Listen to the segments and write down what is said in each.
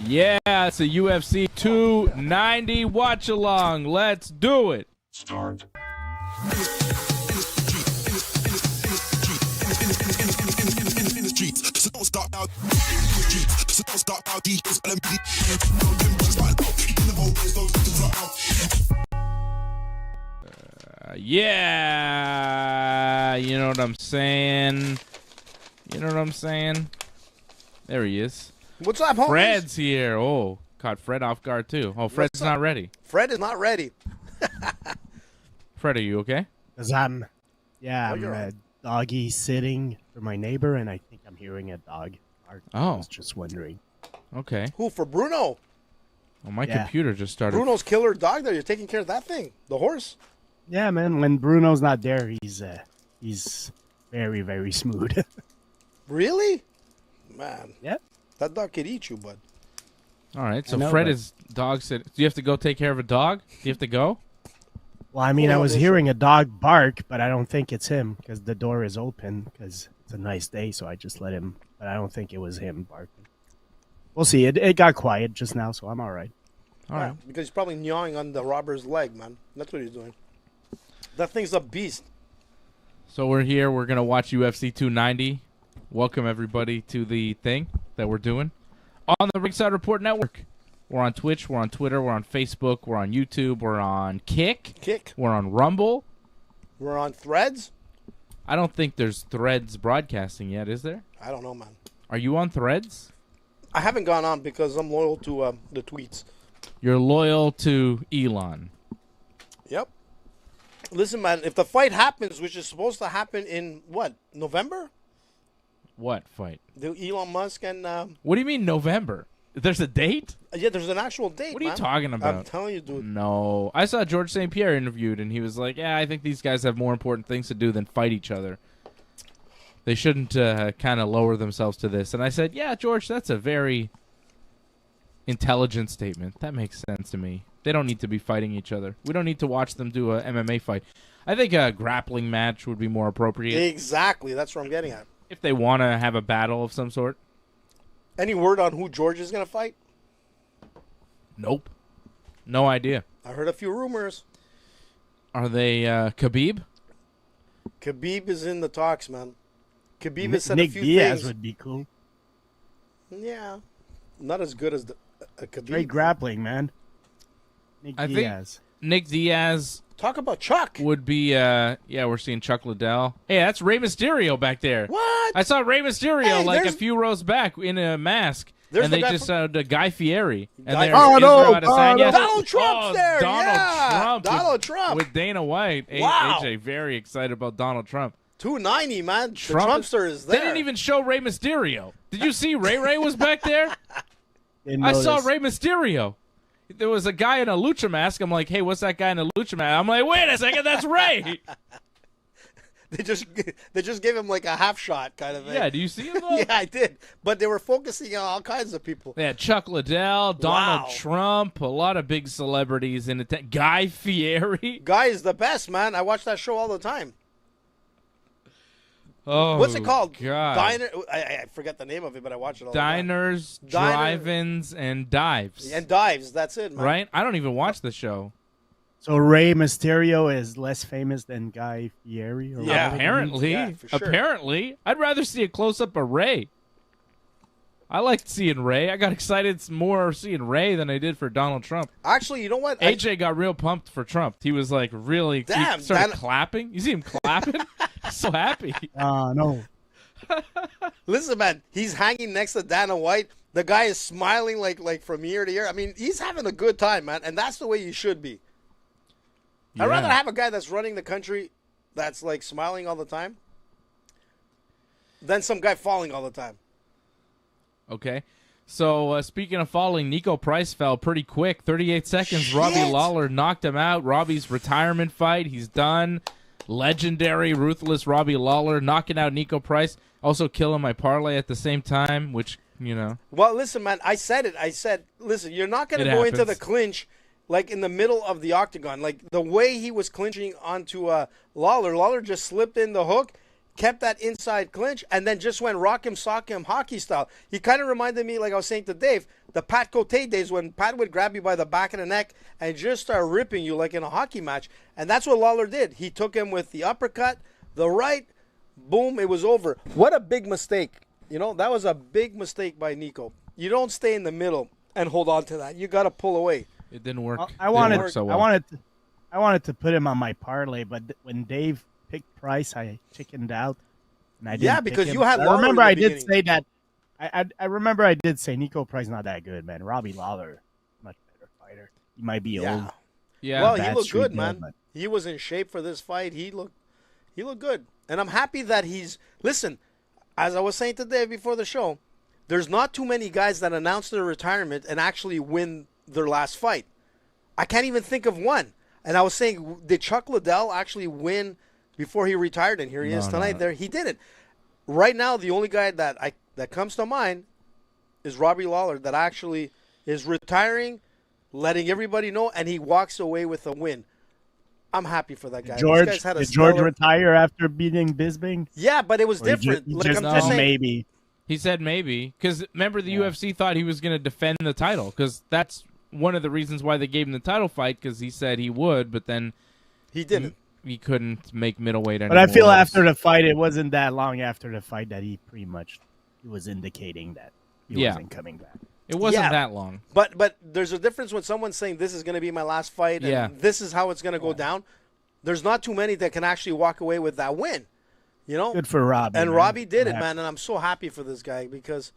Yeah, it's a UFC 290 watch along. Let's do it. Start. Yeah, you know what I'm saying? You know what I'm saying? There he is. What's up, homies? Fred's here. Oh, caught Fred off guard, too. Oh, Fred's not ready. Fred is not ready. Fred, are you okay? Because I'm doggy sitting for my neighbor, and I think I'm hearing a dog. I was just wondering. Okay. Who, for Bruno? Well, my computer just started. Bruno's killer dog there. You're taking care of that thing. The horse. Yeah, man. When Bruno's not there, he's very, very smooth. Really? Man. Yep. That dog could eat you, bud. All right, so Fred is dog sitting. Do you have to go take care of a dog? Do you have to go? Well, I mean, I was hearing a dog bark, but I don't think it's him because the door is open because it's a nice day, so I just let him. But I don't think it was him barking. We'll see. It got quiet just now, so I'm all right. All right. Because he's probably gnawing on the robber's leg, man. That's what he's doing. That thing's a beast. So we're here. We're going to watch UFC 290. Welcome, everybody, to the thing that we're doing on the Ringside Report Network. We're on Twitch. We're on Twitter. We're on Facebook. We're on YouTube. We're on Kick. We're on Rumble. We're on Threads. I don't think there's Threads broadcasting yet, is there? I don't know, man. Are you on Threads? I haven't gone on because I'm loyal to the tweets. You're loyal to Elon. Yep. Listen, man, if the fight happens, which is supposed to happen in, what, November? What fight? The Elon Musk and... What do you mean November? There's a date? Yeah, there's an actual date, What are you talking about? I'm telling you, dude. No. I saw George St. Pierre interviewed, and he was like, yeah, I think these guys have more important things to do than fight each other. They shouldn't kind of lower themselves to this. And I said, yeah, George, that's a very intelligent statement. That makes sense to me. They don't need to be fighting each other. We don't need to watch them do a MMA fight. I think a grappling match would be more appropriate. Exactly. That's what I'm getting at. If they want to have a battle of some sort. Any word on who George is going to fight? Nope. No idea. I heard a few rumors. Are they Khabib? Khabib is in the talks, man. Khabib has said Nick a few Diaz things. would be cool. Yeah. Not as good as Khabib. Great grappling, man. Nick Diaz. Think Nick Diaz... Talk about Chuck. Would be, we're seeing Chuck Liddell. Hey, that's Rey Mysterio back there. What? I saw Rey Mysterio Hey, a few rows back in a mask. There's And the they guy just from- saw Guy Fieri. And Guy- there's Oh, Israel no, Adesanya. Donald Trump's there, Donald Donald Trump. Trump. With Dana White. Wow. AJ very excited about Donald Trump. 290, man. Trump- The Trumpster is They there. didn't even show Rey Mysterio. Did you see Ray was back there? I saw Rey Mysterio. There was a guy in a lucha mask. I'm like, hey, what's that guy in a lucha mask? I'm like, wait a second, that's Ray. They just gave him like a half shot kind of thing. Yeah, do you see him though? Yeah, I did. But they were focusing on all kinds of people. They had Chuck Liddell, Donald Wow. Trump, a lot of big celebrities in it. Guy Fieri. Guy is the best, man. I watch that show all the time. Oh, What's it called? God. Diner. I forget the name of it, but I watch it all Diners, the time. drive-ins, and dives. And dives. That's it, man. Right? I don't even watch the show. So Rey Mysterio is less famous than Guy Fieri? Or Yeah. whatever? Apparently. Yeah, for sure. Apparently. I'd rather see a close-up of Ray. I liked seeing Ray. I got excited more seeing Ray than I did for Donald Trump. Actually, you know what? AJ got real pumped for Trump. He was like really Damn, he started Dan- clapping. You see him clapping? So happy. No. Listen, man. He's hanging next to Dana White. The guy is smiling like from ear to ear. I mean, he's having a good time, man. And that's the way you should be. Yeah. I'd rather have a guy that's running the country that's like smiling all the time than some guy falling all the time. Okay. So, speaking of falling, Nico Price fell pretty quick. 38 seconds. Robbie Lawler knocked him out. Robbie's retirement fight. He's done. Legendary, ruthless Robbie Lawler knocking out Nico Price. Also killing my parlay at the same time, which, you know. Well, listen, man. I said it. I said, listen, you're not going to It go into happens. the clinch like in the middle of the octagon. Like the way he was clinching onto Lawler. Lawler just slipped in the hook, kept that inside clinch, and then just went rock him, sock him, hockey style. He kind of reminded me, like I was saying to Dave, the Pat Cote days when Pat would grab you by the back of the neck and just start ripping you like in a hockey match. And that's what Lawler did. He took him with the uppercut, the right, boom, it was over. What a big mistake. You know, that was a big mistake by Nico. You don't stay in the middle and hold on to that. You got to pull away. It didn't work. I wanted work so well. I wanted to put him on my parlay, but when Dave picked Price, I chickened out. And I didn't because pick him. you had Lawler. I remember in the I beginning. did say that. I remember I did say Nico Price not that good, man. Robbie Lawler, much better fighter. He might be old. Yeah. Well, he Bad looked streak good, there, man. but- He was in shape for this fight. He looked good. And I'm happy that listen, as I was saying today before the show, there's not too many guys that announce their retirement and actually win their last fight. I can't even think of one. And I was saying, did Chuck Liddell actually win before he retired? And here he is tonight. There, he didn't. Right now, the only guy that comes to mind is Robbie Lawler, that actually is retiring, letting everybody know, and he walks away with a win. I'm happy for that guy. Did George retire after beating Bisping? Yeah, but it was different. He Like, just I'm said just saying, maybe. He said maybe. Because remember, the UFC thought he was going to defend the title. Because that's one of the reasons why they gave him the title fight, because he said he would, but then he didn't. He couldn't make middleweight anymore. But I feel after the fight, it wasn't that long after the fight that he was indicating that he wasn't coming back. It wasn't that long. But there's a difference when someone's saying this is going to be my last fight and this is how it's going to go down. There's not too many that can actually walk away with that win. You know? Good for Robbie. And man. Robbie did it, man, and I'm so happy for this guy because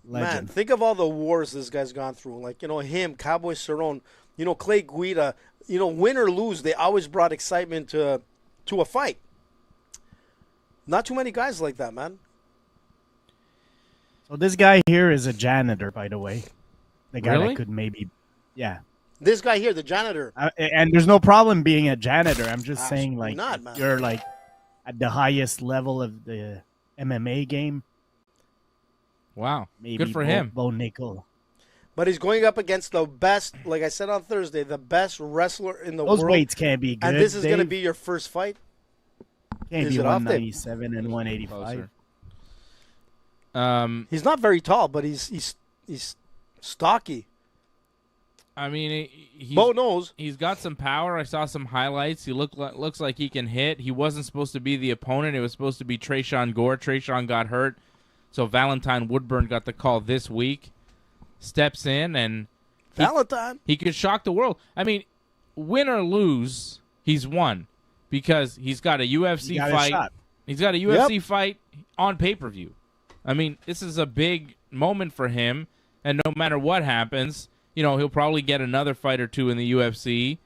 man, think of all the wars this guy's gone through. Like, you know, him, Cowboy Cerrone, you know, Clay Guida, you know, win or lose, they always brought excitement to a fight. Not too many guys like that, man. So this guy here is a janitor, by the way. The guy Really? that could maybe, This guy here, the janitor. And there's no problem being a janitor. I'm just saying, Absolutely like, not, man. you're like at the highest level of the MMA game. Wow. Maybe Good for him. Bo Nickal. But he's going up against the best, like I said on Thursday, the best wrestler in the Those world. weights can't be good. And this is going to Dave. be your first fight? Can't is be it off, Dave? 197 and 185. Closer. He's not very tall, but he's stocky. I mean, Bo knows. He's got some power. I saw some highlights. He looks like he can hit. He wasn't supposed to be the opponent. It was supposed to be Tresean Gore. Tresean got hurt, so Valentine Woodburn got the call this week. Steps in and Valentine. He could shock the world. I mean, win or lose, he's won because he's got a UFC fight. He's got a UFC fight on pay-per-view. I mean, this is a big moment for him, and no matter what happens, you know, he'll probably get another fight or two in the UFC,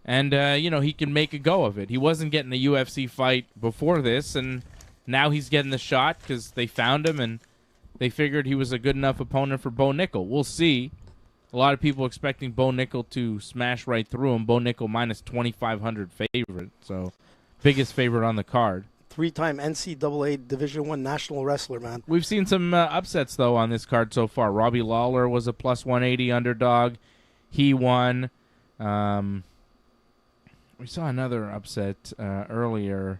and, you know, he can make a go of it. He wasn't getting a UFC fight before this, and now he's getting the shot because they found him, and they figured he was a good enough opponent for Bo Nickal. We'll see. A lot of people expecting Bo Nickal to smash right through him. Bo Nickal minus 2,500 favorite, so biggest favorite on the card. 3-time NCAA Division I national wrestler, man. We've seen some upsets, though, on this card so far. Robbie Lawler was a plus 180 underdog. He won. We saw another upset earlier.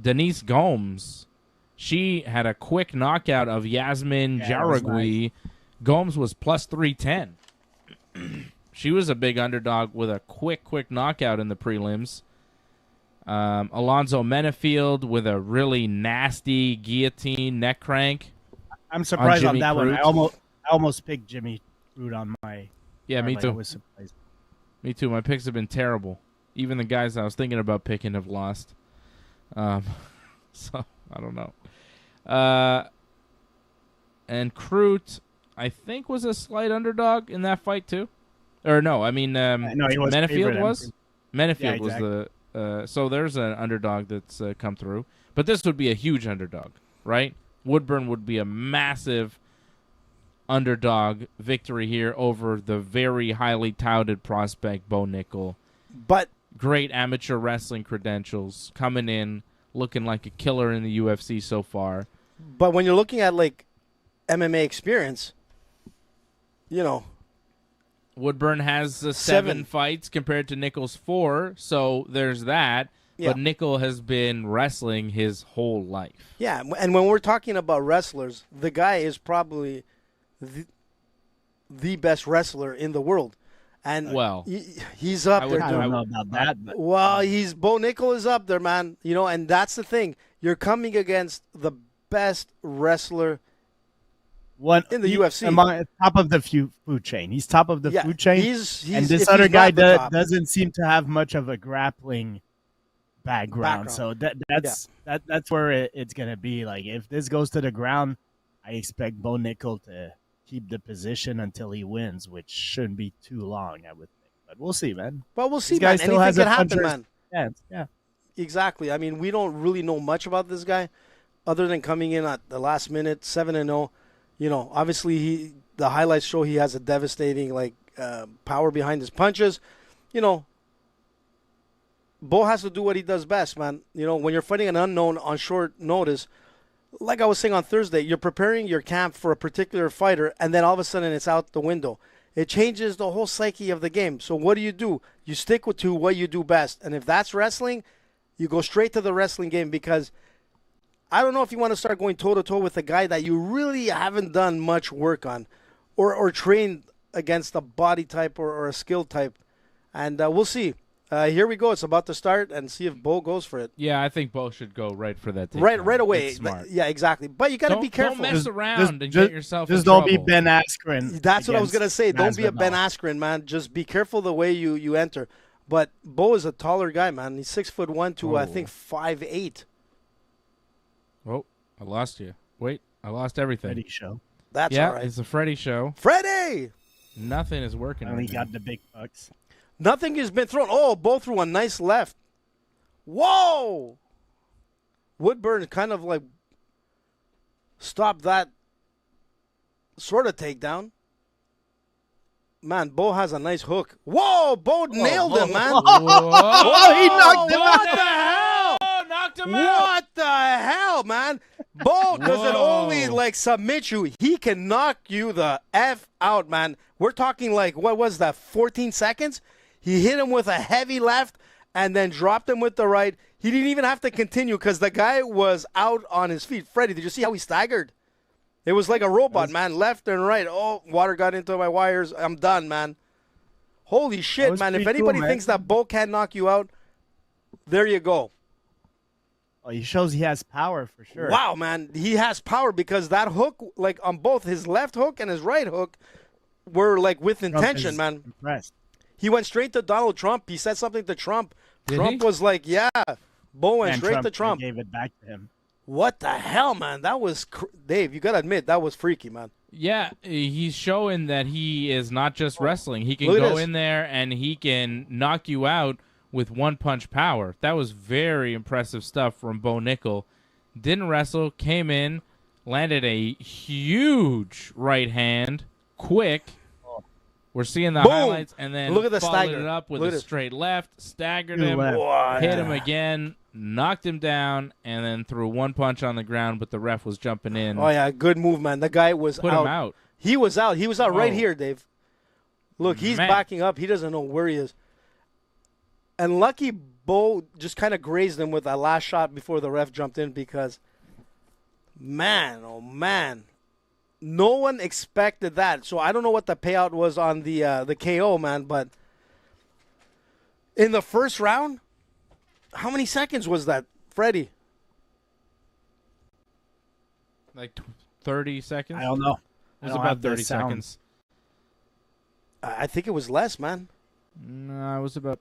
Denise Gomes. She had a quick knockout of Yasmin Jaragui. Nice. Gomes was plus 310. She was a big underdog with a quick knockout in the prelims. Alonzo Menefield with a really nasty guillotine neck crank. I'm surprised on that Crute. one. I almost picked Jimmy Crute on my. Yeah, me too. I was surprised. Me too. My picks have been terrible. Even the guys I was thinking about picking have lost. So I don't know. And Crute, I think, was a slight underdog in that fight too. Or no, I mean, no, he was Menefield was. Menefield was the. So there's an underdog that's come through. But this would be a huge underdog, right? Woodburn would be a massive underdog victory here over the very highly touted prospect Bo Nickal. But great amateur wrestling credentials, coming in looking like a killer in the UFC so far. But when you're looking at like MMA experience, you know, Woodburn has 7 fights compared to Nickal's 4, so there's that. Yeah. But Nickal has been wrestling his whole life. Yeah, and when we're talking about wrestlers, the guy is probably the best wrestler in the world. And Well, he's up there. I don't know about that. But, Well, Bo Nickal is up there, man. You know, and that's the thing. You're coming against the best wrestler in the UFC. Top of the food chain. He's top of the food chain. And this other guy doesn't seem to have much of a grappling background. So that's where it's going to be. Like, if this goes to the ground, I expect Bo Nickal to keep the position until he wins, which shouldn't be too long, I would think. But we'll see, man. Well, we'll see, this guy man. still Anything has can happen, man. Chance. Yeah. Exactly. I mean, we don't really know much about this guy other than coming in at the last minute, 7-0. You know, obviously the highlights show he has a devastating power behind his punches. You know, Bo has to do what he does best, man. You know, when you're fighting an unknown on short notice, like I was saying on Thursday, you're preparing your camp for a particular fighter, and then all of a sudden it's out the window. It changes the whole psyche of the game. So what do? You stick to what you do best. And if that's wrestling, you go straight to the wrestling game, because I don't know if you want to start going toe-to-toe with a guy that you really haven't done much work on or trained against a body type or a skill type. And we'll see. Here we go. It's about to start, and see if Bo goes for it. Yeah, I think Bo should go right for that. Right away. It's smart. Yeah, exactly. But you got to be careful. Don't mess around and get yourself just in trouble. Don't be Ben Askren. That's what I was going to say. Don't be a Ben Askren, man. Just be careful the way you enter. But Bo is a taller guy, man. He's 6'1" to, I think, 5'8". Oh, I lost you. Wait, I lost everything. Freddy show. That's all right. It's a Freddy show. Freddy! Nothing is working. Finally got the big bucks. Nothing has been thrown. Oh, Bo threw a nice left. Whoa! Woodburn kind of stopped that sort of takedown. Man, Bo has a nice hook. Whoa! Bo nailed him, man. Whoa, he knocked him out. What the hell? Knocked him What the hell, man? Bo doesn't only submit you. He can knock you the F out, man. We're talking what was that, 14 seconds? He hit him with a heavy left and then dropped him with the right. He didn't even have to continue because the guy was out on his feet. Freddie, did you see how he staggered? It was like a robot, man, left and right. Oh, water got into my wires. I'm done, man. Holy shit, man. If anybody thinks that Bo can't knock you out, there you go. Well, he shows he has power for sure. Wow, man. He has power because that hook, on both his left hook and his right hook, were with intention, man. Impressed. He went straight to Donald Trump. He said something to Trump. Trump was like, yeah. Bo went straight to Trump. Gave it back to him. What the hell, man? That was Dave. You gotta admit that was freaky, man. Yeah, he's showing that he is not just wrestling. He can go in there and he can knock you out with one-punch power. That was very impressive stuff from Bo Nickal. Didn't wrestle, came in, landed a huge right hand, quick. We're seeing the highlights, and then look at the followed stagger. it up with Look a straight left, staggered him, hit him again, knocked him down, and then threw one punch on the ground, but the ref was jumping in. Oh, yeah, good move, man. The guy was Put him out. He was out. He was out right here, Dave. Look, he's backing up. He doesn't know where he is. And lucky Bo just kind of grazed him with that last shot before the ref jumped in because, man, oh, man. No one expected that. So I don't know what the payout was on the KO, man, but in the first round, how many seconds was that, Freddie? 30 seconds? I don't know. It was about 30 seconds. I think it was less, man. No, it was about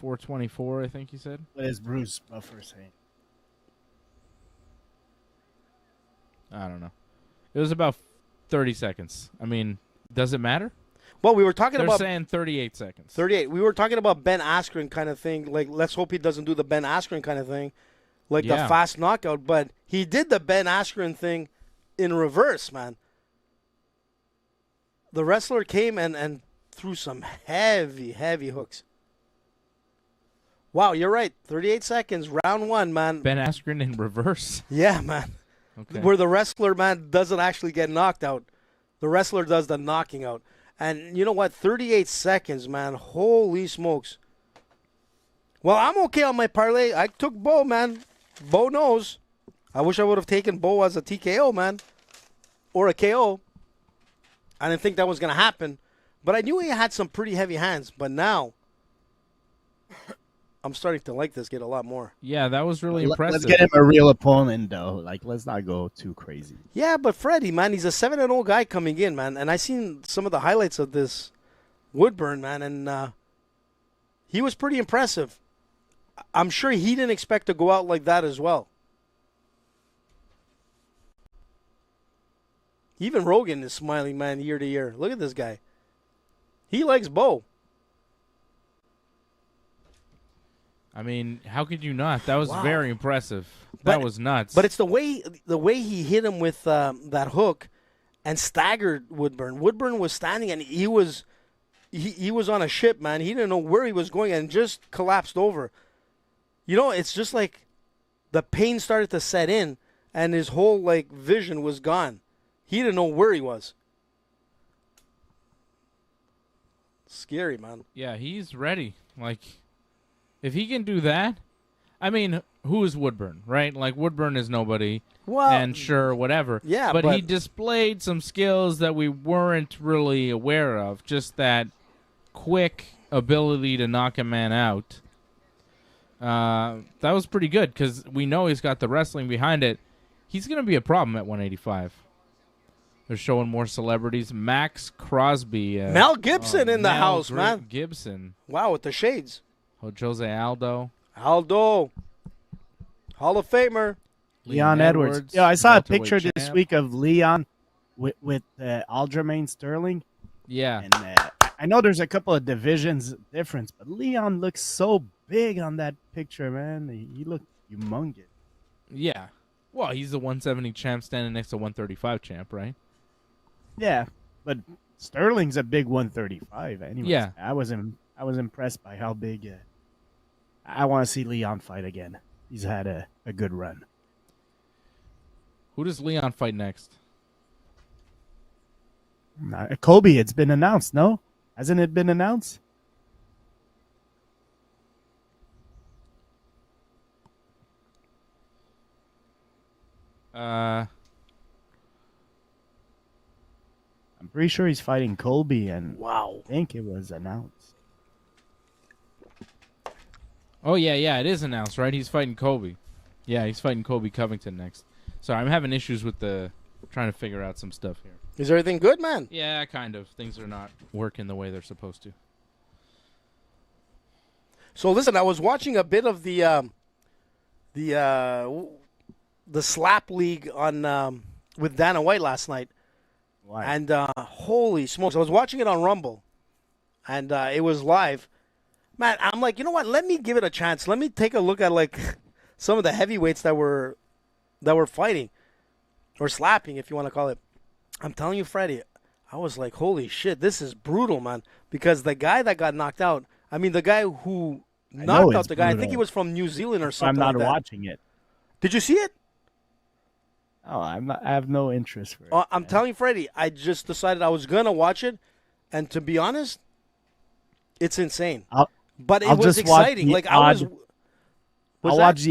4:24, I think you said. What is Bruce Buffer saying? I don't know. It was about 30 seconds. I mean, does it matter? Well, we were talking They're about... saying 38 seconds. 38. We were talking about Ben Askren kind of thing. Let's hope he doesn't do the Ben Askren kind of thing. The fast knockout. But he did the Ben Askren thing in reverse, man. The wrestler came and threw some heavy, heavy hooks. Wow, you're right. 38 seconds, round one, man. Ben Askren in reverse. Yeah, man. Okay. Where the wrestler, man, doesn't actually get knocked out. The wrestler does the knocking out. And you know what? 38 seconds, man. Holy smokes. Well, I'm okay on my parlay. I took Bo, man. Bo knows. I wish I would have taken Bo as a TKO, man. Or a KO. I didn't think that was going to happen. But I knew he had some pretty heavy hands. But now, I'm starting to like this kid a lot more. Yeah, that was really impressive. Let's get him a real opponent, though. Like, let's not go too crazy. Yeah, but Freddie, man, he's a 7-0 guy coming in, man. And I seen some of the highlights of this Woodburn, man. And he was pretty impressive. I'm sure he didn't expect to go out like that as well. Even Rogan is smiling, man, year to year. Look at this guy. He likes Bo. I mean, how could you not? That was very impressive. That was nuts. But it's the way he hit him with that hook and staggered Woodburn. Woodburn was standing and he was on a ship, man. He didn't know where he was going and just collapsed over. You know, it's just like the pain started to set in and his whole like vision was gone. He didn't know where he was. Scary, man. Yeah, he's ready. Like, if he can do that, I mean, who is Woodburn, right? Like, Woodburn is nobody. Well, and sure, whatever. Yeah, but he displayed some skills that we weren't really aware of. Just that quick ability to knock a man out. That was pretty good because we know he's got the wrestling behind it. He's going to be a problem at 185. They're showing more celebrities. Max Crosby. Mel Gibson in the house, man. Gibson. Wow, with the shades. Jose Aldo. Hall of Famer. Leon Edwards. Yeah, I saw a picture this week of Leon with Aljamain Sterling. Yeah. And I know there's a couple of divisions difference, but Leon looks so big on that picture, man. He looked humongous. Yeah. Well, he's the 170 champ standing next to 135 champ, right? Yeah, but Sterling's a big 135. Anyways, yeah. I was impressed by how big. I want to see Leon fight again. He's had a good run. Who does Leon fight next? Kobe. It's been announced, no? Hasn't it been announced? I'm pretty sure he's fighting Colby, and wow, I think it was announced. Oh, yeah, it is announced, right? He's fighting Kobe. Yeah, he's fighting Kobe Covington next. Sorry, I'm having issues with trying to figure out some stuff here. Is everything good, man? Yeah, kind of. Things are not working the way they're supposed to. So listen, I was watching a bit of the slap league on with Dana White last night. Why? And holy smokes, I was watching it on Rumble, and it was live. Man, I'm like, you know what? Let me give it a chance. Let me take a look at like some of the heavyweights that were fighting or slapping, if you want to call it. I'm telling you, Freddie, I was like, holy shit, this is brutal, man. Because the guy that got knocked out, I mean, the guy who knocked out the guy, I think he was from New Zealand or something. I'm not like that. watching it. Did you see it? Oh, I have no interest for it. I'm telling you, Freddie, I just decided I was gonna watch it, and to be honest, it's insane. But it was exciting. Like I'll watch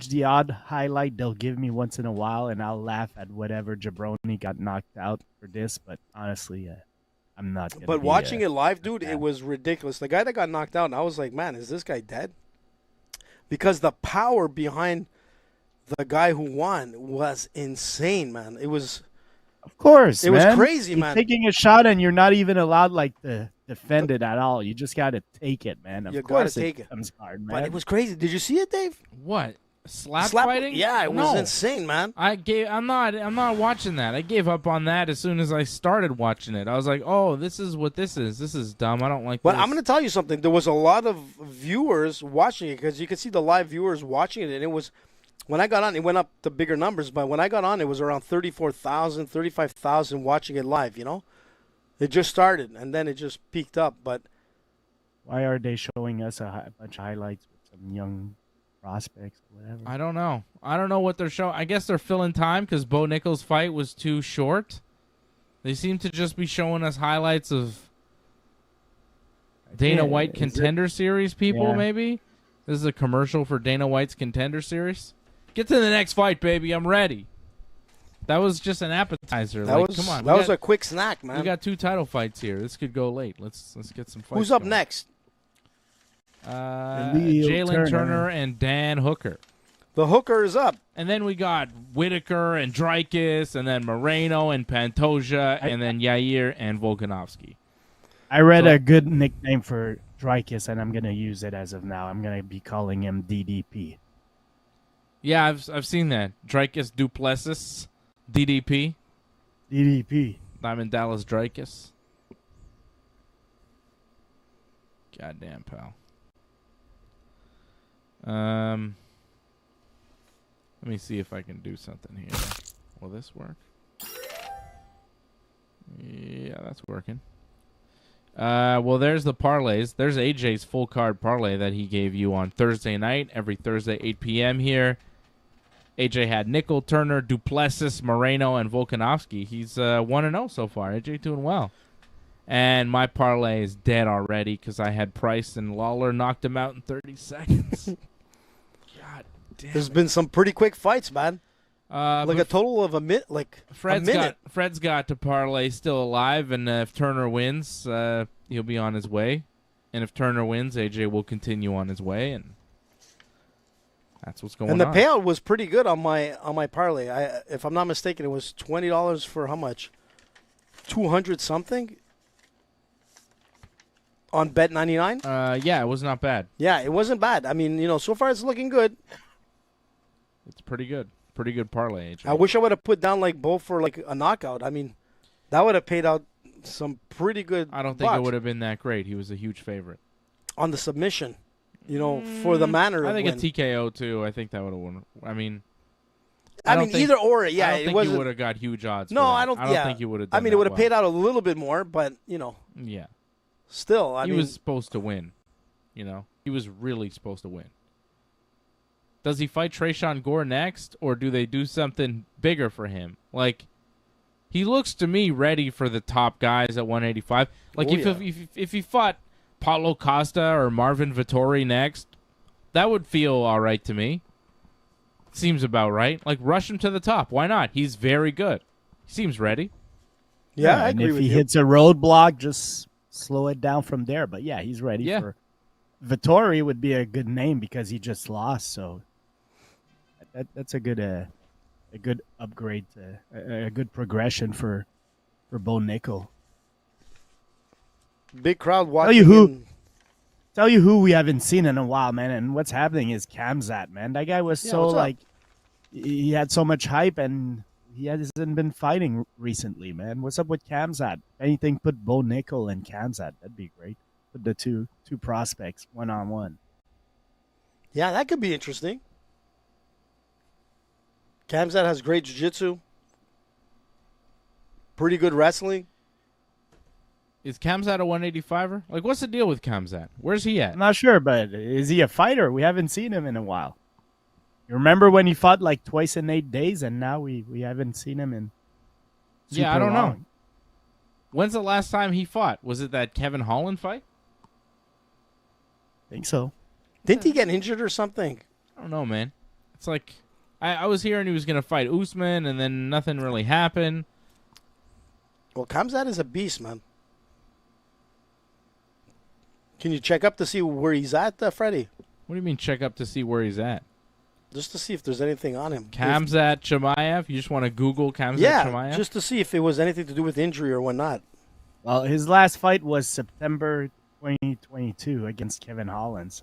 the odd highlight they'll give me once in a while, and I'll laugh at whatever jabroni got knocked out for this. But honestly, I'm not. But watching it live, dude, it was ridiculous. The guy that got knocked out, and I was like, man, is this guy dead? Because the power behind the guy who won was insane, man. It was, of course, it was crazy, man. You're taking a shot and you're not even allowed like to defend it at all. You just got to take it, man. Of course, take it comes hard, man. But it was crazy. Did you see it, Dave? What? Slap fighting? Yeah, it was insane, man. I'm not watching that. I gave up on that as soon as I started watching it. I was like, oh, this is what this is. This is dumb. I don't like But this. I'm going to tell you something. There was a lot of viewers watching it because you could see the live viewers watching it, and it was, when I got on, it went up to bigger numbers, but when I got on, it was around 34,000, 35,000 watching it live, you know? It just started, and then it just peaked up, but... Why are they showing us a bunch of highlights with some young prospects or whatever? I don't know. I don't know what they're showing. I guess they're filling time because Bo Nickal's fight was too short. They seem to just be showing us highlights of Dana Yeah, White is Contender Series, people, Yeah. maybe? This is a commercial for Dana White's Contender Series? Get to the next fight, baby. I'm ready. That was just an appetizer. Come on. That was a quick snack, man. We got 2 title fights here. This could go late. Let's get some fights. Who's up going. next? Jalen Turner and Dan Hooker. The Hooker is up. And then we got Whittaker and Dricus, and then Moreno and Pantoja, and then Yair and Volkanovski. I read a good nickname for Dricus, and I'm going to use it as of now. I'm going to be calling him DDP. Yeah, I've seen that. Dricus du Plessis, DDP. DDP. Diamond Dallas Dricus. Goddamn, pal. Let me see if I can do something here. Will this work? Yeah, that's working. Well, there's the parlays. There's AJ's full card parlay that he gave you on Thursday night, every Thursday, 8 p.m. here. AJ had Nickal, Turner, Duplessis, Moreno, and Volkanovski. He's 1-0 so far. AJ doing well. And my parlay is dead already because I had Price and Lawler knocked him out in 30 seconds. God damn. There's been some pretty quick fights, man. Like a total of a minute. Fred's got to parlay still alive, and if Turner wins, he'll be on his way. And if Turner wins, AJ will continue on his way, and that's what's going on. And the payout was pretty good on my parlay. If I'm not mistaken, it was $20 for how much? 200 something on Bet 99. Yeah, it was not bad. Yeah, it wasn't bad. I mean, so far it's looking good. It's pretty good. Pretty good parlay, AJ. I wish I would have put down both for a knockout. I mean, that would have paid out some pretty good. I don't think it would have been that great. He was a huge favorite on the submission. For the manner. I of think win. a TKO too. I think that would have won. I mean, either or. Yeah, I don't think you would have got huge odds. No, for that. I don't think you would have. I mean, it would have paid out a little bit more, but Yeah. Still, he was supposed to win. He was really supposed to win. Does he fight Tresean Gore next, or do they do something bigger for him? He looks to me ready for the top guys at 185. If he fought Paulo Costa or Marvin Vettori next, that would feel all right to me. Seems about right. Rush him to the top. Why not? He's very good. He seems ready. Yeah, I and agree if with he you. hits a roadblock, just slow it down from there. But yeah, he's ready for. Vettori would be a good name because he just lost, so that's a good upgrade, a good progression for Bo Nickal. Big crowd watching. Tell you who we haven't seen in a while, man. And what's happening is Khamzat, man. That guy was he had so much hype, and he hasn't been fighting recently, man. What's up with Khamzat? Anything, put Bo Nickal and Khamzat. That'd be great. Put the two prospects 1-on-1. Yeah, that could be interesting. Khamzat has great jiu-jitsu. Pretty good wrestling. Is Khamzat a 185er? What's the deal with Khamzat? Where's he at? I'm not sure, but is he a fighter? We haven't seen him in a while. You remember when he fought twice in 8 days, and now we haven't seen him in super I don't know. long. When's the last time he fought? Was it that Kevin Holland fight? I think so. Didn't he get injured or something? I don't know, man. It's I was hearing he was going to fight Usman, and then nothing really happened. Well, Khamzat is a beast, man. Can you check up to see where he's at, Freddie? What do you mean check up to see where he's at? Just to see if there's anything on him. Khamzat Chimaev? You just want to Google Khamzat Chimaev? Yeah, just to see if it was anything to do with injury or whatnot. Well, his last fight was September 2022 against Kevin Holland.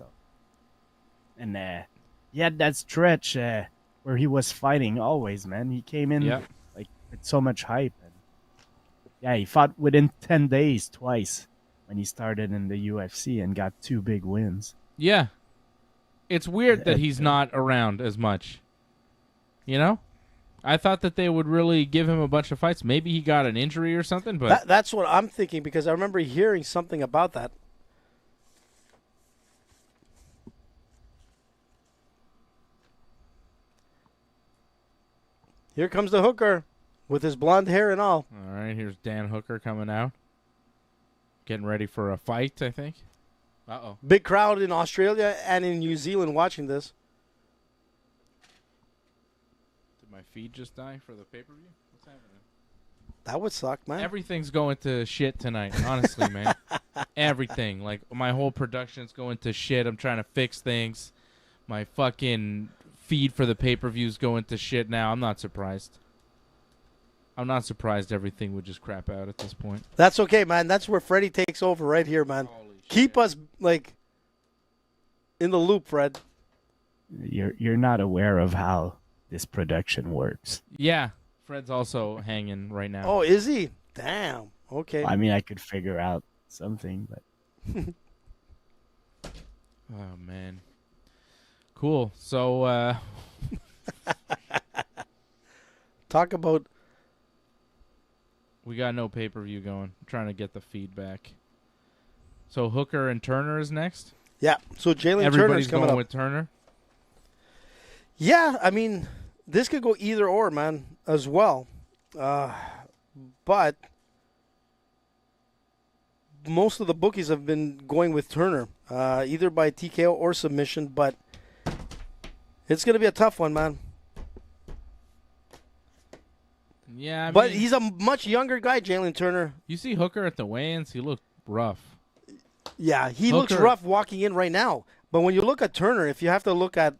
And he had that stretch where he was fighting always, man. He came in with so much hype. And he fought within 10 days twice when he started in the UFC and got 2 big wins. Yeah. It's weird that he's not around as much. I thought that they would really give him a bunch of fights. Maybe he got an injury or something, but that's what I'm thinking, because I remember hearing something about that. Here comes the Hooker with his blonde hair and all. All right, here's Dan Hooker coming out. Getting ready for a fight, I think. Uh-oh. Big crowd in Australia and in New Zealand watching this. Did my feed just die for the pay-per-view? What's happening? That would suck, man. Everything's going to shit tonight, honestly, man. Everything. Like, my whole production's going to shit. I'm trying to fix things. My fucking feed for the pay-per-view's going to shit now. I'm not surprised. I'm not surprised everything would just crap out at this point. That's okay, man. That's where Freddie takes over right here, man. Holy Keep shit. us, like, in the loop, Fred. You're not aware of how this production works. Yeah. Fred's also hanging right now. Oh, is he? Damn. Okay. I mean, I could figure out something, but Oh, man. Cool. So, Talk about... we got no pay-per-view going. I'm trying to get the feedback. So Hooker and Turner is next? Yeah. So Jalen Turner's Everybody's coming going up. with Turner? Yeah, I mean, this could go either or, man, as well. But most of the bookies have been going with Turner, either by TKO or submission. But it's going to be a tough one, man. Yeah, But he's a much younger guy, Jalen Turner. You see Hooker at the weigh-ins, he looked rough. Yeah, he looks Hooker- rough walking in right now. But when you look at Turner, if you have to look at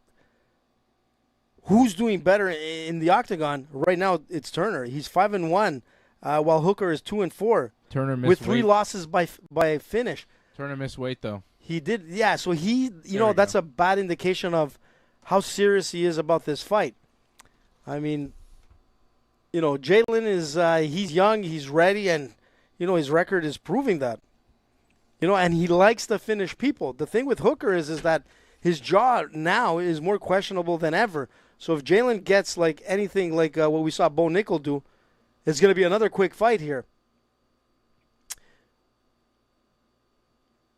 who's doing better in the Octagon, right now it's Turner. He's 5-1, while Hooker is 2-4 Turner missed with 3 weight. losses by finish. Turner missed weight, though. He did, yeah. So There we that's go. a bad indication of how serious he is about this fight. I mean, Jalen is he's young, he's ready, and his record is proving that. And he likes to finish people. The thing with Hooker is that his jaw now is more questionable than ever. So if Jalen gets like anything like what we saw Bo Nickal do, it's going to be another quick fight here.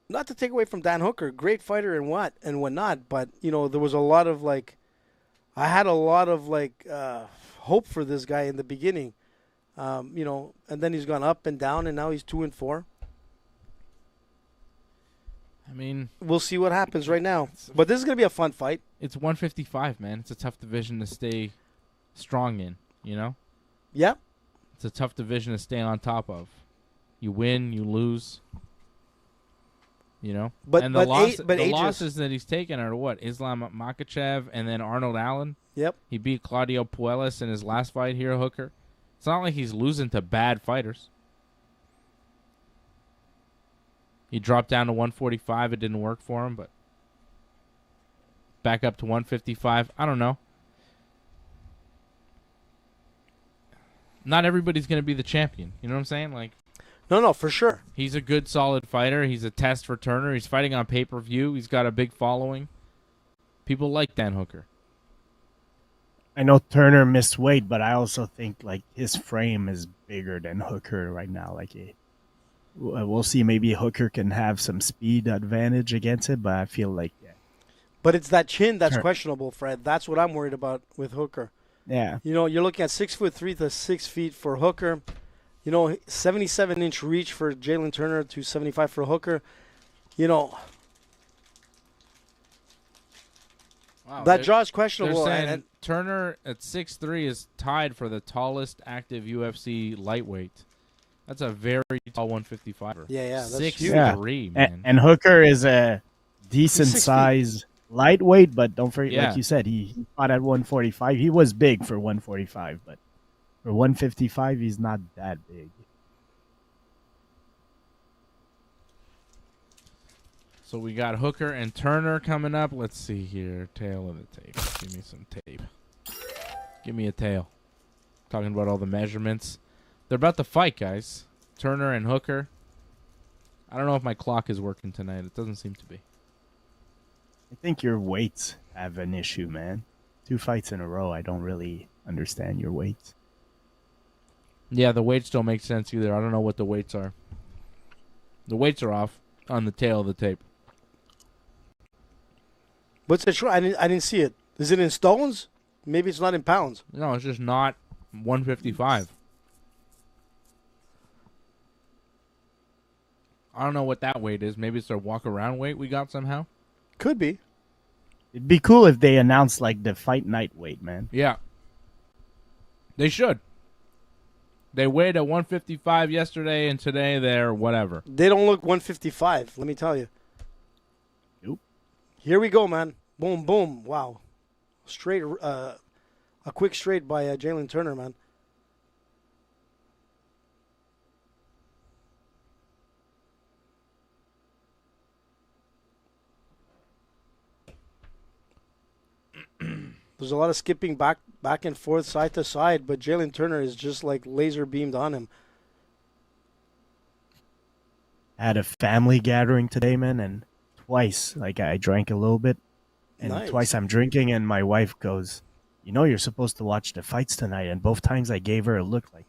Not to take away from Dan Hooker, great fighter and whatnot, but there was a lot of I had a lot of hope for this guy in the beginning, and then he's gone up and down, and now he's 2-4. I mean, We'll see what happens right now, but this is going to be a fun fight. it's 155, man. It's a tough division to stay strong in, Yeah, It's a tough division to stay on top of. You win, you lose. But- and the but ages- losses that he's taken are what? Islam Makhachev and then Arnold Allen. yep. He beat Claudio Puelles in his last fight here, Hooker. It's not like he's losing to bad fighters. He dropped down to 145. It didn't work for him, but back up to 155. I don't know. Not everybody's going to be the champion. You know what I'm saying? No, for sure. He's a good, solid fighter. He's a test for Turner. He's fighting on pay-per-view. He's got a big following. People like Dan Hooker. I know Turner missed weight, but I also think his frame is bigger than Hooker right now. We'll see. Maybe Hooker can have some speed advantage against it, but I feel But it's that chin that's Sure. questionable, Fred. That's what I'm worried about with Hooker. yeah. You're looking at 6'3" to 6 feet for Hooker. 77-inch reach for Jalen Turner to 75 for Hooker. Wow, That jaw's They're questionable. saying And Turner at 6'3" is tied for the tallest active UFC lightweight. That's a very tall 155er. Yeah, that's 6'3", huge. man. And Hooker is a decent 6 feet. size lightweight, but don't forget, Yeah. like you said, he fought at 145. He was big for 145, but for 155, he's not that big. So we got Hooker and Turner coming up. Let's see here. Tail of the tape. Give me some tape. Give me a tail. Talking about all the measurements. They're about to fight, guys. Turner and Hooker. I don't know if my clock is working tonight. It doesn't seem to be. I think your weights have an issue, man. 2 fights in a row, I don't really understand your weights. Yeah, the weights don't make sense either. I don't know what the weights are. The weights are off on the tail of the tape. what's it? I didn't see it. Is it in stones? Maybe it's not in pounds. No, it's just not 155. I don't know what that weight is. Maybe it's their walk-around weight we got somehow. Could be. It'd be cool if they announced like the fight night weight, man. Yeah. They should. They weighed at 155 yesterday, and today they're whatever. They don't look 155, let me tell you. Nope. Here we go, man. Boom, boom. Wow. Straight, a quick straight by Jalen Turner, man. There's a lot of skipping back and forth, side to side, but Jalen Turner is just like laser beamed on him. I had a family gathering today, man, and twice, like I drank a little bit, and Nice. twice I'm drinking, and my wife goes, "You know, you're supposed to watch the fights tonight." And both times I gave her a look like,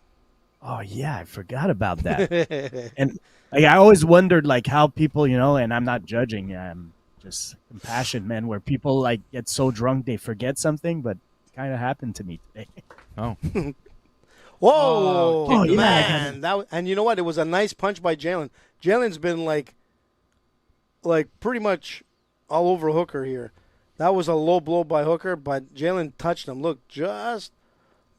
"Oh yeah, I forgot about that." And like I always wondered like how people, you know, and I'm not judging, I'm just compassion, man, where people like get so drunk they forget something, but it kind of happened to me today. Oh. Whoa, Oh, yeah, man! And you know what? It was a nice punch by Jalen. Jalen's been like pretty much all over Hooker here. That was a low blow by Hooker, but Jalen touched him. Look, just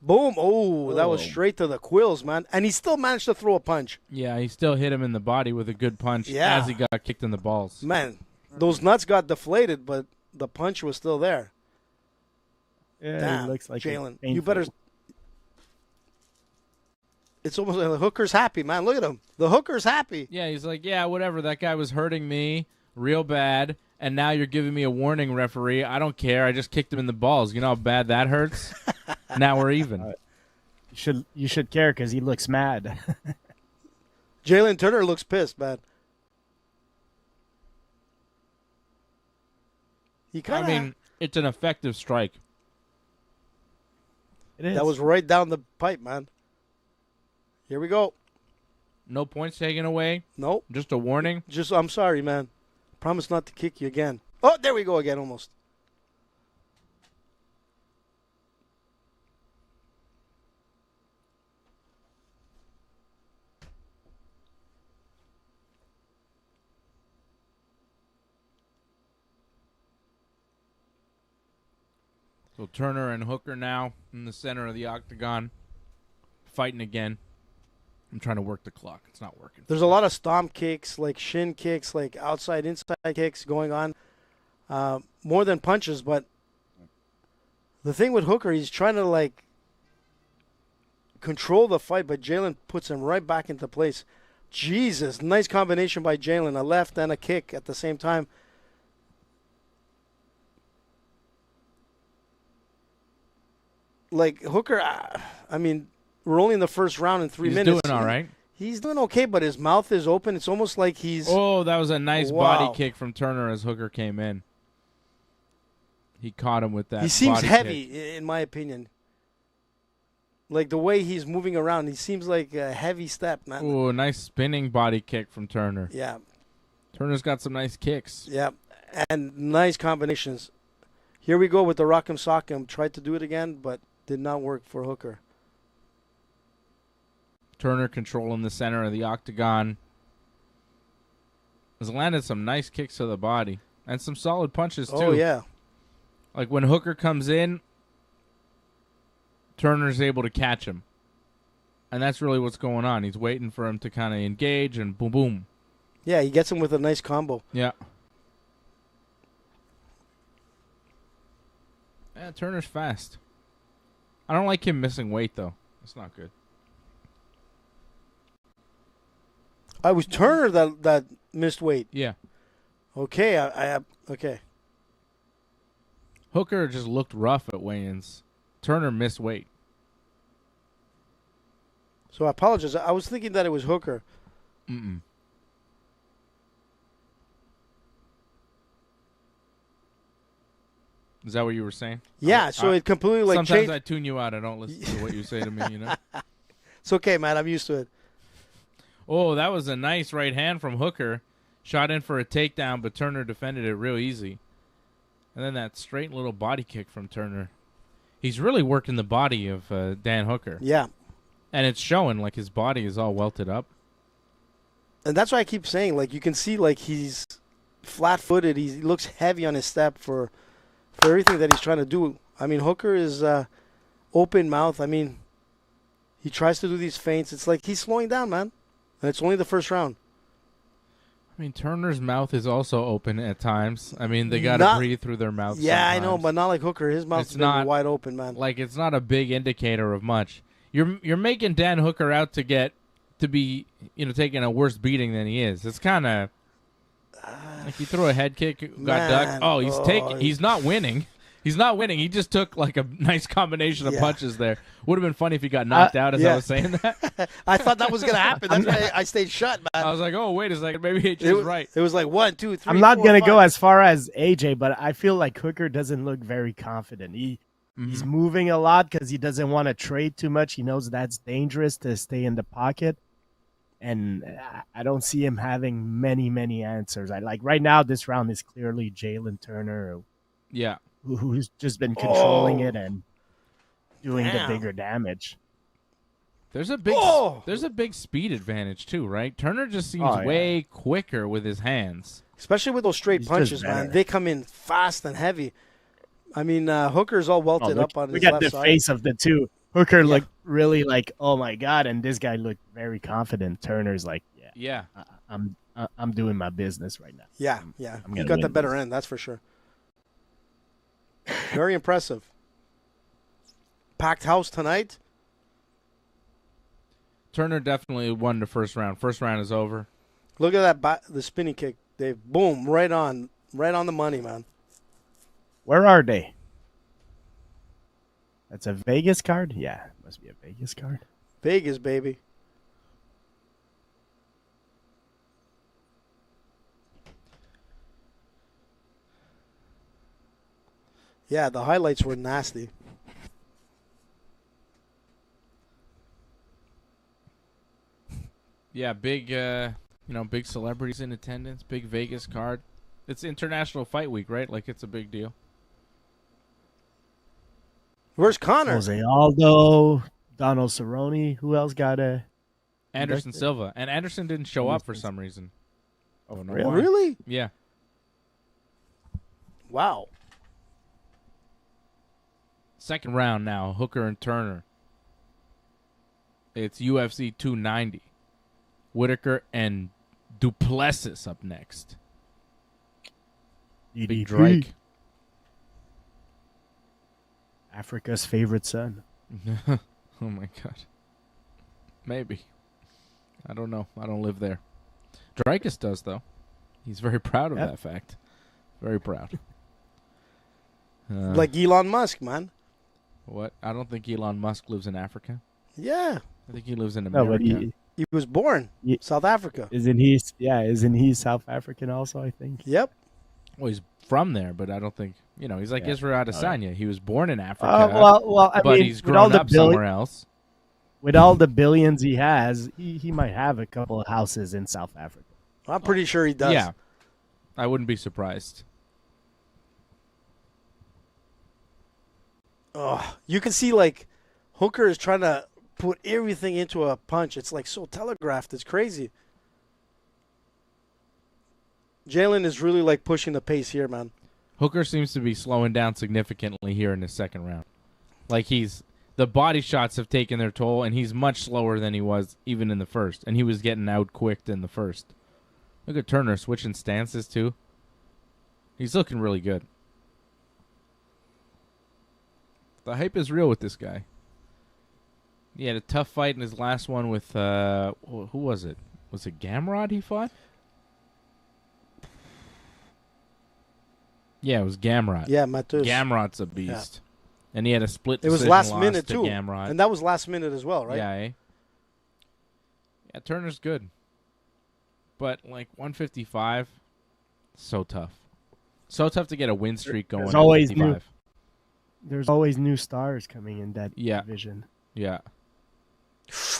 boom! Oh, that was straight to the quills, man. And he still managed to throw a punch. Yeah, he still hit him in the body with a good punch Yeah. as he got kicked in the balls. Man, those nuts got deflated, but the punch was still there. Yeah, Damn, it looks like Jalen, a you better. painful- It's almost like the Hooker's happy, man. Look at him. The Hooker's happy. Yeah, he's like, yeah, whatever. That guy was hurting me real bad, and now you're giving me a warning, referee. I don't care. I just kicked him in the balls. You know how bad that hurts? Now we're even. You should care because he looks mad. Jalen Turner looks pissed, man. He kind I of. mean, it's an effective strike. It is. That was right down the pipe, man. Here we go. No points taken away. Nope. Just a warning. Just, I'm sorry, man. Promise not to kick you again. Oh, there we go again, almost. So Turner and Hooker now in the center of the octagon, fighting again. I'm trying to work the clock. It's not working. There's a lot of stomp kicks, like shin kicks, like outside, inside kicks going on. More than punches, but the thing with Hooker, he's trying to, like, control the fight, but Jalen puts him right back into place. Jesus, nice combination by Jalen, a left and a kick at the same time. Like, Hooker, I mean, we're only in the first round in 3 He's minutes. doing all right. He's doing okay, but his mouth is open. It's almost like he's... Oh, that was a nice Wow. body kick from Turner as Hooker came in. He caught him with that. He seems body heavy, kick. in my opinion. Like, the way he's moving around, he seems like a heavy step, man. Ooh, nice spinning body kick from Turner. Yeah, Turner's got some nice kicks. yeah. And nice combinations. Here we go with the Rock'em Sock'em. Tried to do it again, but did not work for Hooker. Turner controlling the center of the octagon. Has landed some nice kicks to the body. And some solid punches, too. Oh, yeah. Like, when Hooker comes in, Turner's able to catch him. And that's really what's going on. He's waiting for him to kind of engage, and boom, boom. Yeah, he gets him with a nice combo. Yeah. Yeah, Turner's fast. I don't like him missing weight, though. That's not good. I was Turner that missed weight. Yeah. Okay, okay. Hooker just looked rough at weigh-ins. Turner missed weight. So I apologize. I was thinking that it was Hooker. Mm-mm. Is that what you were saying? Yeah, so it completely like sometimes changed. I tune you out. I don't listen to what you say to me, you know? It's okay, man. I'm used to it. Oh, that was a nice right hand from Hooker. Shot in for a takedown, but Turner defended it real easy. And then that straight little body kick from Turner. He's really working the body of Dan Hooker. Yeah. And it's showing, like his body is all welted up. And that's why I keep saying, like, you can see, like, he's flat-footed. He looks heavy on his step for everything that he's trying to do. I mean, Hooker is open mouth. I mean, he tries to do these feints. It's like he's slowing down, man. And it's only the first round. I mean, Turner's mouth is also open at times. I mean, they got to breathe through their mouth. Yeah, sometimes. I know, but not like Hooker. His mouth's not wide open, man. Like, it's not a big indicator of much. You're making Dan Hooker out to be taking a worse beating than he is. It's kind of like he threw a head kick, got ducked. Oh, he's not winning. He's not winning. He just took like a nice combination of punches there. Would have been funny if he got knocked out as I was saying that. I thought that was going to happen. That's why I stayed shut, man. I was like, oh, wait a second. Maybe AJ's right. It was like 1, 2, 3, I'm not going to go as far as AJ, but I feel like Hooker doesn't look very confident. He's moving a lot because he doesn't want to trade too much. He knows that's dangerous to stay in the pocket. And I don't see him having many answers. Like right now, this round is clearly Jalen Turner. Yeah. Who's just been controlling it and doing the bigger damage. There's a big speed advantage too, right? Turner just seems way quicker with his hands. Especially with those straight punches, man. They come in fast and heavy. I mean, Hooker's all welted up on his left side. Look at the face of the two. Hooker looked really like, oh my God, and this guy looked very confident. Turner's like, I'm doing my business right now. Yeah, he got the better end, that's for sure. Very impressive. Packed house tonight. Turner definitely won the first round. First round is over. Look at that the spinning kick, Dave. Boom, right on the money, man. Where are they? That's a Vegas card? Yeah, it must be a Vegas card. Vegas, baby. Yeah, the highlights were nasty. Yeah, big big celebrities in attendance, big Vegas card. It's International Fight Week, right? Like, it's a big deal. Where's Connor? Jose Aldo, Donald Cerrone. Who else got a... Anderson Silva. And Anderson didn't show up for some reason. Oh, no. Really? Yeah. Wow. Second round now, Hooker and Turner. It's UFC 290. Whittaker and Duplessis up next. Big Drake. Africa's favorite son. Oh, my God. Maybe. I don't know. I don't live there. Dricus does, though. He's very proud of that fact. Very proud. Like Elon Musk, man. What? I don't think Elon Musk lives in Africa. Yeah. I think he lives in America. No, but he was born South Africa. Isn't he South African also, I think? Yep. Well, he's from there, but I don't think, he's like Israel Adesanya. Right. He was born in Africa, I mean, he's grown up somewhere else. With all the billions he has, he might have a couple of houses in South Africa. I'm pretty sure he does. Yeah. I wouldn't be surprised. Oh, you can see, like, Hooker is trying to put everything into a punch. It's, like, so telegraphed. It's crazy. Jalen is really, like, pushing the pace here, man. Hooker seems to be slowing down significantly here in the second round. Like, the body shots have taken their toll, and he's much slower than he was even in the first. And he was getting out-quicked in the first. Look at Turner switching stances, too. He's looking really good. The hype is real with this guy. He had a tough fight in his last one with, who was it? Was it Gamrod he fought? Yeah, it was Gamrot. Yeah, Matus. Gamrot's a beast. Yeah. And he had a split decision. It was last minute, to too. Gamrot. And that was last minute as well, right? Yeah, Yeah, Turner's good. But, like, 155, so tough. So tough to get a win streak going at 155. There's always new stars coming in that division. Yeah.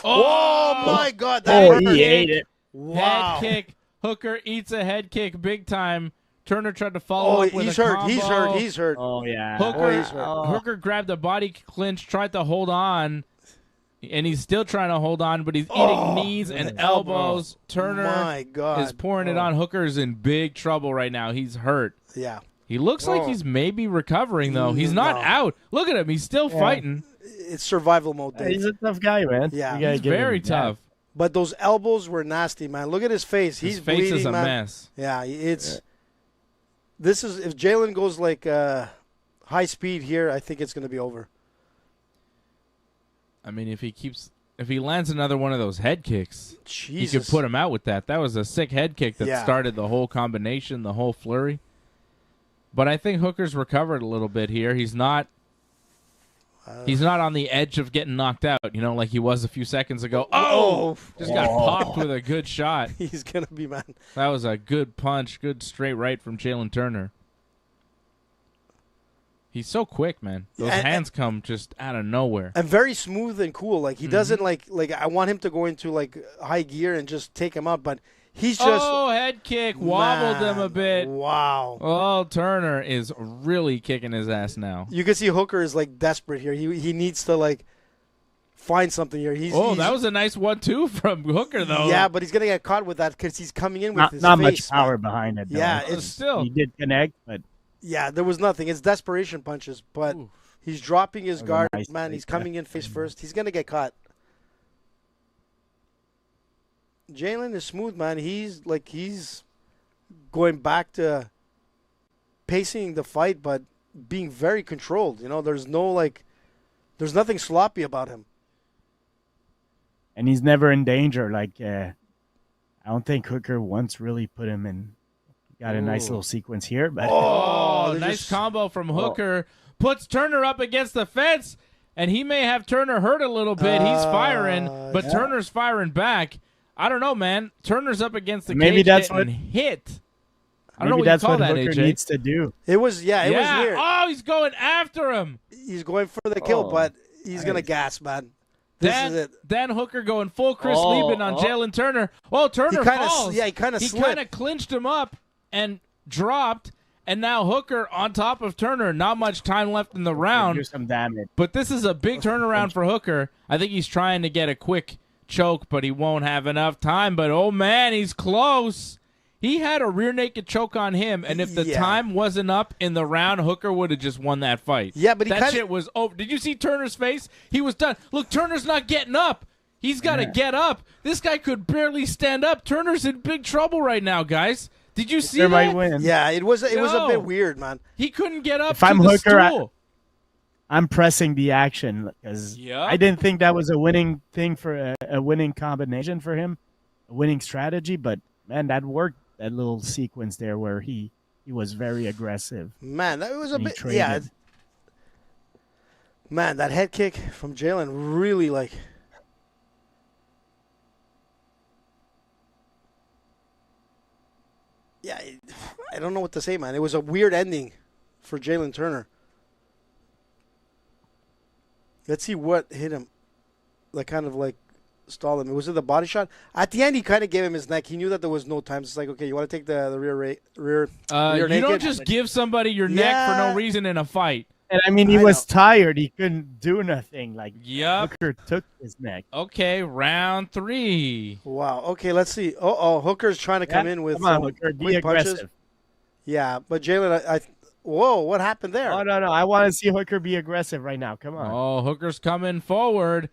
Oh, my God. He ate it. Wow. Head kick. Hooker eats a head kick big time. Turner tried to follow up with a combo. He's hurt. Oh, yeah. Hooker grabbed a body clinch, tried to hold on. And he's still trying to hold on, but he's eating knees and elbows. Turner My God. is pouring it on. Hooker's in big trouble right now. He's hurt. Yeah. He looks like he's maybe recovering, though. He's not out. Look at him. He's still fighting. It's survival mode, Dave. He's a tough guy, man. Yeah. He's very tough. But those elbows were nasty, man. Look at his face. He's face bleeding, is a man. mess. Yeah, this is if Jalen goes like high speed here, I think it's going to be over. I mean, if he lands another one of those head kicks, Jesus. he could put him out with that. That was a sick head kick that started the whole combination, the whole flurry. But I think Hooker's recovered a little bit here. He's not on the edge of getting knocked out, like he was a few seconds ago. Just got popped with a good shot. He's going to be, man. That was a good punch, good straight right from Jalen Turner. He's so quick, man. Those hands come just out of nowhere. And very smooth and cool. Like, he doesn't, like I want him to go into, like, high gear and just take him out, but he's just... Oh, head kick. Wobbled him a bit. Wow. Oh, Turner is really kicking his ass now. You can see Hooker is, like, desperate here. He needs to, like, find something here. That was a nice 1-2 from Hooker, though. Yeah, but he's going to get caught with that because he's coming in with his face. Not much power behind it, though. Yeah, it's still... He did connect, but... Yeah, there was nothing. It's desperation punches, but he's dropping his guard. Nice man, he's coming in face first. He's going to get caught. Jalen is smooth, man. He's going back to pacing the fight, but being very controlled. There's nothing sloppy about him. And he's never in danger. I don't think Hooker once really put him in. Got a nice little sequence here, but nice combo from Hooker. Puts Turner up against the fence, and he may have Turner hurt a little bit. He's firing, but Turner's firing back. I don't know, man. Turner's up against the cage and hit. I don't know what you call that, Hooker AJ. needs to do. It was weird. Oh, he's going after him. He's going for the kill, but he's going to gas, man. This is it. Then Hooker going full Chris Lieben on Jalen Turner. Oh, Turner falls. He kind of slipped. He kind of clinched him up and dropped, and now Hooker on top of Turner. Not much time left in the round. Do some damage. But this is a big turnaround for Hooker. I think he's trying to get a quick choke, but he won't have enough time. But, oh, man, he's close. He had a rear naked choke on him, and if the time wasn't up in the round, Hooker would have just won that fight. Yeah, but that shit was over. Did you see Turner's face? He was done. Look, Turner's not getting up. He's got to get up. This guy could barely stand up. Turner's in big trouble right now, guys. Did you see that? Might win. Yeah, it was a bit weird, man. He couldn't get up if I'm the Hooker, stool. I'm pressing the action because I didn't think that was a winning thing for a winning combination for him, a winning strategy. But, man, that worked, that little sequence there where he was very aggressive. Man, that was a bit – yeah. Man, that head kick from Jalen really, like – yeah, I don't know what to say, man. It was a weird ending for Jalen Turner. Let's see what hit him. Like, kind of like stalled him. Was it the body shot? At the end, he kind of gave him his neck. He knew that there was no time. It's like, okay, you want to take the rear you naked? don't just give somebody your neck for no reason in a fight. And, I mean, he was tired. He couldn't do nothing. Like, Hooker took his neck. Okay, round 3. Wow. Okay, let's see. Hooker's trying to come in with Hooker, be aggressive. Punches. Yeah, but Jalen, whoa, what happened there? Oh, no. I want to see Hooker be aggressive right now. Come on. Oh, Hooker's coming forward,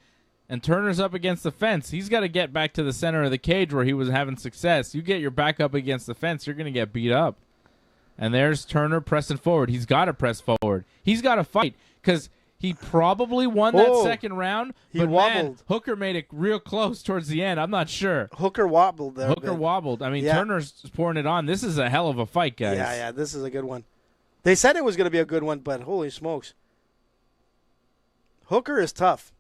and Turner's up against the fence. He's got to get back to the center of the cage where he was having success. You get your back up against the fence, you're going to get beat up. And there's Turner pressing forward. He's got to press forward. He's got to fight because he probably won that second round. He but wobbled. Man, Hooker made it real close towards the end. I'm not sure. Hooker wobbled there. Hooker wobbled. I mean, Turner's pouring it on. This is a hell of a fight, guys. Yeah, this is a good one. They said it was going to be a good one, but holy smokes. Hooker is tough.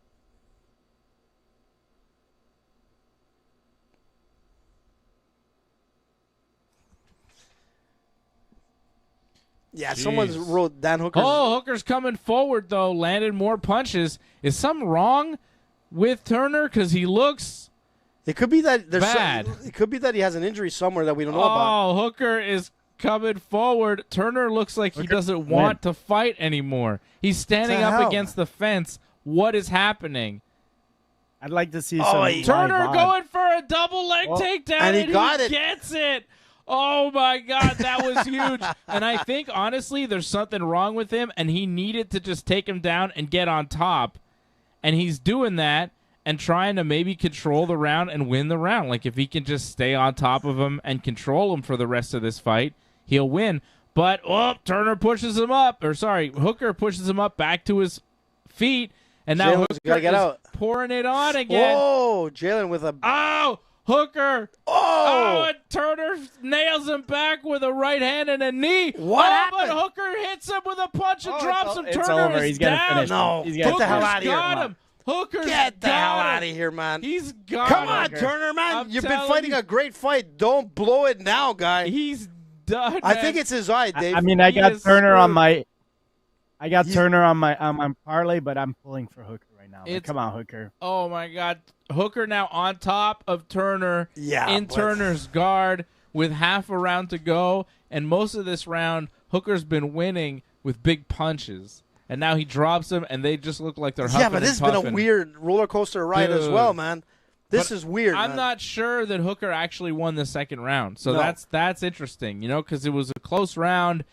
Yeah, someone's wrote Dan Hooker. Oh, Hooker's coming forward, though. Landed more punches. Is something wrong with Turner? Because he looks It could be that there's bad. It could be that he has an injury somewhere that we don't know about. Oh, Hooker is coming forward. Turner looks like he doesn't want to fight anymore. He's standing up against the fence. What is happening? I'd like to see Oh, some he- Turner live odds. going for a double leg Oh, takedown, and he got it. Gets it. Oh my God, that was huge. And I think honestly, there's something wrong with him, and he needed to just take him down and get on top, and he's doing that and trying to maybe control the round and win the round. Like if he can just stay on top of him and control him for the rest of this fight, he'll win. But Turner pushes him up, Hooker pushes him up back to his feet, and now Jalen's gotta Hooker get is out. pouring it on again. Oh, Jalen with a. Oh, Hooker. Oh! And Turner nails him back with a right hand and a knee. What But happened? Hooker hits him with a punch and drops him. It's Turner over. is He's gonna down. finish. No, He's get gonna the hell finish. out of here. Got man. him. Hooker's Get the hell got out him. of here, man. He's got Come him. on, Turner, man. I'm You've been telling fighting you. a great fight. Don't blow it now, guy. He's done. I man. think it's his eye, Dave. I mean, I He got is Turner on screwed. my. I got He's- Turner on my parlay, but I'm pulling for Hooker right now. Like, It's- come on, Hooker. Oh my God, Hooker now on top of Turner. Yeah, in but- Turner's guard with half a round to go, and most of this round, Hooker's been winning with big punches, and now he drops him, and they just look like they're huffing Yeah, but this has and been a puffing. weird roller coaster ride as Dude. well, man. This But is weird. I'm man. not sure that Hooker actually won the second round, so No. that's interesting, because it was a close round.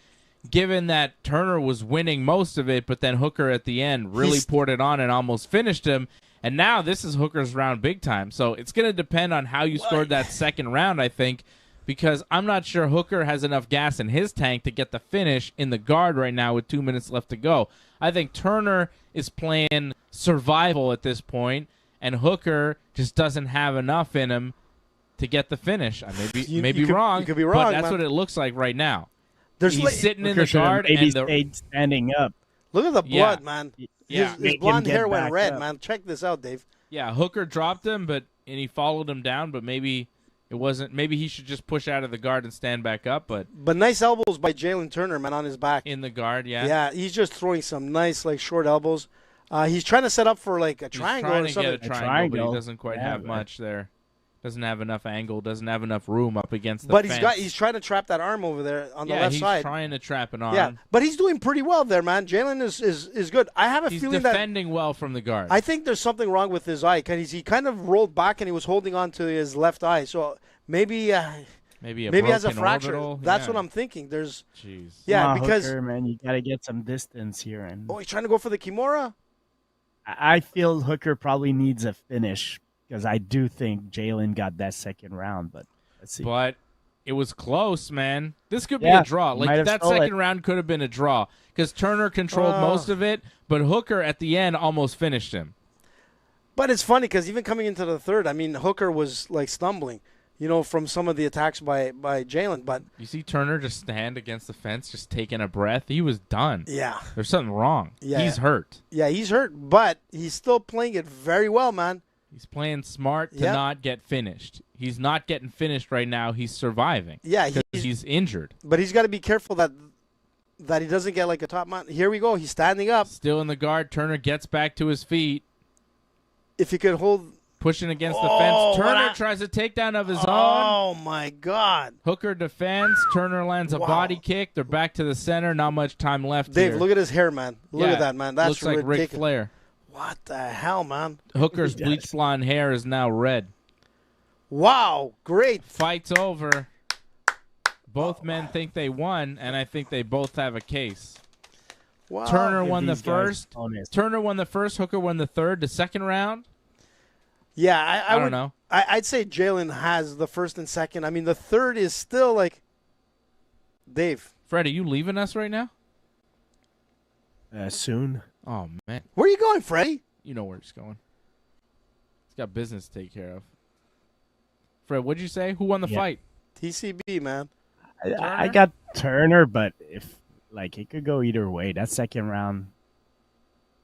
Given that Turner was winning most of it, but then Hooker at the end really He's- poured it on and almost finished him. And now this is Hooker's round big time. So it's going to depend on how you scored that second round, I think, because I'm not sure Hooker has enough gas in his tank to get the finish in the guard right now with 2 minutes left to go. I think Turner is playing survival at this point, and Hooker just doesn't have enough in him to get the finish. I may be wrong, you could be but wrong, that's man. what it looks like right now. There's He's li- sitting in Hooker the should have guard, maybe and the stayed standing up. Look at the Yeah. blood, man. Yeah. His Make him blonde get hair went back red, up. man. Check this out, Dave. yeah, Hooker dropped him, and he followed him down, but maybe it wasn't. Maybe he should just push out of the guard and stand back up, but But nice elbows by Jalen Turner, man, on his back. in the guard, yeah. Yeah, he's just throwing some nice, like, short elbows. He's trying to set up for, like, a He's triangle trying or to something. get a triangle, but triangle. he doesn't quite Yeah, have but- much there. Doesn't have enough angle. Doesn't have enough room up against the But fence. he's trying to trap that arm over there on the yeah, left he's side. trying to trap an arm. Yeah, but he's doing pretty well there, man. Jalen is good. I have a He's feeling that defending well from the guard. I think there's something wrong with his eye because he kind of rolled back and he was holding on to his left eye. So maybe maybe he has a broken fracture. orbital. That's Yeah. what I'm thinking. There's Jeez. yeah Come on, because Hooker, man, you gotta get some distance here, and he's trying to go for the Kimura. I feel Hooker probably needs a finish because I do think Jalen got that second round, but let's see. But it was close, man. This could be Yeah, a draw. might Like have that stole it. second round could have been a draw because Turner controlled most of it, but Hooker at the end almost finished him. But it's funny because even coming into the third, I mean Hooker was like stumbling, from some of the attacks by Jalen. But You see Turner just stand against the fence, just taking a breath. He was done. yeah, There's something wrong. Yeah. He's hurt. yeah, he's hurt, but he's still playing it very well, man. He's playing smart to Yep. not get finished. He's not getting finished right now. He's surviving. Yeah, Because he's injured. but he's got to be careful that he doesn't get like a top man. Here we go. He's standing up. Still in the guard. Turner gets back to his feet, If he could hold. pushing against the Oh, fence. what Turner a- tries a takedown of his own. Oh my God, Hooker defends. Turner lands a Wow. body kick. They're back to the center. Not much time left Dave! here. Look at his hair, man. Look Yeah, at that, man. That's looks like Ric ridiculous. Flair. What the hell, man? Hooker's He does. bleach blonde hair is now red. Wow, great. Fight's over. Both men think they won, and I think they both have a case. Wow. Turner Give won the these guys first. bonus. Turner won the first. Hooker won the third. The second round, Yeah, I would, don't know. I'd say Jalen has the first and second. I mean, the third is still like. Dave, Fred, are you leaving us right now? Soon. Oh man, where are you going, Freddie? you know where he's going. He's got business to take care of. Fred, what'd you say? Who won the Yeah. fight? TCB, man. I got Turner, but if it could go either way. That second round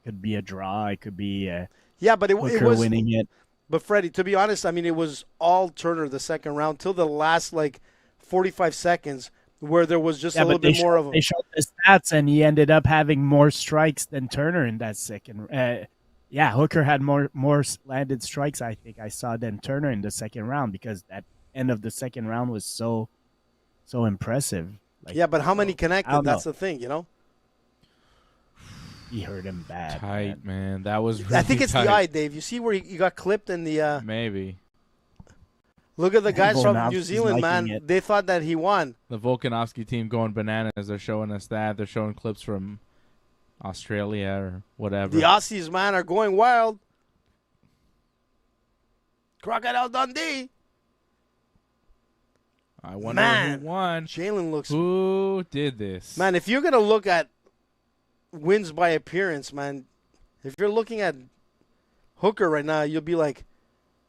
could be a draw. It could be Yeah, but it Hooker was. winning it. But Freddie, to be honest, I mean, it was all Turner the second round till the last 45 seconds where there was just a little bit more of They showed the stats, and he ended up having more strikes than Turner in that second. Yeah, Hooker had more landed strikes, I think I saw, than Turner in the second round because that end of the second round was so impressive. Yeah, but how many I connected? don't That's know. the thing, He hurt him bad. Tight, man. That was really I think it's tight. the eye, Dave. You see where he got clipped in the... Maybe. Look at the guys from New Volkanovski's Zealand, man. liking it. They thought that he won. The Volkanovski team going bananas. They're showing us that. They're showing clips from Australia or whatever. The Aussies, man, are going wild. Crocodile Dundee. I wonder Man. who won. Jalen looks... Who did this? Man, if you're going to look at wins by appearance, man, if you're looking at Hooker right now, you'll be like,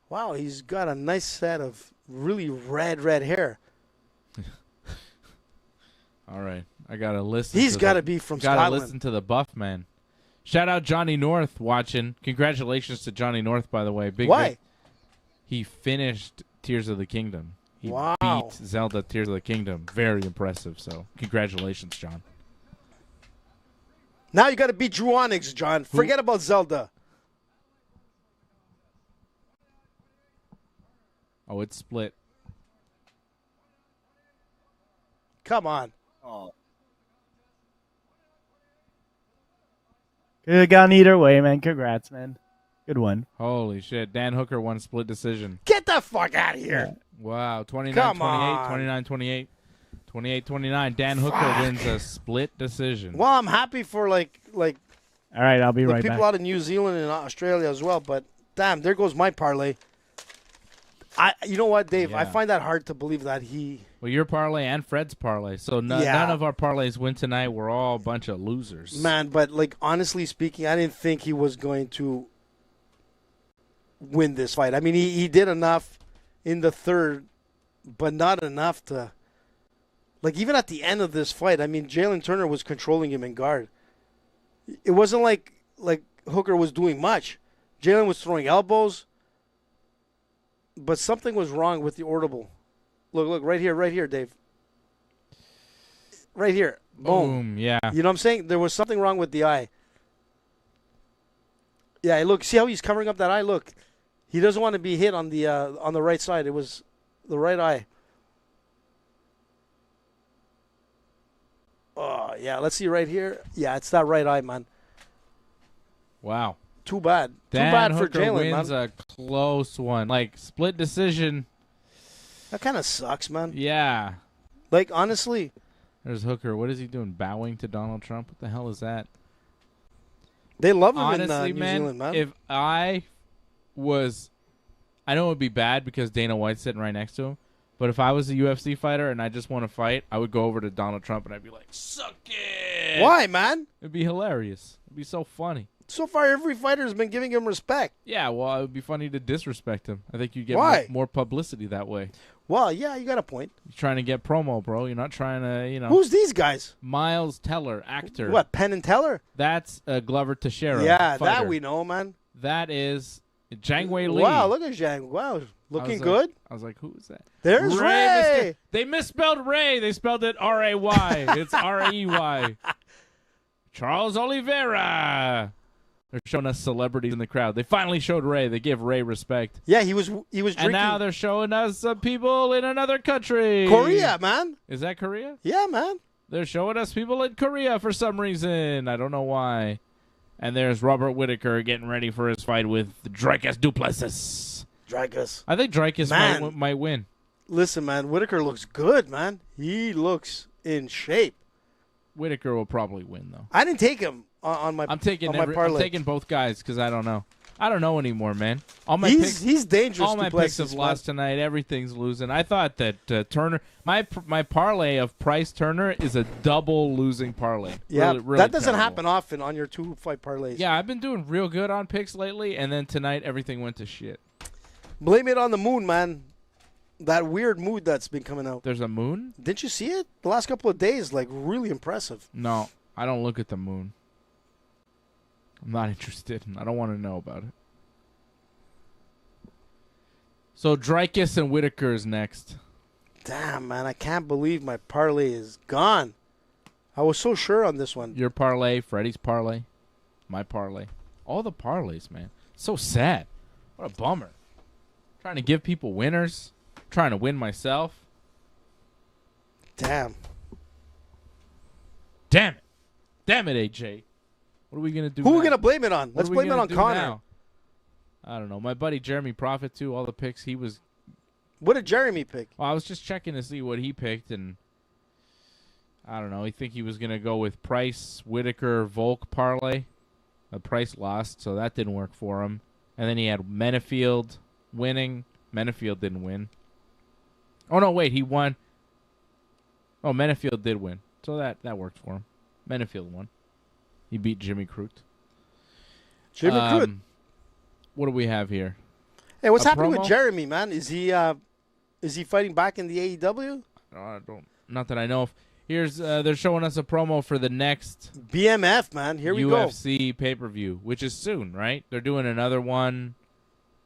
wow, he's got a nice set of really red hair. All right. I got to listen. He's got to be from Gotta Scotland. listen to the buff, man. Shout out Johnny North watching. Congratulations to Johnny North, by the way. Why? He finished Tears of the Kingdom. He Wow. beat Zelda Tears of the Kingdom. Very impressive. So, congratulations, John. Now you got to beat Drew Onyx, John. Forget about Zelda. Oh, it's split. Come on. Could have gone either way, man. Congrats, man. Good one. Holy shit. Dan Hooker won split decision. Get the fuck out of here. Wow. 29-28, Come on. 29-28, 28-29. Dan Hooker wins a split decision. Well, I'm happy for like All right, I'll be the right people back. out of New Zealand and Australia as well. But damn, there goes my parlay. You know what, Dave? I Yeah. find that hard to believe that he. Well, your parlay and Fred's parlay. So Yeah. none of our parlays win tonight. We're all a bunch of losers. Man, but like honestly speaking, I didn't think he was going to win this fight. I mean, he did enough in the third, but not enough to. Like even at the end of this fight, I mean, Jalen Turner was controlling him in guard. It wasn't like Hooker was doing much. Jalen was throwing elbows, but something was wrong with the audible. Look, right here, Dave. Right here. Boom. Yeah. You know what I'm saying? There was something wrong with the eye. Yeah, look, see how he's covering up that eye? Look. He doesn't want to be hit on the right side. It was the right eye. Oh, yeah, let's see right here. Yeah, it's that right eye, man. Wow. Too bad. Dan Too bad for Hooker Jalen, wins man. a close one. Like, split decision. That kind of sucks, man. Yeah. Like, honestly. There's Hooker. What is he doing? Bowing to Donald Trump? What the hell is that? They love him Honestly, in New man, Zealand, man. if I was... I know it would be bad because Dana White's sitting right next to him. But if I was a UFC fighter and I just want to fight, I would go over to Donald Trump and I'd be like, suck it! Why, man? It'd be hilarious. It'd be so funny. So far, every fighter's been giving him respect. Yeah, well, it would be funny to disrespect him. I think you get Why? more publicity that way. Well, yeah, you got a point. You're trying to get promo, bro. You're not trying to, Who's these guys? Miles Teller, actor. What, Penn and Teller? That's Glover Teixeira. Yeah, fighter. that we know, man. That is Zhang Wei Li. Wow, look at Zhang. Wow, looking like- good. I was like, who is that? There's Ray. Mr. They misspelled Ray. They spelled it R-A-Y. It's R-E-Y. Charles Oliveira. They're showing us celebrities in the crowd. They finally showed Ray. They give Ray respect. Yeah, he was drinking. And now they're showing us some people in another country. Korea, man. Is that Korea? Yeah, man. They're showing us people in Korea for some reason. I don't know why. And there's Robert Whittaker getting ready for his fight with Dricus Duplessis. Dricus. I think Dricus Man. might win. Listen, man, Whittaker looks good, man. He looks in shape. Whittaker will probably win, though. I didn't take him on my I'm taking on my I'm parlay. taking both guys because I don't know. I don't know anymore, man. All my He's dangerous. all my picks have lost tonight. Everything's losing. I thought that Turner, my parlay of Price Turner is a double losing parlay. Yeah, Really that doesn't terrible. happen often on your 2-fight parlays. Yeah, I've been doing real good on picks lately, and then tonight everything went to shit. Blame it on the moon, man. That weird mood that's been coming out. There's a moon? Didn't you see it? The last couple of days, like, really impressive. No, I don't look at the moon. I'm not interested. I don't want to know about it. So Dricus and Whittaker is next. Damn, man, I can't believe my parlay is gone. I was so sure on this one. Your parlay, Freddie's parlay, my parlay. All the parlays, man. So sad. What a bummer. Trying to give people winners. Trying to win myself. Damn. Damn it. Damn it, AJ. What are we gonna do? Who are now? we gonna blame it on? What Let's are we blame it gonna on do Connor. now? I don't know. My buddy Jeremy Prophet too. All the picks he was. What did Jeremy pick? Well, I was just checking to see what he picked, and I don't know. I think he was gonna go with Price, Whittaker, Volk parlay. Price lost, so that didn't work for him. And then he had Menefield winning. Menefield didn't win. Oh no, wait, he won. Oh, Menefield did win, so that worked for him. Menefield won. He beat Jimmy Crute. Jimmy Crute. What do we have here? Hey, what's A happening promo? with Jeremy, man? Is he fighting back in the AEW? I don't. Not that I know of. Here's they're showing us a promo for the next BMF, man. Here we go. UFC pay-per-view, which is soon, right? They're doing another one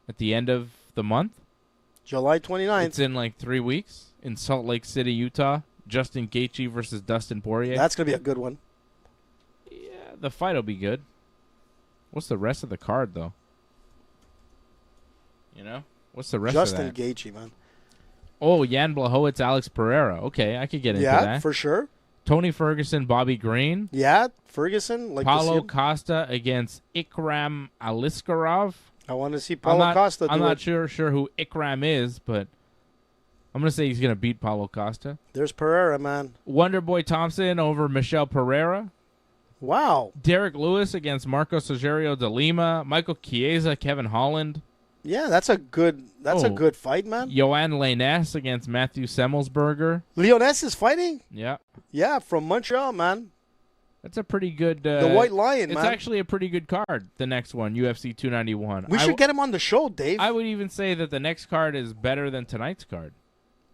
at the end of the month. July 29th. It's in like 3 weeks in Salt Lake City, Utah. Justin Gaethje versus Dustin Poirier. That's going to be a good one. Yeah, the fight will be good. What's the rest of the card, though? You know? What's the rest Justin of that? Gaethje, man. Oh, Jan Blachowicz, Alex Pereira. Okay, I could get into Yeah, that. for sure. Tony Ferguson, Bobby Green. Yeah, Ferguson. Like to see Paulo him. Costa against Ikram Aliskerov. I want to see Paulo Costa do I'm not it. sure who Ikram is, but I'm going to say he's going to beat Paulo Costa. There's Pereira, man. Wonderboy Thompson over Michelle Pereira. Wow. Derek Lewis against Marcos Rogerio de Lima. Michael Chiesa, Kevin Holland. Yeah, that's a good fight, man. Joanne Lainez against Matthew Semmelsberger. Leoness is fighting? Yeah. Yeah, from Montreal, man. That's a pretty good... The White Lion, it's man. It's actually a pretty good card, the next one, UFC 291. We should get him on the show, Dave. I would even say that the next card is better than tonight's card.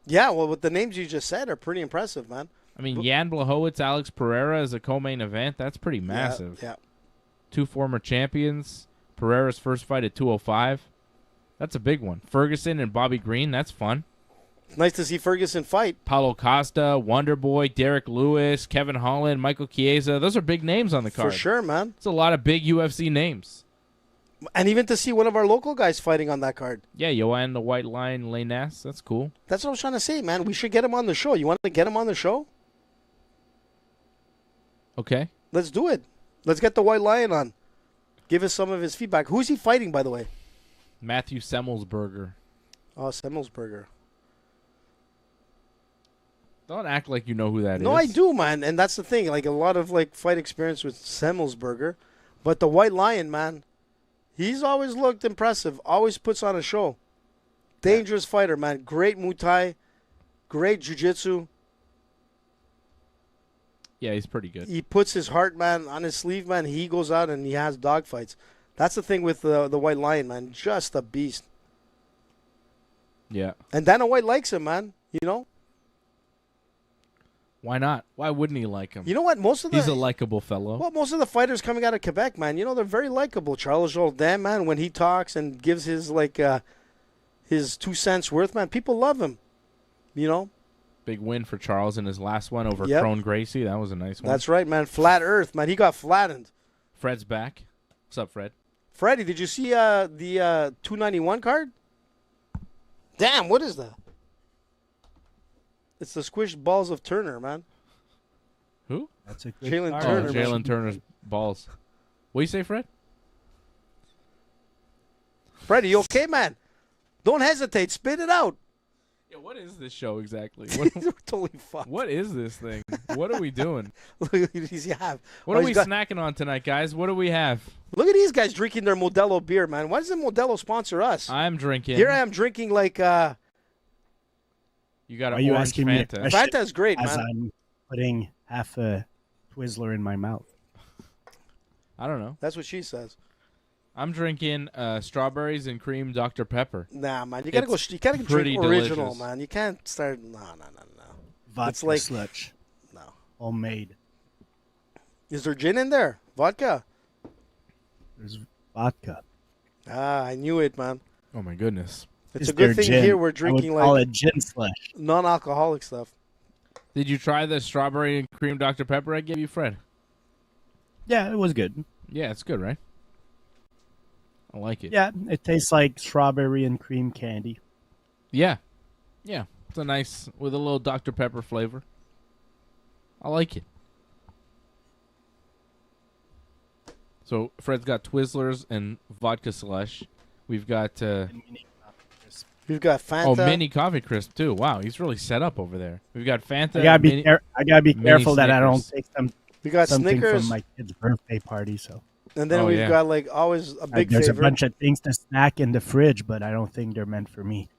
Yeah, well, with the names you just said are pretty impressive, man. I mean, Jan Blachowicz, Alex Pereira is a co-main event. That's pretty massive. Yeah. Two former champions. Pereira's first fight at 205. That's a big one. Ferguson and Bobby Green, that's fun. It's nice to see Ferguson fight. Paulo Costa, Wonderboy, Derek Lewis, Kevin Holland, Michael Chiesa. Those are big names on the card. For sure, man. It's a lot of big UFC names. And even to see one of our local guys fighting on that card. Yeah, Joanne the White Lion Lainez. That's cool. That's what I was trying to say, man. We should get him on the show. You want to get him on the show? Okay. Let's do it. Let's get the White Lion on. Give us some of his feedback. Who's he fighting, by the way? Matthew Semmelsberger. Oh, Semmelsberger. Don't act like you know who that is. No, I do, man. And that's the thing. Like, a lot of, fight experience with Semmelsberger. But the White Lion, man, he's always looked impressive. Always puts on a show. Dangerous fighter, man. Great Muay Thai. Great Jiu-Jitsu. Yeah, he's pretty good. He puts his heart, man, on his sleeve, man. He goes out and he has dogfights. That's the thing with the White Lion, man. Just a beast. Yeah. And Dana White likes him, man. You know? Why not? Why wouldn't he like him? You know what? He's a likable fellow. Well, most of the fighters coming out of Quebec, man, they're very likable. Charles Jourdain, man, when he talks and gives his, his 2 cents worth, man, people love him. You know? Big win for Charles in his last one over Yep. Crone Gracie. That was a nice one. That's right, man. Flat Earth, man. He got flattened. Fred's back. What's up, Fred? Freddie, did you see the 291 card? Damn, what is that? It's the squished balls of Turner, man. Who? That's a good Jalen card. Turner, Oh, man. Jalen Turner's balls. What do you say, Fred? Freddie, you okay, man? Don't hesitate. Spit it out. Yeah, what is this show exactly? We're totally fucked. What is this thing? What are we doing? Look at these you have. What Oh, are we he's got- snacking on tonight, guys? What do we have? Look at these guys drinking their Modelo beer, man. Why doesn't Modelo sponsor us? I'm drinking. Here I am drinking You got Are an you orange asking me a Fanta. question? Fanta's great, As man. I'm putting half a Twizzler in my mouth. I don't know. That's what she says. I'm drinking strawberries and cream Dr. Pepper. Nah, man. You gotta It's go. You gotta pretty drink original, delicious. man. You can't start. No. Vodka It's like- sludge. No. Homemade. Is there gin in there? Vodka? There's vodka. Ah, I knew it, man. Oh, my goodness. It's Is a good there thing gin? here we're I drinking would call it gin slush. non-alcoholic stuff. Did you try the strawberry and cream Dr. Pepper I gave you, Fred? Yeah, it was good. Yeah, it's good, right? I like it. Yeah, it tastes like strawberry and cream candy. Yeah. Yeah. It's a nice, with a little Dr. Pepper flavor. I like it. So Fred's got Twizzlers and vodka slush. We've got We've got Fanta. mini coffee crisp too. Wow, he's really set up over there. We've got Fanta. I gotta be careful that I don't Snickers. take We got something Snickers, from my kid's birthday party. So and then we've got like always a big there's favorite. a bunch of things to snack in the fridge, but I don't think they're meant for me.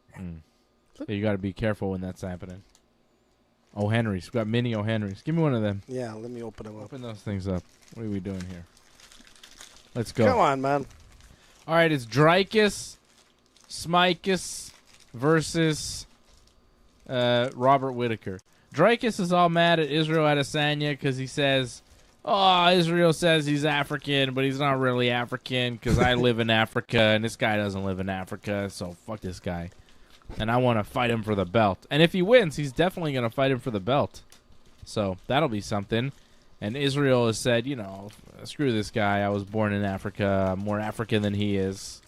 So you got to be careful when that's happening. Oh, Henry's. We've got mini O. Henry's. Give me one of them. Yeah, let me open them up. Open those things up. What are we doing here? Let's go. Come on, man. All right, it's Dricus, Smicus versus Robert Whittaker. Dricus is all mad at Israel Adesanya because he says, "Oh, Israel says he's African, but he's not really African because I live in Africa and this guy doesn't live in Africa, so fuck this guy. And I want to fight him for the belt. And if he wins, he's definitely going to fight him for the belt. So that'll be something." And Israel has said, you know, screw this guy. I was born in Africa. I'm more African than he is.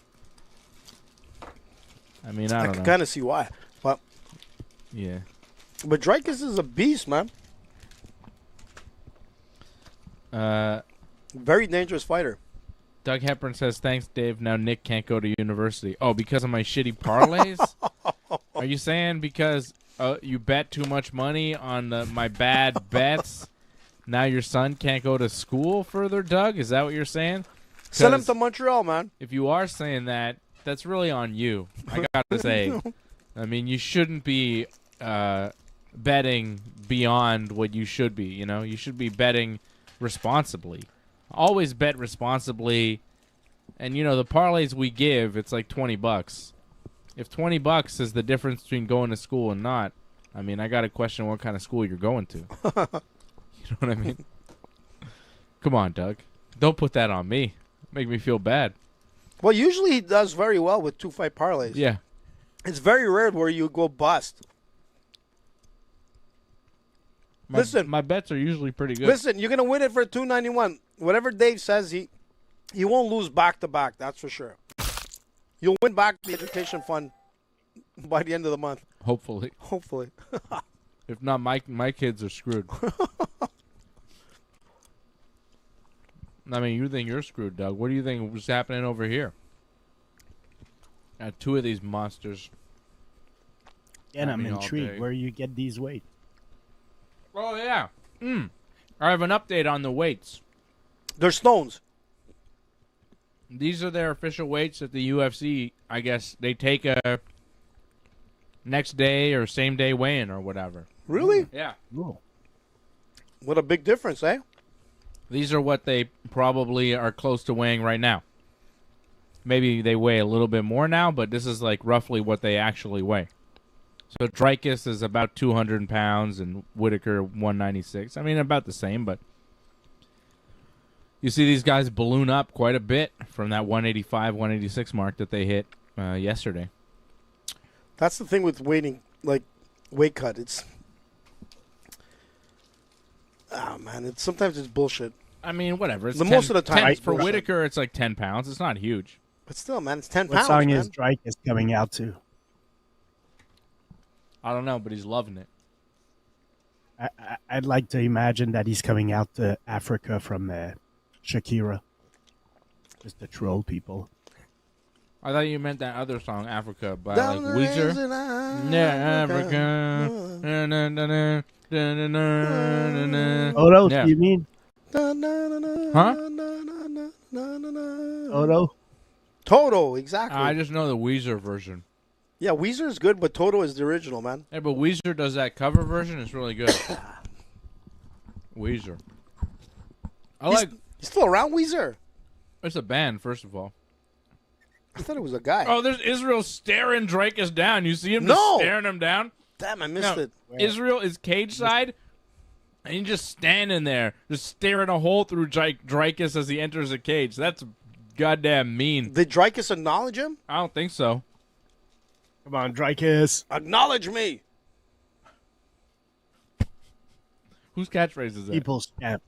I mean, I don't can know. kind of see why. But Yeah. But Dricus is a beast, man. Very dangerous fighter. Doug Hepburn says, thanks, Dave. Now Nick can't go to university. Oh, because of my shitty parlays? Are you saying because you bet too much money on my bad bets, now your son can't go to school further, Doug? Is that what you're saying? Send him to Montreal, man. If you are saying that, that's really on you. I got to say. I mean, you shouldn't be betting beyond what you should be, you know? You should be betting responsibly. Always bet responsibly. And, you know, the parlays we give, it's like $20. If $20 is the difference between going to school and not, I mean, I got to question what kind of school you're going to. You know what I mean? Come on, Doug. Don't put that on me. Make me feel bad. Well, usually he does very well with 2-fight parlays. Yeah. It's very rare where you go bust. Listen, my bets are usually pretty good. Listen, you're gonna win it for $291. Whatever Dave says, he won't lose back to back. That's for sure. You'll win back the education fund by the end of the month. Hopefully. Hopefully. If not, my kids are screwed. I mean, you think you're screwed, Doug. What do you think was happening over here? Two of these monsters. And I'm intrigued where you get these weights. Oh, yeah. I have an update on the weights. They're stones. These are their official weights at the UFC. I guess they take a next day or same day weigh-in or whatever. Really? Yeah. Cool. What a big difference, eh? These are what they probably are close to weighing right now. Maybe they weigh a little bit more now, but this is like roughly what they actually weigh. So Dricus is about 200 pounds and Whittaker 196. I mean, about the same, but you see these guys balloon up quite a bit from that 185, 186 mark that they hit yesterday. That's the thing with weight cut. It's man, sometimes it's bullshit. I mean, whatever. It's most of the time, for Whittaker, it's like 10 pounds. It's not huge. But still, man, it's 10 What pounds. song man. is Dricus coming out to? I don't know, but he's loving it. I'd like to imagine that he's coming out to Africa from Shakira, just to troll people. I thought you meant that other song, Africa, by Down like the Weezer. rising eye. Yeah, Africa. Na, na, na, na, na, na, na, na. Odo, Yeah. you mean? Huh? Odo? Toto, exactly. I just know the Weezer version. Yeah, Weezer is good, but Toto is the original, man. Hey, but Weezer does that cover version. It's really good. Weezer. He's still around, Weezer? It's a band, first of all. I thought it was a guy. Oh, there's Israel staring Dricus down. You see him just staring him down? Damn, I missed it. Israel is cage side, and he's just standing there, just staring a hole through Dricus as he enters the cage. That's goddamn mean. Did Dricus acknowledge him? I don't think so. Come on, Dricus. Acknowledge me. Whose catchphrase is that? People's champ.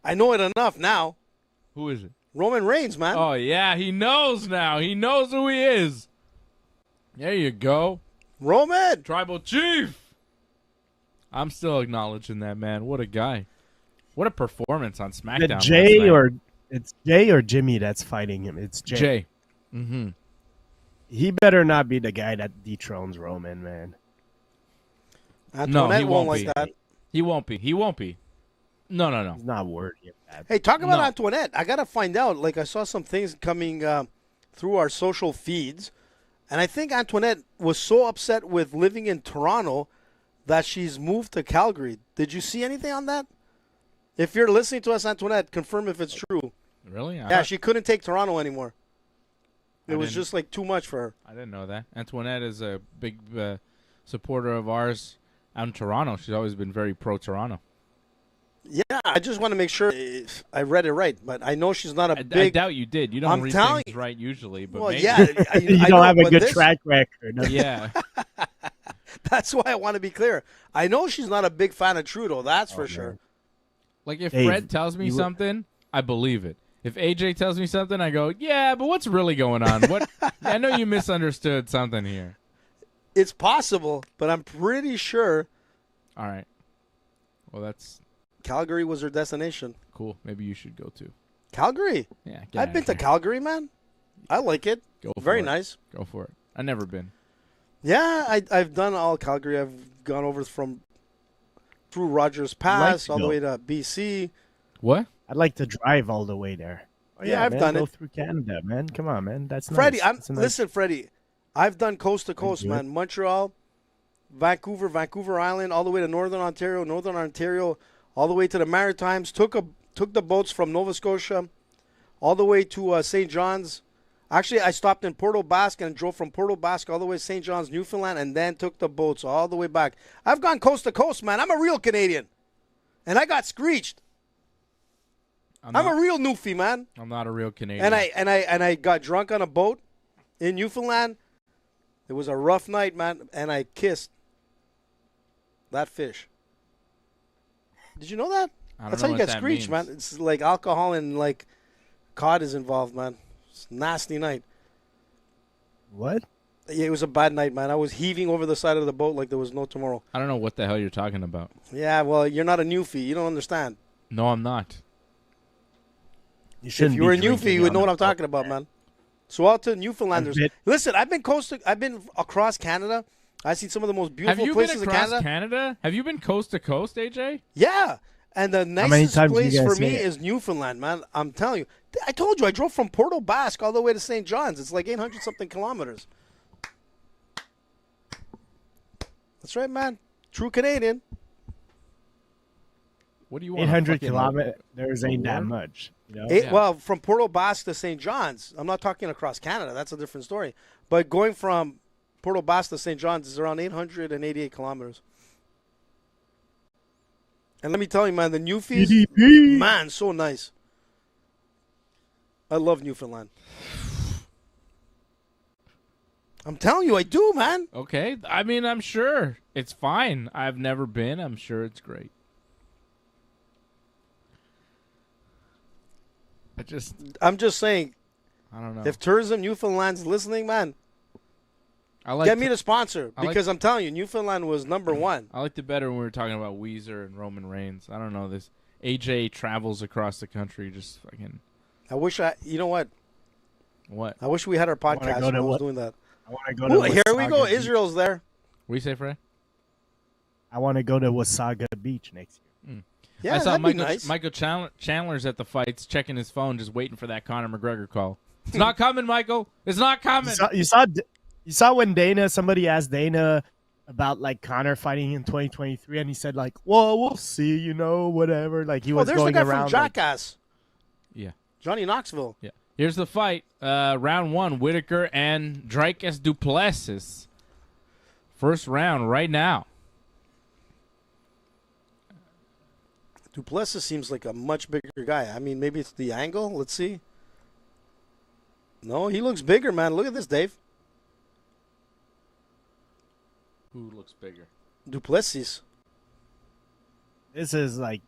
I know it enough now. Who is it? Roman Reigns, man. Oh, yeah, he knows now. He knows who he is. There you go. Roman. Tribal Chief. I'm still acknowledging that, man. What a guy. What a performance on SmackDown. The Jay last night. or It's Jay or Jimmy that's fighting him. It's Jay. Jay. Mm-hmm. He better not be the guy that dethrones Roman, man. Antoinette No, he won't like be. that. He won't be. He won't be. No. He's not worthy of that. Hey, talk about No. Antoinette. I gotta find out. Like, I saw some things coming through our social feeds, and I think Antoinette was so upset with living in Toronto that she's moved to Calgary. Did you see anything on that? If you're listening to us, Antoinette, confirm if it's true. Really? Yeah, she couldn't take Toronto anymore. It was didn't- just like too much for her. I didn't know that. Antoinette is a big supporter of ours out in Toronto. She's always been very pro-Toronto. Yeah, I just want to make sure if I read it right, but I know she's not a I big. doubt you did. You don't I'm read telling things you. right usually, but Well, maybe. yeah, You I don't know, have a but good this- track record. Yeah. That's why I want to be clear. I know she's not a big fan of Trudeau. That's for sure. Like if Dave, Fred tells me you were- something, I believe it. If AJ tells me something, I go, yeah, but what's really going on? What? I know you misunderstood something here. It's possible, but I'm pretty sure All right. Well, that's Calgary was her destination. cool. Maybe you should go too. Calgary. Yeah. get I've out been of to here. Calgary, man. I like it. Go for Very it. nice. Go for it. I've never been. Yeah, I've done all Calgary. I've gone over through Rogers I'd like Pass to all the go. way to BC. What? I'd like to drive all the way there. Oh, Yeah, I've man, done go it. through Canada, man. Come on, man. That's Freddie, nice. That's a nice- listen, Freddie. I've done coast to coast, do it. man. Montreal, Vancouver Island, all the way to Northern Ontario, all the way to the Maritimes. Took the boats from Nova Scotia, all the way to St. John's. Actually, I stopped in Port aux Basques and drove from Port aux Basques all the way to St. John's, Newfoundland, and then took the boats all the way back. I've gone coast to coast, man. I'm a real Canadian, and I got screeched. I'm a real Newfie, man. I'm not a real Canadian. And I got drunk on a boat in Newfoundland. It was a rough night, man, and I kissed that fish. Did you know that? I don't That's know how you what get that screeched, means. man. It's like alcohol and like cod is involved, man. It's a nasty night. What? Yeah, it was a bad night, man. I was heaving over the side of the boat like there was no tomorrow. I don't know what the hell you're talking about. Yeah, well, you're not a Newfie. You don't understand. No, I'm not. You If shouldn't you were a be Newfie, drinking you would on know the what I'm boat, talking about, man. So out to Newfoundlanders. I've been- Listen, I've been across Canada. I've seen some of the most Have beautiful you been places in across Canada. Canada? Have you been coast to coast, AJ? Yeah. And the many nicest times do you place guys for say me it? is Newfoundland, man. I'm telling you. I told you, I drove from Port aux Basques all the way to St. John's. It's like 800-something kilometers. That's right, man. True Canadian. What do you want? 800 kilometers ain't that award? much. You know? Yeah. Well, from Port aux Basques to St. John's. I'm not talking across Canada. That's a different story. But going from Port aux Basques to St. John's is around 888 kilometers. And let me tell you, man, the Newfies, PDP. man, so nice. I love Newfoundland. I'm telling you, I do, man. Okay. I mean, I'm sure it's fine. I've never been. I'm sure it's great. I'm just saying, I don't know. if Tourism Newfoundland's listening, man, I like get me the sponsor I like- because I'm telling you, Newfoundland was number one. I liked it better when we were talking about Weezer and Roman Reigns. I don't know this. AJ travels across the country, just fucking I wish you know what? what? I wish we had our wanna podcast go when to I was what- doing that. I want to go Ooh, to here we go. Wasaga Beach. Israel's there. What do you say, Fred? I want to go to Wasaga Beach next year. Yeah, I saw that'd Michael, be nice. Michael Chandler's at the fights, checking his phone, just waiting for that Conor McGregor call. It's not coming, Michael. It's not coming. You saw when somebody asked Dana about like Conor fighting in 2023, and he said like, "Well, we'll see, you know, whatever." Like he Oh, was there's the going guy around. from Jackass, Yeah. Johnny Knoxville. Yeah. Here's the fight. Round one, Whittaker and Dricus du Plessis. First round right now. Duplessis seems like a much bigger guy. I mean, maybe it's the angle. Let's see. No, he looks bigger, man. Look at this, Dave. Who looks bigger? Duplessis. This is like,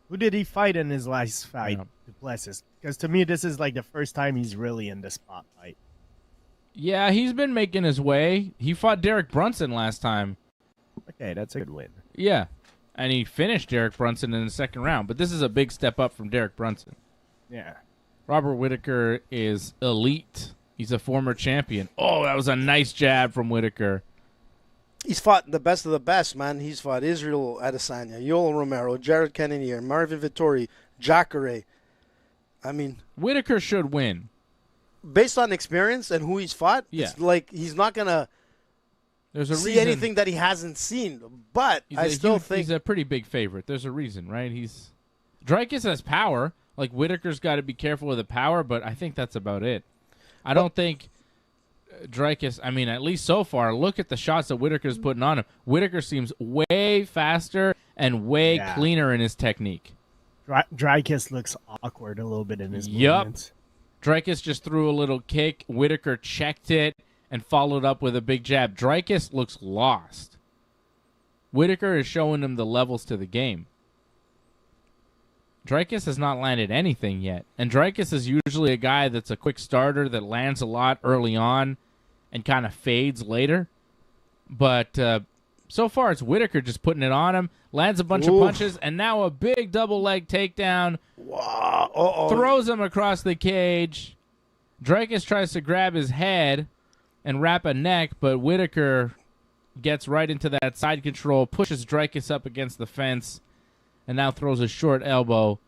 who did he fight in his last fight? Yeah. Duplessis. Because to me, this is like the first time he's really in the spotlight. Yeah, he's been making his way. He fought Derek Brunson last time. Okay, that's a good win. Yeah. And he finished Derek Brunson in the second round. But this is a big step up from Derek Brunson. Yeah. Robert Whittaker is elite. He's a former champion. Oh, that was a nice jab from Whittaker. He's fought the best of the best, man. He's fought Israel Adesanya, Yoel Romero, Jared Cannonier, Marvin Vittori, Jacare. I mean, Whittaker should win. Based on experience and who he's fought, Yeah. it's like he's not going to see reason. anything that he hasn't seen. But I still think he's a pretty big favorite. There's a reason, right? Dricus has power. Like, Whittaker's got to be careful with the power, but I think that's about it. I don't think Dricus, I mean, at least so far, look at the shots that Whittaker's putting on him. Whittaker seems way faster and way cleaner in his technique. Dricus looks awkward a little bit in his movements. Dricus just threw a little kick. Whittaker checked it and followed up with a big jab. Dricus looks lost. Whittaker is showing him the levels to the game. Dricus has not landed anything yet. And Dricus is usually a guy that's a quick starter that lands a lot early on and kind of fades later. But so far it's Whittaker just putting it on him, lands a bunch of punches, and now a big double leg takedown. Wow. Throws him across the cage. Dricus tries to grab his head and wrap a neck, but Whittaker gets right into that side control, pushes Dricus up against the fence, and now throws a short elbow.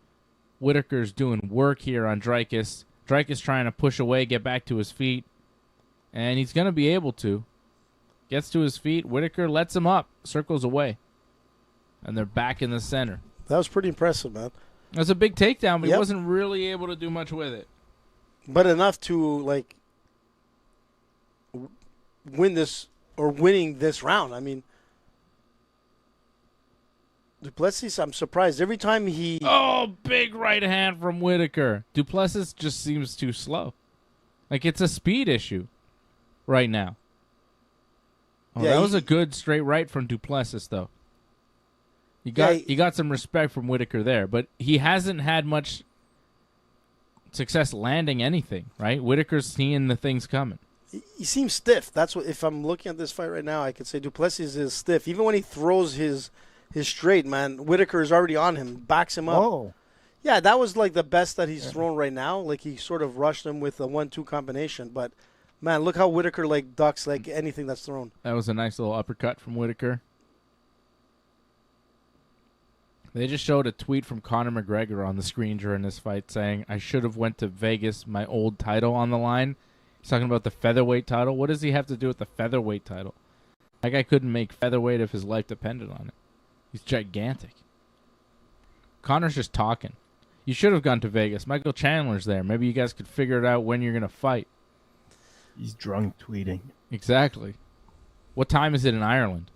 Whittaker's doing work here on Dricus. Dricus trying to push away, get back to his feet, and he's going to be able to. Gets to his feet. Whittaker lets him up, circles away, and they're back in the center. That was pretty impressive, man. It was a big takedown, but he wasn't really able to do much with it. But enough to, like, win this or winning this round. I mean, Plessis, I'm surprised. Every time he... Oh, big right hand from Whittaker. Plessis just seems too slow. Like, it's a speed issue right now. Oh, that was a good straight right from Plessis, though. You got some respect from Whittaker there, but he hasn't had much success landing anything, right? Whittaker's seeing the things coming. He seems stiff. That's what. If I'm looking at this fight right now, I could say Plessis is stiff. Even when he throws his straight, man, Whittaker is already on him, backs him up. Oh. Yeah, that was like the best that he's thrown right now. Like, he sort of rushed him with a 1-2 combination, but man, look how Whittaker like ducks like anything that's thrown. That was a nice little uppercut from Whittaker. They just showed a tweet from Conor McGregor on the screen during this fight saying, I should have went to Vegas, my old title on the line. He's talking about the featherweight title. What does he have to do with the featherweight title? That guy couldn't make featherweight if his life depended on it. He's gigantic. Conor's just talking. You should have gone to Vegas. Michael Chandler's there. Maybe you guys could figure it out when you're going to fight. He's drunk tweeting. Exactly. What time is it in Ireland?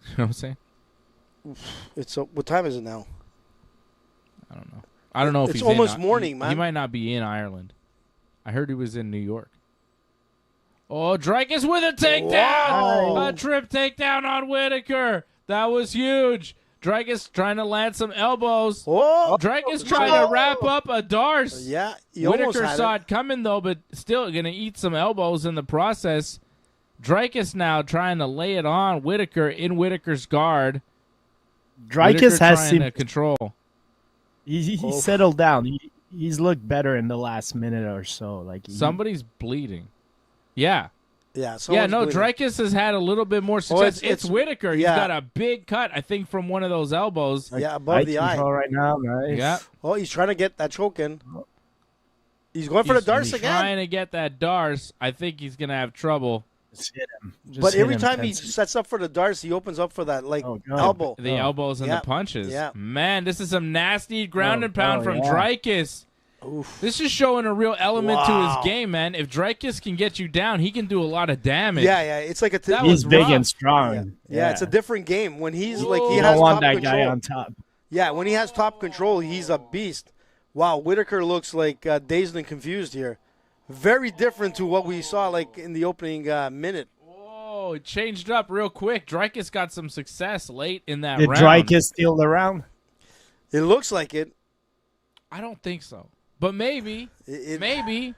You know what I'm saying? What time is it now? I don't know. I don't know if it's he's almost morning, man. He might not be in Ireland. I heard he was in New York. Oh, Dricus with a takedown! Wow. A trip takedown on Whittaker. That was huge. Dricus trying to land some elbows. Oh, Dricus trying to wrap up a Darce. Yeah, Whittaker saw it coming, though, but still going to eat some elbows in the process. Dricus now trying to lay it on Whittaker in Whittaker's guard. Dricus has trying to control. He settled down. He's looked better in the last minute or so. Like somebody's bleeding. Yeah. Yeah. No, Dricus has had a little bit more success. It's Whittaker. He's yeah. got a big cut, I think, from one of those elbows. Yeah, above the eye. Right now, nice. Yeah. Oh, he's trying to get that choke in. He's going for the Darce again. Trying to get that Darce. I think he's going to have trouble. Just hit him. But every time he sets up for the Darce, he opens up for that elbow. The elbows and the punches. Yeah. Man, this is some nasty ground and pound from Dricus. Oof. This is showing a real element to his game, man. If Dricus can get you down, he can do a lot of damage. Yeah. It's like he's big and strong. Yeah, it's a different game. When he's like he has top want that control. Guy on top. Yeah, when he has top control, he's a beast. Wow, Whittaker looks like dazed and confused here. Very different to what we saw like in the opening minute. Whoa, it changed up real quick. Dricus got some success late in that round. Did Dricus steal the round? It looks like it. I don't think so. But maybe. Maybe.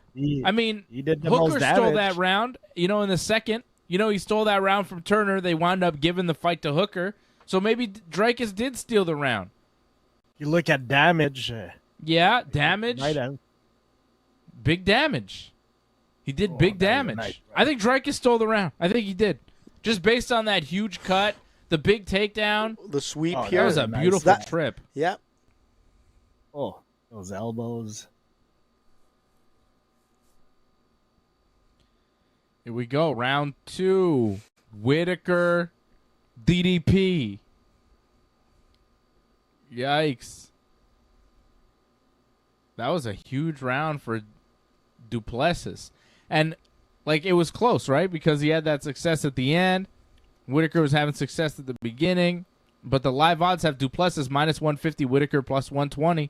I mean, Hooker stole that round, in the second. He stole that round from Turner. They wound up giving the fight to Hooker. So maybe Dricus did steal the round. You look at damage. Yeah, damage. Right out. Big damage. He did big damage. Nice, I think Dricus stole the round. I think he did. Just based on that huge cut, the big takedown. The sweep Oh, here. That was a nice. beautiful trip. Yeah. Oh, those elbows. Here we go. Round 2. Whittaker DDP. Yikes. That was a huge round for Duplessis. And, like, it was close, right? Because he had that success at the end. Whittaker was having success at the beginning. But the live odds have Duplessis minus 150, Whittaker plus 120.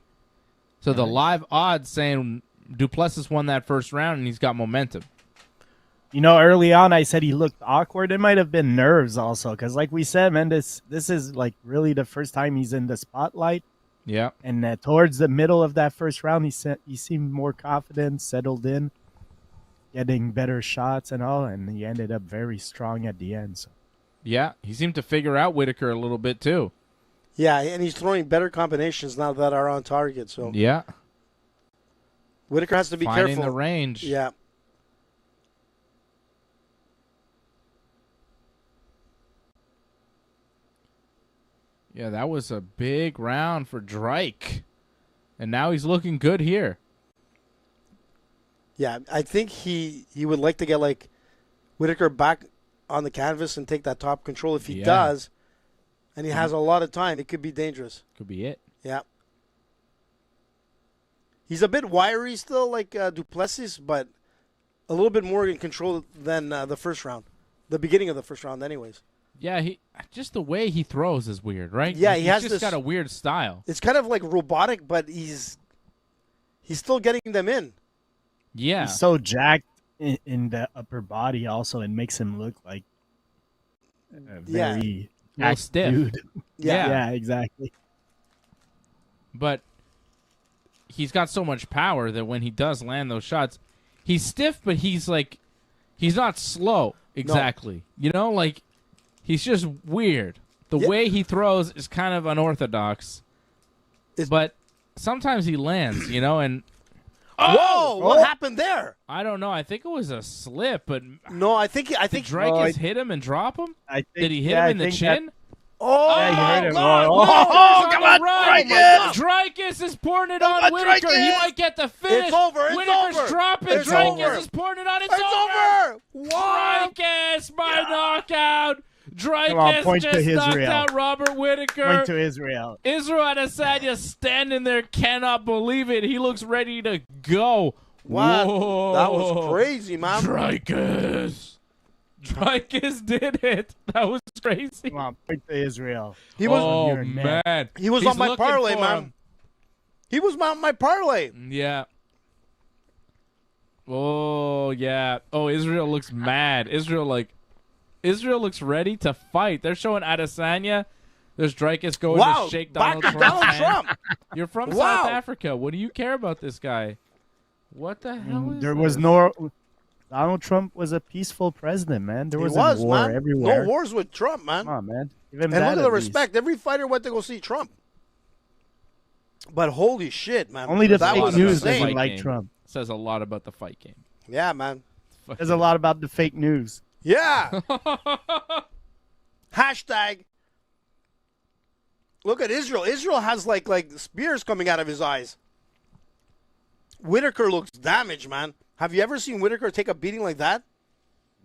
So the live odds saying Duplessis won that first round and he's got momentum. You know, early on I said he looked awkward. It might have been nerves also, because like we said, man, this is like really the first time he's in the spotlight. Yeah. And towards the middle of that first round, he seemed more confident, settled in, getting better shots and all, and he ended up very strong at the end. So. Yeah, he seemed to figure out Whittaker a little bit too. Yeah, and he's throwing better combinations now that are on target. So Yeah. Whittaker has to be Finding careful. the range. Yeah. Yeah, that was a big round for Drike. And now he's looking good here. Yeah, I think he would like to get like Whittaker back on the canvas and take that top control. If he does, and he has a lot of time, it could be dangerous. Could be it. Yeah. He's a bit wiry still, like Duplessis, but a little bit more in control than the first round. The beginning of the first round, anyways. Yeah, just the way he throws is weird, right? Yeah, Like, he he's has just this- got a weird style. It's kind of like robotic, but he's still getting them in. Yeah. He's so jacked in the upper body also. It makes him look like a very little jacked stiff. dude. Yeah. Yeah, exactly. But he's got so much power that when he does land those shots, he's stiff, but he's not slow exactly. You know, like he's just weird. The way he throws is kind of unorthodox. But sometimes he lands, you know, and Whoa! What happened there? I don't know. I think it was a slip, but No, I think did Dricus hit him and drop him? I think, Did he hit yeah, him I in the think chin? Oh, Yeah, you heard him. God, Oh, no, come there's on, run. Dricus! Dricus is pouring it on on, Whittaker. He Dricus! might get the finish. It's over, it's Whittaker's over. dropping. It's Dricus over. is pouring it on. It's over. Wow. Dricus by knockout. Come on, Dricus point to just knocked Israel. out Robert Whittaker. Point to Israel. Israel Adesanya standing there, cannot believe it. He looks ready to go. Wow, Whoa. that was crazy, man. Dricus did it. That was crazy. Come on, point to Israel. He was Oh, You're a man. man. he was He's on my looking parlay, for man. him. He was on my parlay. Yeah. Oh, yeah. Oh, Israel looks mad. Israel looks ready to fight. They're showing Adesanya. There's Dricus going Wow, to shake back Donald to Trump's Donald hand. Trump. You're from Wow. South Africa. What do you care about this guy? What the hell is There was this? no. Donald Trump was a peaceful president, man. There He wasn't was, war man. everywhere. No wars with Trump, man. Come on, man. Give him And that look at the at least. respect. Every fighter went to go see Trump. But holy shit, man. Only the that fake was news insane. doesn't like game. Trump. Says a lot about the fight game. Yeah, man. There's a lot about the fake news. Yeah. Hashtag. Look at Israel. Israel has like spears coming out of his eyes. Whittaker looks damaged, man. Have you ever seen Whittaker take a beating like that?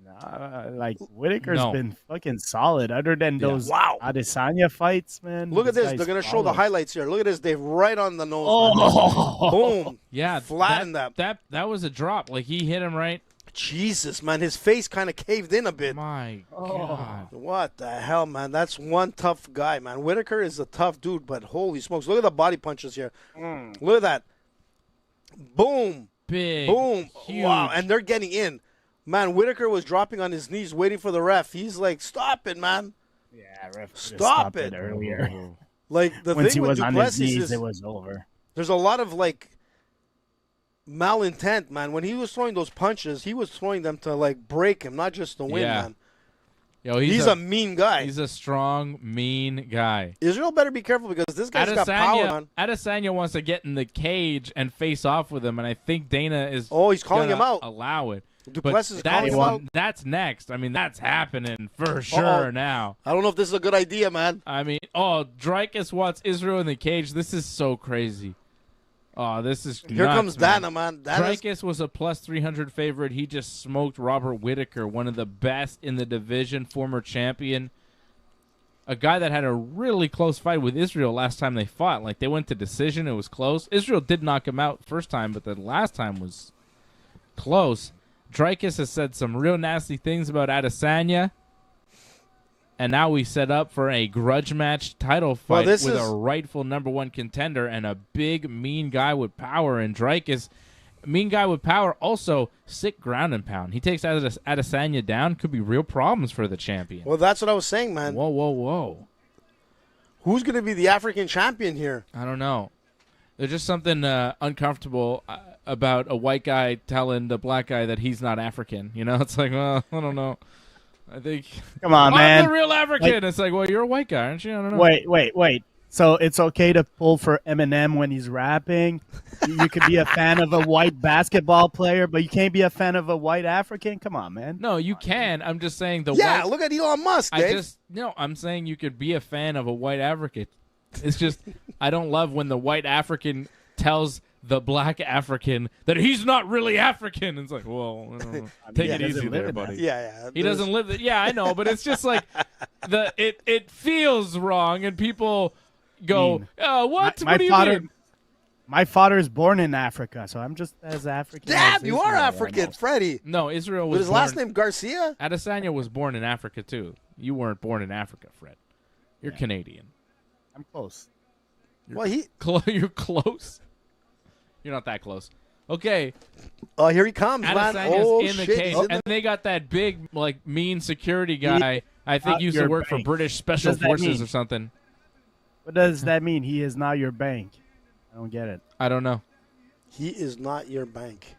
Nah, like Whittaker's No. been fucking solid. Other than those Wow. Adesanya fights, man. Look at this. guy's They're going to show the solid. highlights here. Look at this, Dave. Right on the nose. Oh, Boom. Yeah, Flattened that. That was a drop. Like he hit him right. Jesus, man. His face kind of caved in a bit. My God. What the hell, man? That's one tough guy, man. Whittaker is a tough dude, but holy smokes. Look at the body punches here. Look at that. Boom. Big. Boom. Huge. Wow. And they're getting in. Man, Whittaker was dropping on his knees waiting for the ref. He's like, stop it, man. yeah, ref could've Stop stopped it. earlier. Like, the Once he thing with was on his Duplessis knees, is it was over. there's a lot of, like, malintent, man. When he was throwing those punches, he was throwing them to, like, break him, not just to win, Yeah. man. Yo, he's a mean guy. He's a strong, mean guy. Israel better be careful because this guy's got power, man. Adesanya wants to get in the cage and face off with him, and I think Dana is he's calling him out. Allow it. Duplessis is calling him out. That's next. I mean, that's happening for sure now. I don't know if this is a good idea, man. I mean, Dricus wants Israel in the cage. This is so crazy. Oh, this is Here nuts, comes Dana, man. Dricus was a plus 300 favorite. He just smoked Robert Whittaker, one of the best in the division, former champion. A guy that had a really close fight with Israel last time they fought. Like, they went to decision. It was close. Israel did knock him out first time, but the last time was close. Dricus has said some real nasty things about Adesanya. And now we set up for a grudge match title fight with a rightful number one contender and a big, mean guy with power. And Dricus, mean guy with power, also sick ground and pound. He takes Adesanya down. Could be real problems for the champion. Well, that's what I was saying, man. Whoa. Who's going to be the African champion here? I don't know. There's just something uncomfortable about a white guy telling the black guy that he's not African. You know, it's like, well, I don't know. I think. Come on, man. I'm the real African. It's like, well, you're a white guy, aren't you? I don't know. Wait. So it's okay to pull for Eminem when he's rapping? You could be a fan of a white basketball player, but you can't be a fan of a white African? Come on, man. No, you can. I'm just saying look at Elon Musk, Dave. I'm saying you could be a fan of a white African. It's just, I don't love when the white African tells the black African that he's not really African. It's like, well, I don't know. Take it easy there, buddy. Yeah. He doesn't live there. Yeah, I know, but it's just like it feels wrong, and people go, what? What do you mean? My father is born in Africa, so I'm just as African. Damn, as you are African, almost. Freddie. No, Israel was. With his last name Garcia? Adesanya was born in Africa too. You weren't born in Africa, Fred. You're Canadian. I'm close. You're close. You're not that close. Okay. Oh, here he comes, man. Adesanya's in the cage. And they got that big, mean security guy. I think used to work for British Special Forces or something. What does that mean? He is not your bank. I don't get it. I don't know. He is not your bank.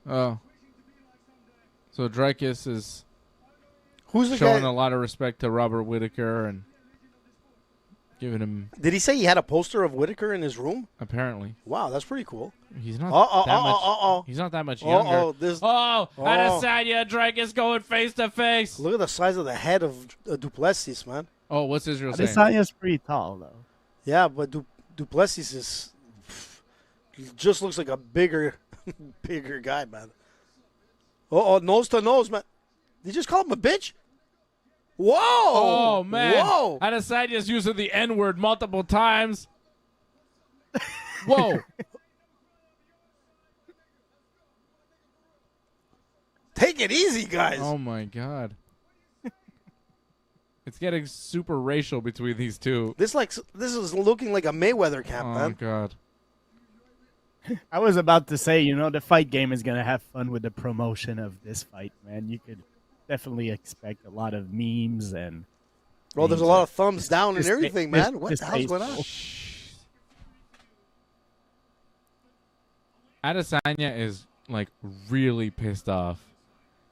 Oh. So Dricus is showing a lot of respect to Robert Whittaker and giving him. Did he say he had a poster of Whittaker in his room? Apparently. Wow, that's pretty cool. He's not that much. He's not that much younger. Adesanya, Dricus going face to face. Look at the size of the head of Duplessis, man. Oh, what's Israel saying? Adesanya's pretty tall, though. Yeah, but Duplessis just looks like a bigger guy, man. Nose to nose, man. Did you just call him a bitch? Whoa! Oh, man. Whoa! Adesanya's using the N-word multiple times. Whoa. Take it easy, guys. Oh, my God. It's getting super racial between these two. This is looking like a Mayweather camp, man. Oh, God. I was about to say, the fight game is going to have fun with the promotion of this fight, man. You could definitely expect a lot of memes and... Bro, there's a lot of thumbs down and everything, man. What the hell's going on? Adesanya is, really pissed off.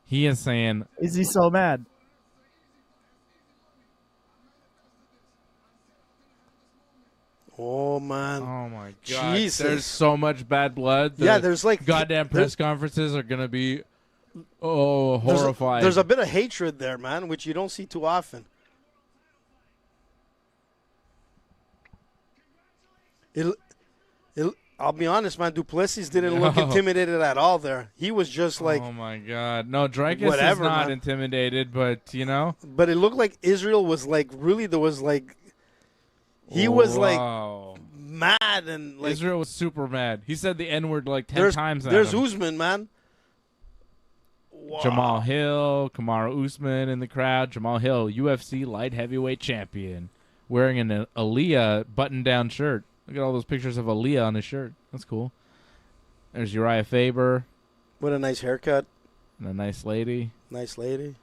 He is saying... Is he so mad? Oh, man. Oh, my God. Jesus. There's so much bad blood. There's goddamn press conferences are going to be horrifying. There's a bit of hatred there, man, which you don't see too often. I'll be honest, man. Duplessis didn't look intimidated at all there. He was just like... Oh, my God. No, Dricus is not intimidated, but, But it looked like Israel was really, there was he was mad and Israel was super mad. He said the N-word 10 times. There's Usman, man. Wow. Jamal Hill, Kamaru Usman in the crowd. Jamal Hill, UFC light heavyweight champion, wearing an Aaliyah button-down shirt. Look at all those pictures of Aaliyah on his shirt. That's cool. There's Uriah Faber. What a nice haircut. And a nice lady. Nice lady.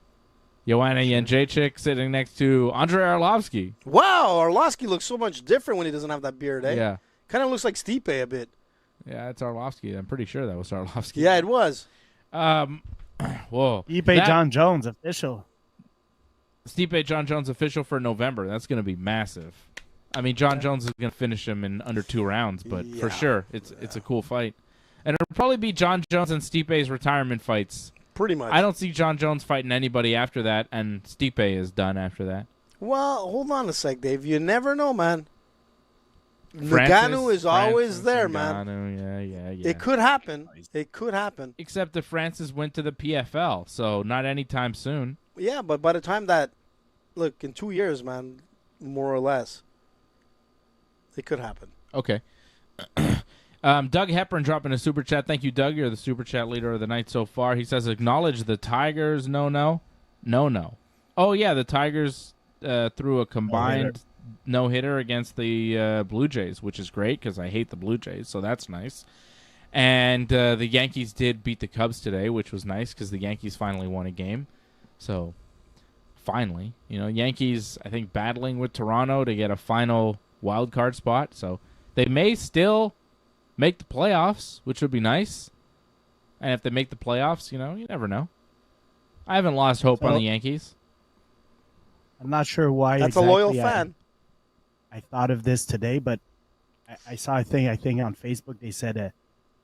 Joanna Jędrzejczyk sitting next to Andrei Arlovski. Wow, Arlovski looks so much different when he doesn't have that beard, eh? Yeah. Kind of looks like Stipe a bit. Yeah, it's Arlovski. I'm pretty sure that was Arlovski. Yeah, it was. Whoa. Stipe John Jones, official. Stipe John Jones official for November. That's going to be massive. I mean, John Jones is going to finish him in under 2 rounds, but for sure, it's a cool fight. And it'll probably be John Jones and Stipe's retirement fights. Pretty much. I don't see John Jones fighting anybody after that, and Stipe is done after that. Well, hold on a sec, Dave. You never know, man. Ngannou is always there, man. Yeah. It could happen. It could happen. Except if Francis went to the PFL, so not anytime soon. Yeah, but by the time that, look, in 2 years, man, more or less, it could happen. Okay. Doug Hepburn dropping a super chat. Thank you, Doug. You're the super chat leader of the night so far. He says, acknowledge the Tigers. No. Oh, yeah, the Tigers threw a combined no-hitter against the Blue Jays, which is great because I hate the Blue Jays, so that's nice. And the Yankees did beat the Cubs today, which was nice because the Yankees finally won a game. So, finally. Yankees, I think, battling with Toronto to get a final wild card spot. So, they may still make the playoffs, which would be nice. And if they make the playoffs, you never know. I haven't lost hope on the Yankees. I'm not sure why. That's exactly a loyal fan. I thought of this today, but I saw a thing, I think on Facebook, they said,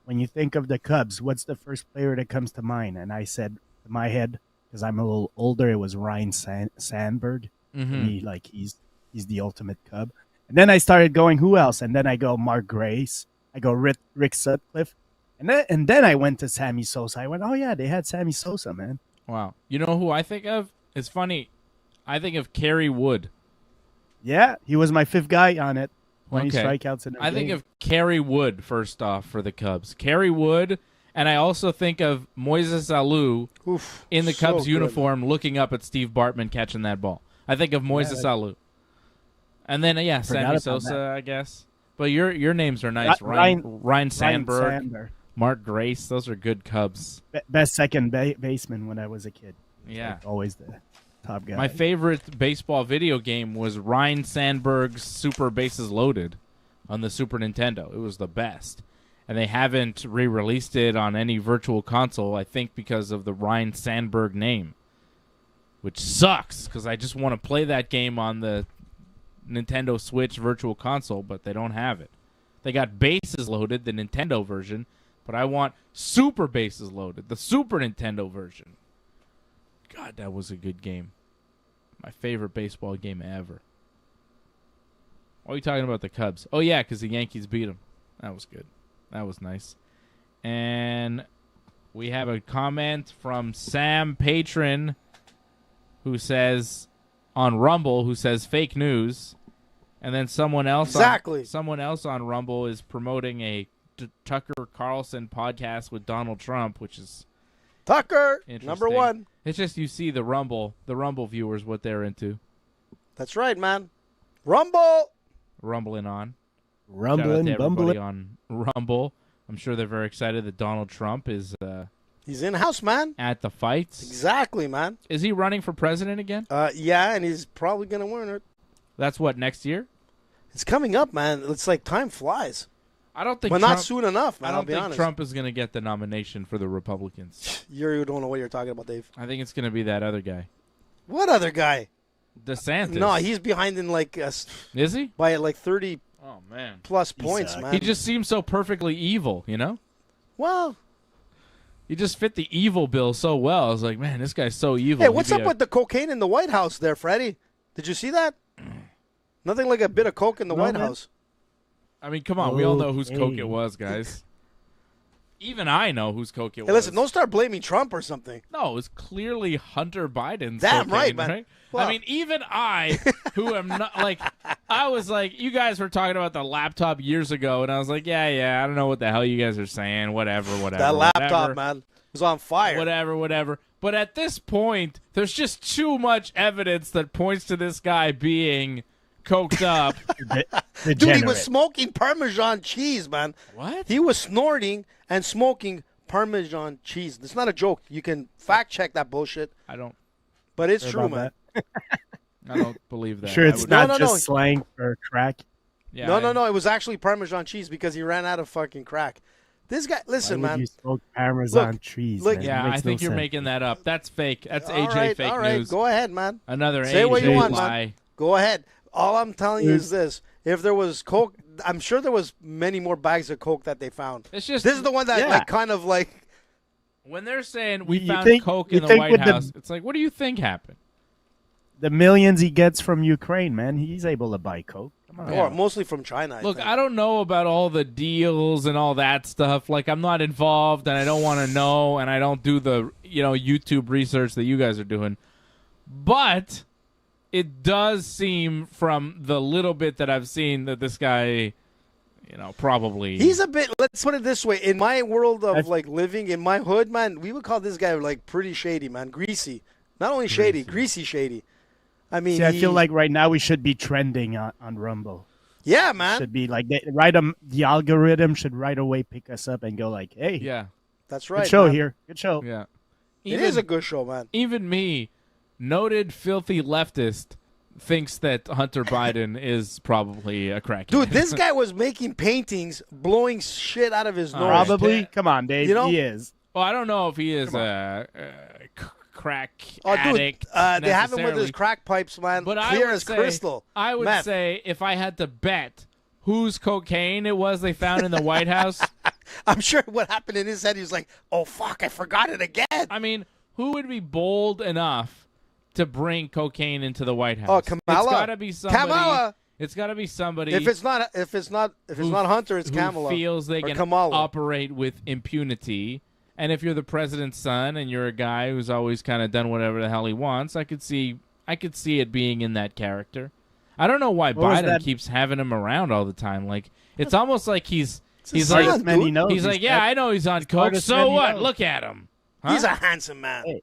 when you think of the Cubs, what's the first player that comes to mind? And I said, in my head, because I'm a little older, it was Ryan Sandberg. Mm-hmm. He's the ultimate Cub. And then I started going, who else? And then I go Mark Grace. I go Rick Sutcliffe. And then I went to Sammy Sosa. I went, oh, yeah, they had Sammy Sosa, man. Wow. You know who I think of? It's funny. I think of Kerry Wood. Yeah, he was my 5th guy on it. 20 strikeouts in a game. think of Kerry Wood first off for the Cubs. Kerry Wood, and I also think of Moises Alou in the Cubs uniform looking up at Steve Bartman catching that ball. I think of Moises Alou. And then, Sammy Sosa, I guess. But your names are nice. Ryan Sandberg, Mark Grace. Those are good Cubs. Best second baseman when I was a kid. Yeah. Always the top guy. My favorite baseball video game was Ryan Sandberg's Super Bases Loaded on the Super Nintendo. It was the best. And they haven't re-released it on any virtual console, I think because of the Ryan Sandberg name, which sucks because I just want to play that game on the Nintendo Switch virtual console, but they don't have it. They got Bases Loaded, the Nintendo version, but I want Super Bases Loaded, the Super Nintendo version. God, that was a good game. My favorite baseball game ever. Why are you talking about the Cubs? Oh, yeah, because the Yankees beat them. That was good. That was nice. And we have a comment from Sam Patron who says, on Rumble, who says fake news. And then someone else on Rumble is promoting a Tucker Carlson podcast with Donald Trump, which is Tucker, number 1. It's just you see the Rumble viewers, what they're into. That's right, man. Rumble. Rumbling on. Rumbling, bumbling. On Rumble. I'm sure they're very excited that Donald Trump is he's in-house, man. At the fights. Exactly, man. Is he running for president again? Yeah, and he's probably going to win it. That's what, next year? It's coming up, man. It's like time flies. I don't think not soon enough, man. I don't think honest. Trump is going to get the nomination for the Republicans. You don't know what you're talking about, Dave. I think it's going to be that other guy. What other guy? DeSantis. No, he's behind in like... Is he? By like 30 plus points, man. He just seems so perfectly evil, Well... He just fit the evil bill so well. I was like, man, this guy's so evil. Hey, what's up with the cocaine in the White House there, Freddie? Did you see that? Nothing like a bit of coke in the White House. I mean, come on. We all know whose coke it was, guys. Even I know whose coke it was. Hey, listen, don't start blaming Trump or something. No, it was clearly Hunter Biden's Damn cocaine, right, man. Right? Well, I mean, even I, who am not, I was like, you guys were talking about the laptop years ago, and I was like, yeah, I don't know what the hell you guys are saying, whatever. That laptop, man, was on fire. Whatever. But at this point, there's just too much evidence that points to this guy being coked up. Dude, he was smoking Parmesan cheese, man. What? He was snorting and smoking Parmesan cheese. It's not a joke. You can fact check that bullshit. I don't. But it's Sure true, about man. I don't believe that. Sure, I it's would- not No, just slang for crack. Yeah, No. It was actually Parmesan cheese because he ran out of fucking crack. This guy, listen, Why would man. you smoke Parmesan cheese? look- man? It Yeah, I makes think no you're sense. making that up. That's fake. That's All AJ right, fake all right. news. Go ahead, man. Another Say AJ what you want, lie. man. Go ahead. All I'm telling you is this: if there was Coke, I'm sure there was many more bags of Coke that they found. It's just This is the one that, Yeah. like, kind of like. when they're saying we You found think- coke you in the think White with the- House. It's like, what do you think happened? The millions he gets from Ukraine, man, he's able to buy Coke. Come on. Or mostly from China. Look, think. I don't know about all the deals and all that stuff. Like, I'm not involved, and I don't want to know, and I don't do the YouTube research that you guys are doing. But it does seem, from the little bit that I've seen, that this guy, probably He's a bit. Let's put it this way: in my world of I've- like living in my hood, man, we would call this guy like pretty shady, man, greasy. Not only shady, greasy shady. I mean, See, I feel like right now we should be trending on Rumble. yeah, man, Should be like the algorithm should right away pick us up and go like, hey, yeah, that's right. good show man. here, good show. yeah. It is a good show, man. Even me, noted filthy leftist, thinks that Hunter Biden is probably a crackhead. Dude, this guy was making paintings, blowing shit out of his nose. Probably. Yeah. Come on, Dave. You know- He is. Well, I don't know if he is a crack Oh, dude, addict. they have him with necessarily. his crack pipes, man, But clear as crystal. I would Meth. say if I had to bet whose cocaine it was they found in the White House, I'm sure what happened in his head, he was like, "Oh fuck, I forgot it again." I mean, who would be bold enough to bring cocaine into the White House? Oh, Kamala. It's got to be somebody. Kamala. It's got to be somebody. If it's not Hunter, it's who Kamala. feels they or can Kamala. operate with impunity. And if you're the president's son and you're a guy who's always kind of done whatever the hell he wants, I could see it being in that character. I don't know why What was Biden that? keeps having him around all the time. Like, it's almost like he's his like son, man, he dude. knows. he's like, yeah, I know he's on coke. smartest man So he what? knows. Look at him. Huh? He's a handsome man. Hey.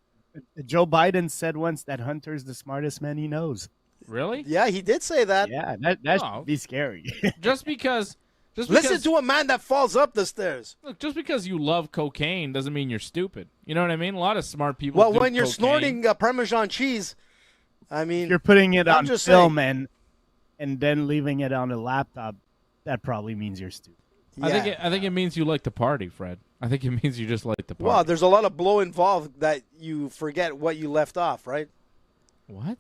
Joe Biden said once that Hunter's the smartest man he knows. Really? Yeah, he did say that. Yeah, that Oh. should be scary. Just because Listen to a man that falls up the stairs. look, just because you love cocaine doesn't mean you're stupid. You know what I mean? A lot of smart people. Well, do when you're cocaine. snorting Parmesan cheese, I mean, You're putting it I'm on just film and then leaving it on a laptop. That probably means you're stupid. yeah. I think it means you like to party, Fred. I think it means you just like to party. Well, there's a lot of blow involved that you forget what you left off, right? What?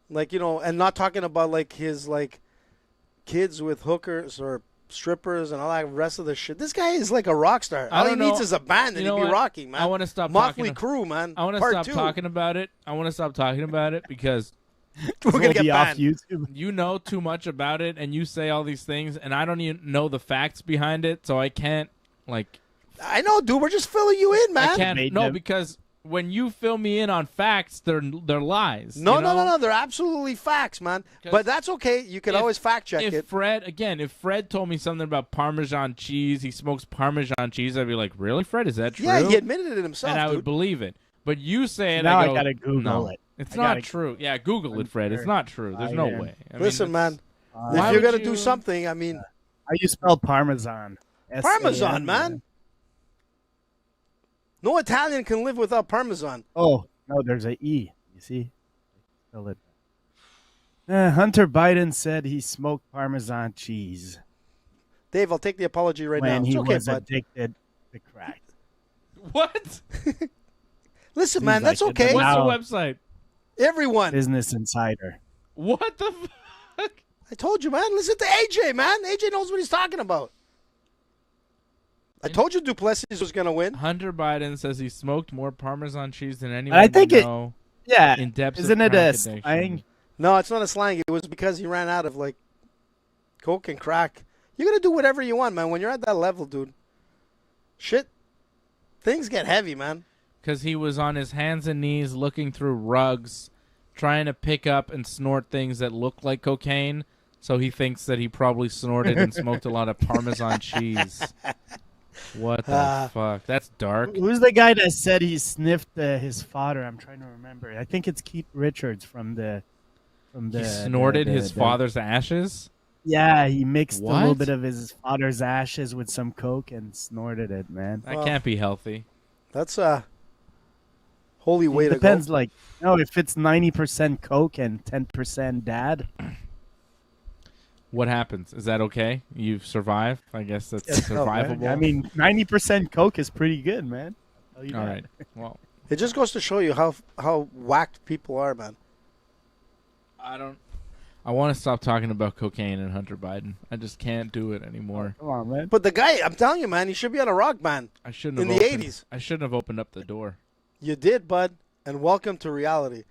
Like, and not talking about like his like kids with hookers or strippers and all that rest of the shit. This guy is like a rock star. I All he don't needs know. is a band and You know he'd be what? rocking, man. I want to stop Motley talking. Crue, man. I want to Part stop 2. talking about it. I want to stop talking about it because We're gonna We'll get be off banned. YouTube. you know too much about it, and you say all these things, and I don't even know the facts behind it, so I can't like. I know, dude. We're just filling you in, man. I can't. Made No, them. because when you fill me in on facts, they're lies. No, you know? no. They're absolutely facts, man. 'Cause But that's okay. You can if- always fact check If it. Fred told me something about Parmesan cheese, he smokes Parmesan cheese, I'd be like, really, Fred? Is that true? Yeah, he admitted it himself, and I dude. would believe it. But you say it, Now I I go, gotta Google no, it. It's I not gotta- true. Yeah, Google it, Fred. It's sure. not true. There's I no am. way. I mean, Listen, man. why If you're would gonna you- do something, I mean, How you spell Parmesan? Parmesan, S-A-M, man. No Italian can live without Parmesan. Oh, no, there's a E. You see? Spell it. Hunter Biden said he smoked Parmesan cheese Dave, I'll take the apology right now. when It's he okay, was bud. addicted to crack. What? Listen, man, Seems that's like it, okay. but now- What's the website? Everyone. Business Insider. What the fuck? I told you, man. Listen to AJ, man. AJ knows what he's talking about. I told you Duplessis was going to win. Hunter Biden says he smoked more Parmesan cheese than anyone I think we it- know. Yeah. In depths of Isn't it crack a addiction. slang? No, it's not a slang. It was because he ran out of, like, coke and crack. You're going to do whatever you want, man. When you're at that level, dude. Shit. Things get heavy, man. Because he was on his hands and knees looking through rugs, trying to pick up and snort things that look like cocaine. So he thinks that he probably snorted and smoked a lot of Parmesan cheese. What the fuck? That's dark. Who's the guy that said he sniffed his fodder? I'm trying to remember. I think it's Keith Richards from the. He snorted his father's ashes? Yeah, he mixed a little What? bit of his father's ashes with some coke and snorted it, man. That Well, can't be healthy. That's Holy way to go. Depends, like, if it's 90% coke and 10% dad. What happens? Is that okay? You survive? I guess that's survivable. I mean, 90% coke is pretty good, man. All right. Well, it just goes to show you how whacked people are, man. I want to stop talking about cocaine and Hunter Biden. I just can't do it anymore. Come on, man. But the guy, I'm telling you, man, he should be on a rock band. I shouldn't in have the opened, 80s. I shouldn't have opened up the door. You did, bud, and welcome to reality.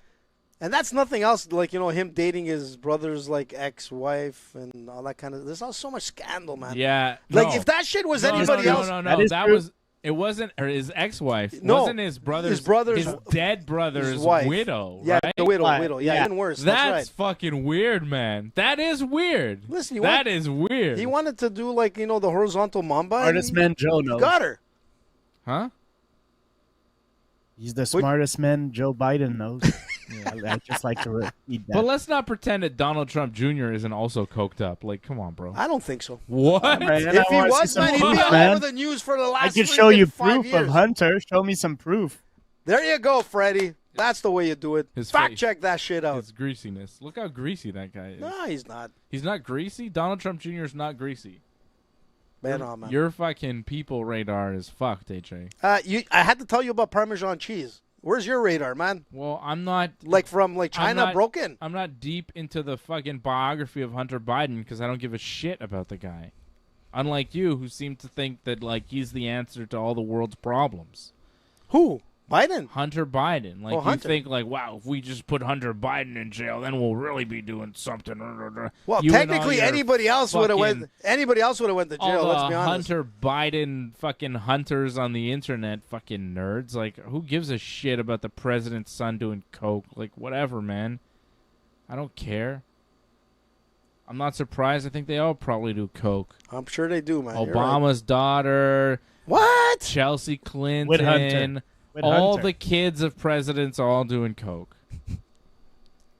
And that's nothing else, like, him dating his brother's, like, ex-wife and all that kind of... There's so much scandal, man. Yeah. Like, if that shit was anybody else... No. It wasn't his ex-wife. No. Wasn't his brother's... His dead brother's wife. Widow, Yeah, right? the widow. Yeah, even worse. That's right. Fucking weird, man. That is weird. Listen, that is weird. He wanted to do, like, the horizontal mamba. Smartest man Joe knows. Got her. Huh? He's the smartest man Joe Biden knows. I just like to repeat that. But let's not pretend that Donald Trump Jr. isn't also coked up. Like, come on, bro. I don't think so. What? If he was, man, he'd be all over the news for the last I could show you 5 proof years. of Hunter. Show me some proof. There you go, Freddie. That's the way you do it. Fact check that shit out. His greasiness. Look how greasy that guy is. No, he's not. He's not greasy? Donald Trump Jr. is not greasy. Man, man. Your fucking people radar is fucked, AJ. I had to tell you about Parmesan cheese. Where's your radar, man? Well, I'm not... from China broken? I'm not deep into the fucking biography of Hunter Biden because I don't give a shit about the guy. Unlike you, who seem to think that, like, he's the answer to all the world's problems. Who? Biden? Hunter Biden. Like, Hunter. think, like, wow, if we just put Hunter Biden in jail, then we'll really be doing something. Well, technically, anybody else would have went to jail, let's be honest. Hunter Biden fucking hunters on the internet, fucking nerds. Like, who gives a shit about the president's son doing coke? Like, whatever, man. I don't care. I'm not surprised. I think they all probably do coke. I'm sure they do, man. Obama's daughter. What? Chelsea Clinton. With Hunter. All the kids of presidents all doing coke.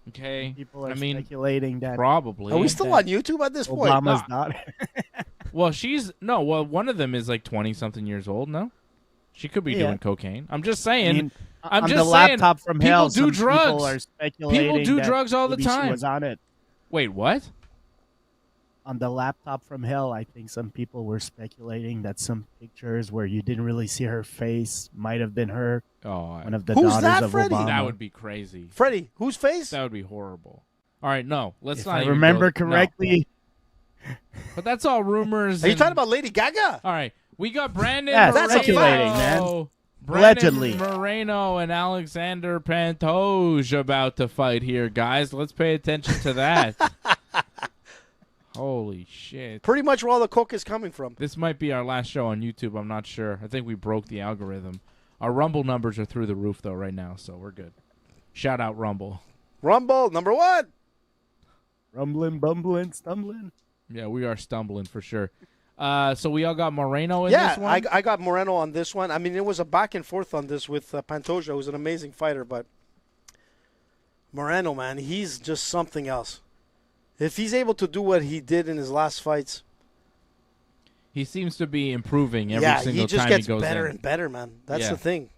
Okay? People are speculating that. Probably. Are we still on YouTube at this point? Obama's daughter. Well, one of them is like 20-something years old, no? She could be doing cocaine. I'm just saying. I'm just saying. Laptop from hell, people do drugs. People are speculating people do drugs all the time. She was on it. Wait, what? On the laptop from hell, I think some people were speculating that some pictures where you didn't really see her face might have been her. One of the daughters of Freddie? Obama. That would be crazy. Freddie, whose face? That would be horrible. All right, no. Let's if not I even remember go, correctly. No. But that's all rumors. Are you talking about Lady Gaga? All right. We got Brandon Yeah, Moreno. that's speculating, man. Brandon Moreno and Alexandre Pantoja about to fight here, guys. Let's pay attention to that. Holy shit. Pretty much where all the coke is coming from. This might be our last show on YouTube. I'm not sure. I think we broke the algorithm. Our Rumble numbers are through the roof, though, right now, so we're good. Shout out Rumble. Rumble, number one. Rumbling, bumbling, stumbling. Yeah, we are stumbling for sure. So we all got Moreno in this one? Yeah, I got Moreno on this one. I mean, it was a back and forth on this with Pantoja, who's an amazing fighter, but Moreno, man, he's just something else. If he's able to do what he did in his last fights. He seems to be improving every single time he goes in. Yeah, he just gets better and better, man. That's the thing.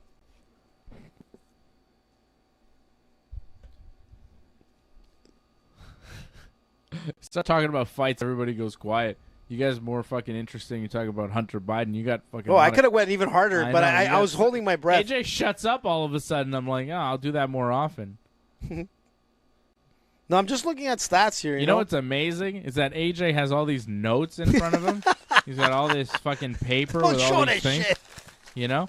Start talking about fights, everybody goes quiet. You guys are more fucking interesting. You talk about Hunter Biden. You got fucking... Oh, I could have went even harder, but I was holding my breath. AJ shuts up all of a sudden. I'm like, I'll do that more often. No, I'm just looking at stats here. You know what's amazing is that AJ has all these notes in front of him. He's got all this fucking paper with all these things. Shit. You know?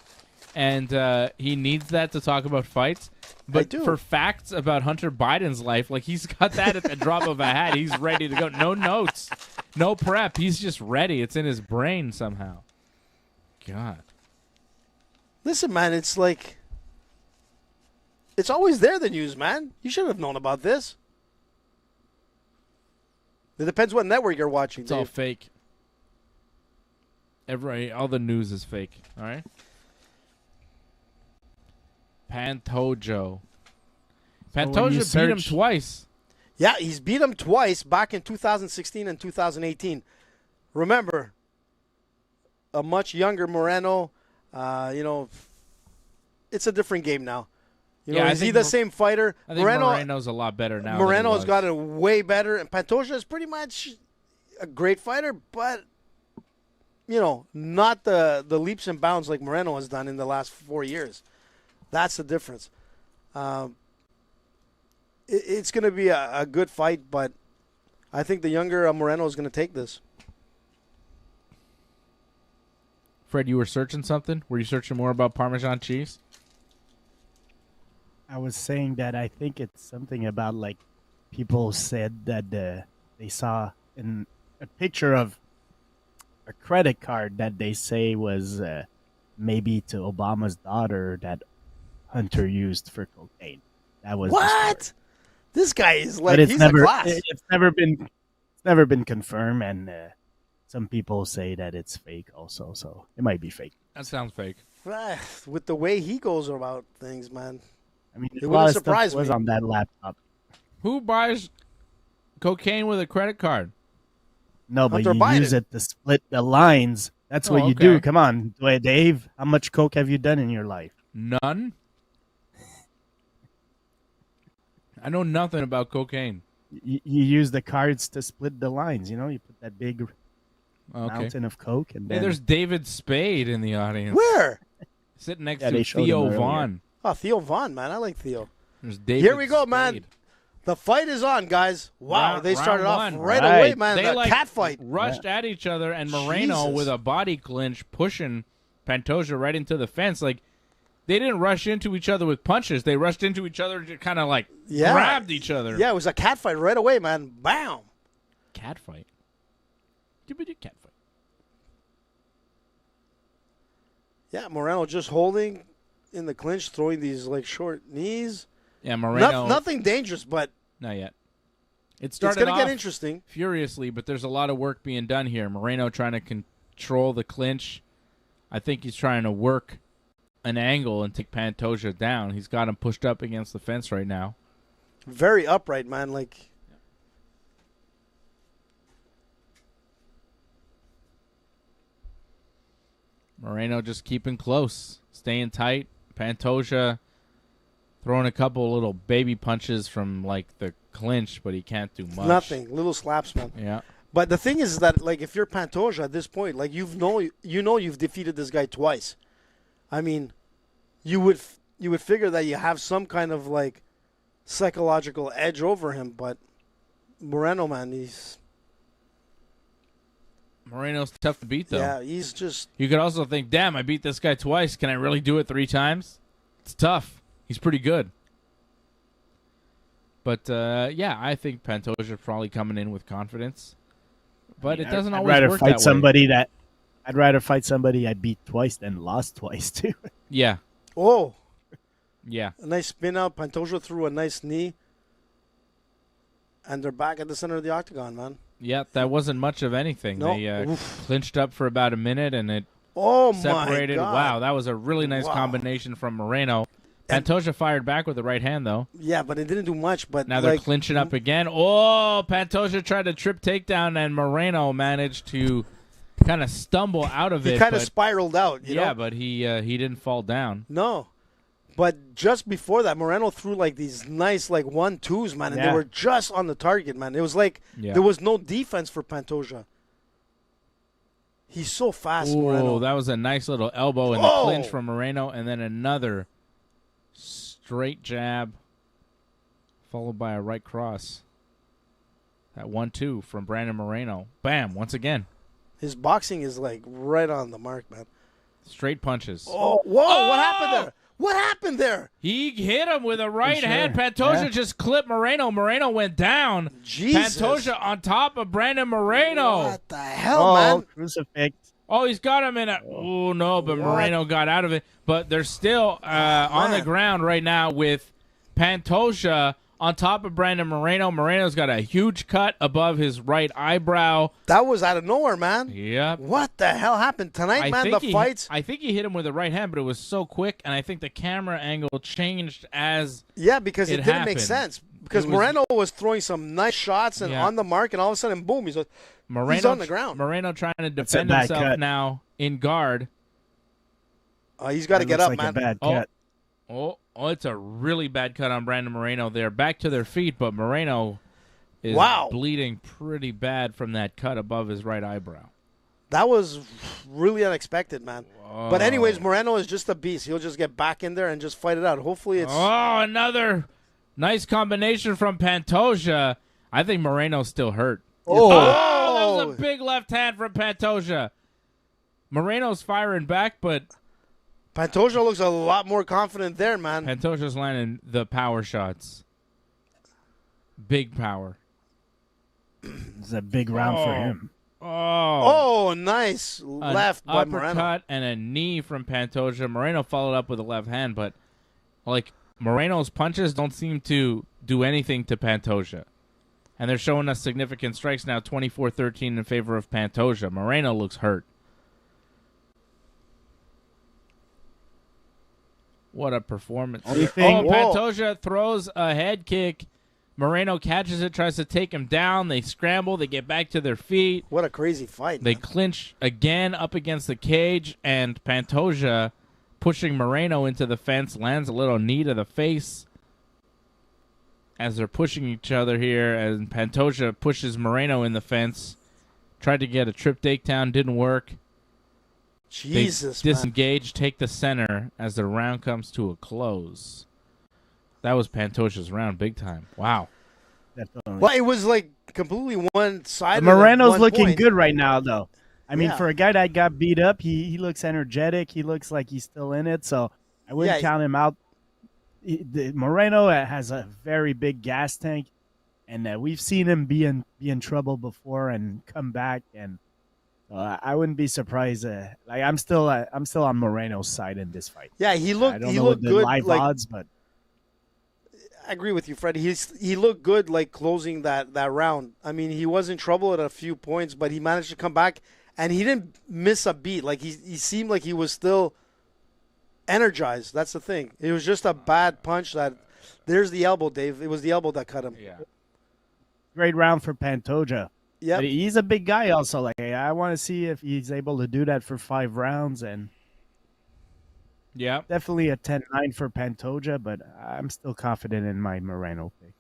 And he needs that to talk about fights. But for facts about Hunter Biden's life, like he's got that at the drop of a hat. He's ready to go. No notes. No prep. He's just ready. It's in his brain somehow. God. Listen, man, it's like... It's always there, the news, man. You should have known about this. It depends what network you're watching. It's all fake. All the news is fake. All right? Pantoja beat him twice. Yeah, he's beat him twice back in 2016 and 2018. Remember, a much younger Moreno. It's a different game now. You know, is he the same fighter? I think Moreno's a lot better now. Moreno's gotten way better, and Pantoja is pretty much a great fighter, but you know, not the leaps and bounds like Moreno has done in the last 4 years. That's the difference. It's going to be a good fight, but I think the younger Moreno is going to take this. Fred, you were searching something? Were you searching more about Parmesan cheese? I was saying that I think it's something about, like, people said that they saw in a picture of a credit card that they say was maybe to Obama's daughter that Hunter used for cocaine. That was what? This guy is like, he's a class. It's never been confirmed, and some people say that it's fake also, so it might be fake. That sounds fake. With the way he goes about things, man. I mean, it wouldn't surprise me. Was on that laptop. Who buys cocaine with a credit card? No, but you use it to split the lines. That's what you do. Come on, Dave. How much coke have you done in your life? None. I know nothing about cocaine. You use the cards to split the lines. You know, you put that big mountain of coke. And hey, there's David Spade in the audience. Where? Sitting next to Theo Vaughn. Oh, Theo Vaughn, man. I like Theo. There's David Here we go, Spade. Man. The fight is on, guys. Wow, they started off right Right. away, man. They The cat fight. rushed at each other, and Moreno with a body clinch pushing Pantoja right into the fence. Like, they didn't rush into each other with punches. They rushed into each other and kind of like grabbed each other. Yeah, it was a cat fight right away, man. Bam. Cat fight. Cat fight. Yeah, Moreno just holding in the clinch, throwing these like short knees. Yeah, Moreno. Nothing dangerous, but not yet. It's going to get interesting. Furiously, but there's a lot of work being done here. Moreno trying to control the clinch. I think he's trying to work an angle and take Pantoja down. He's got him pushed up against the fence right now. Very upright, man. Like, Moreno just keeping close, staying tight. Pantoja throwing a couple little baby punches from like the clinch, but he can't do much. Nothing. Little slaps, man. Yeah. But the thing is that, like, if you're Pantoja at this point, like, you know you've defeated this guy twice. I mean, you would figure that you have some kind of like psychological edge over him, but Moreno, man, Moreno's tough to beat, though. Yeah, he's just. You could also think, damn, I beat this guy twice. Can I really do it 3 times? It's tough. He's pretty good. But, yeah, I think Pantoja's probably coming in with confidence. But it doesn't always work that way. I'd rather fight somebody I beat twice than lost twice, too. Yeah. Oh. Yeah. A nice spin out. Pantoja threw a nice knee. And they're back at the center of the octagon, man. Yeah, that wasn't much of anything. No. They clinched up for about a minute, and it separated. My God. Wow, that was a really nice combination from Moreno. Pantoja fired back with the right hand, though. Yeah, but it didn't do much. But now they're clinching up again. Oh, Pantoja tried to trip takedown, and Moreno managed to kind of stumble out of it. He kind of spiraled out. You know? But he didn't fall down. No. But just before that, Moreno threw like these nice like 1-2s, man, and they were just on the target, man. It was like there was no defense for Pantoja. He's so fast, Moreno. Oh, that was a nice little elbow in the clinch from Moreno, and then another straight jab followed by a right cross. That 1-2 from Brandon Moreno. Bam, once again. His boxing is like right on the mark, man. Straight punches. Oh, whoa, what happened there? What happened there? He hit him with a right hand. Pantoja just clipped Moreno. Moreno went down. Jesus. Pantoja on top of Brandon Moreno. What the hell, man? Crucifix. Oh, he's got him in a... Oh, no, but Moreno got out of it. But they're still on the ground right now with Pantoja on top of Brandon Moreno. Moreno's got a huge cut above his right eyebrow. That was out of nowhere, man. Yep. What the hell happened tonight, man? The fights. I think he hit him with the right hand, but it was so quick, and I think the camera angle changed as because it didn't make sense. Because Moreno was throwing some nice shots and on the mark, and all of a sudden, boom, he's on the ground. Moreno trying to defend himself now in guard. He's got to get up, like man. A bad cut. Oh, it's a really bad cut on Brandon Moreno. They're back to their feet, but Moreno is bleeding pretty bad from that cut above his right eyebrow. That was really unexpected, man. Whoa. But anyways, Moreno is just a beast. He'll just get back in there and just fight it out. Hopefully it's... Oh, another nice combination from Pantoja. I think Moreno's still hurt. Oh, that was a big left hand from Pantoja. Moreno's firing back, but... Pantoja looks a lot more confident there, man. Pantoja's landing the power shots. Big power. It's a big round for him. Oh, nice. Left by Moreno. Uppercut and a knee from Pantoja. Moreno followed up with a left hand, but Moreno's punches don't seem to do anything to Pantoja. And they're showing us significant strikes now, 24-13 in favor of Pantoja. Moreno looks hurt. What a performance. Pantoja throws a head kick. Moreno catches it, tries to take him down. They scramble. They get back to their feet. What a crazy fight. They clinch again up against the cage, and Pantoja, pushing Moreno into the fence, lands a little knee to the face as they're pushing each other here, and Pantoja pushes Moreno in the fence. Tried to get a trip takedown, didn't work. Jesus, they disengage, take the center as the round comes to a close. That was Pantoja's round, big time. Wow. Definitely. Well, it was completely one-sided. Moreno's looking good right now, though. I mean, for a guy that got beat up, he looks energetic. He looks like he's still in it, so I wouldn't count him out. Moreno has a very big gas tank, and we've seen him be in trouble before and come back, and I wouldn't be surprised. I'm still on Moreno's side in this fight. Yeah, he looked. I don't he know looked the good. Live odds, but I agree with you, Fred. He looked good, closing that round. I mean, he was in trouble at a few points, but he managed to come back, and he didn't miss a beat. He seemed like he was still energized. That's the thing. It was just a bad punch. There's the elbow, Dave. It was the elbow that cut him. Yeah. Great round for Pantoja. Yeah, he's a big guy also. I want to see if he's able to do that for 5 rounds, and definitely a 10-9 for Pantoja, but I'm still confident in my Moreno pick.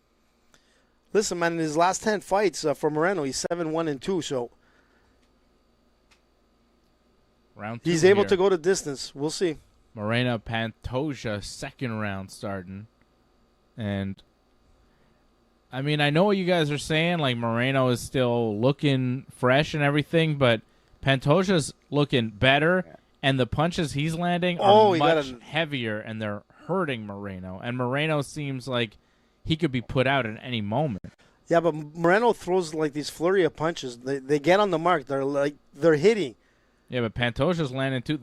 Listen, man, in his last 10 fights for Moreno, he's 7-1-2, so round 2 he's able to go the distance. We'll see. Moreno Pantoja, second round starting, and I mean, I know what you guys are saying, Moreno is still looking fresh and everything, but Pantoja's looking better, and the punches he's landing are much heavier, and they're hurting Moreno. And Moreno seems like he could be put out at any moment. Yeah, but Moreno throws these flurry of punches. They get on the mark. They're hitting. Yeah, but Pantoja's landing too.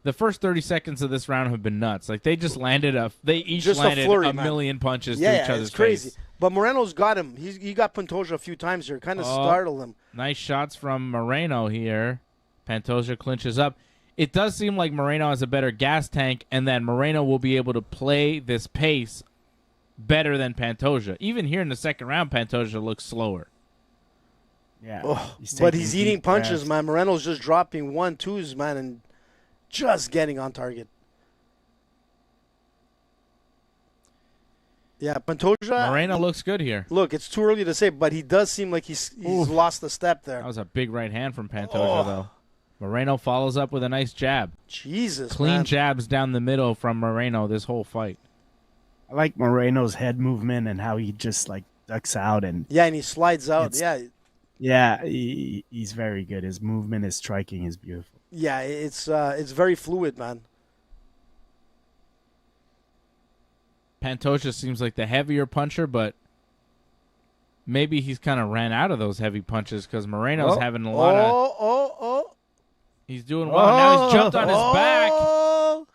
The first 30 seconds of this round have been nuts. They just landed they each landed a million punches to each other's it's crazy. face. But Moreno's got him. He got Pantoja a few times here. Kind of startled him. Nice shots from Moreno here. Pantoja clinches up. It does seem like Moreno has a better gas tank, and that Moreno will be able to play this pace better than Pantoja. Even here in the second round, Pantoja looks slower. Yeah, but he's eating punches, man. Moreno's just dropping 1-2s, man, and just getting on target. Yeah, Pantoja. Moreno looks good here. Look, it's too early to say, but he does seem like he's lost a step there. That was a big right hand from Pantoja, though. Moreno follows up with a nice jab. Jesus, Clean jabs down the middle from Moreno this whole fight. I like Moreno's head movement and how he just ducks out and he slides out. Yeah, he's very good. His movement, his striking is beautiful. Yeah, it's very fluid, man. Pantoja seems like the heavier puncher, but maybe he's kind of ran out of those heavy punches because Moreno's having a lot of... He's doing well. Now he's jumped on his back,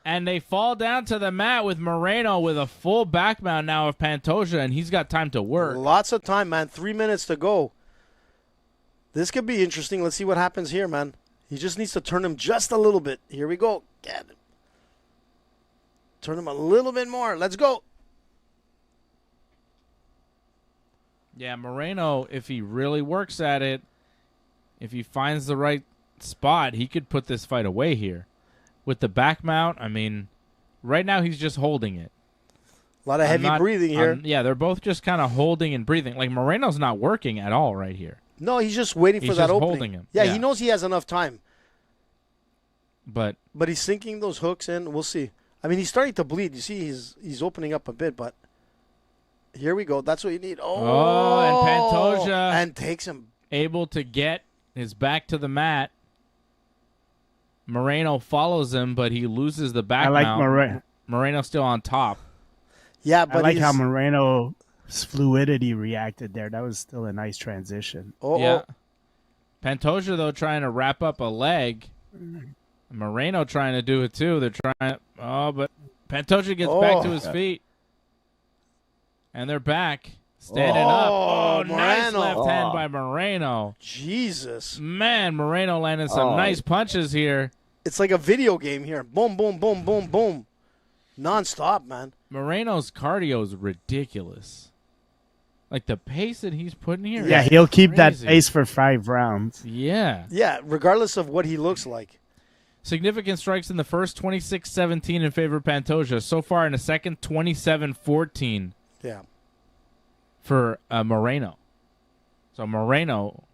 and they fall down to the mat with Moreno with a full back mount now of Pantoja, and he's got time to work. Lots of time, man. 3 minutes to go. This could be interesting. Let's see what happens here, man. He just needs to turn him just a little bit. Here we go. Get him. Turn him a little bit more. Let's go. Yeah, Moreno, if he really works at it, if he finds the right spot, he could put this fight away here. With the back mount, I mean, Right now, he's just holding it. A lot of heavy breathing here. Yeah, they're both just kind of holding and breathing. Like, Moreno's not working at all right here. No, he's just waiting for that opening. Holding him. Yeah, he knows he has enough time. But he's sinking those hooks in. We'll see. I mean, he's starting to bleed. You see, he's opening up a bit, but here we go. That's what you need. Oh, and Pantoja and takes him. Able to get his back to the mat. Moreno follows him, but he loses the back mount. Moreno's still on top. Yeah, but I like how Moreno's fluidity reacted there. That was still a nice transition. Yeah. Pantoja, though, trying to wrap up a leg. Moreno trying to do it, too. They're trying. But Pantoja gets back to his feet. And they're back. Standing up. Oh, nice left hand by Moreno. Jesus. Man, Moreno landing some nice punches here. It's like a video game here. Boom, boom, boom, boom, boom. Non-stop, man. Moreno's cardio is ridiculous. Like, the pace that he's putting here. Yeah, he'll keep that pace for 5 rounds. Yeah. Yeah, regardless of what he looks like. Significant strikes in the first, 26-17 in favor of Pantoja. So far in the second, 27-14. Yeah. For Moreno. So Moreno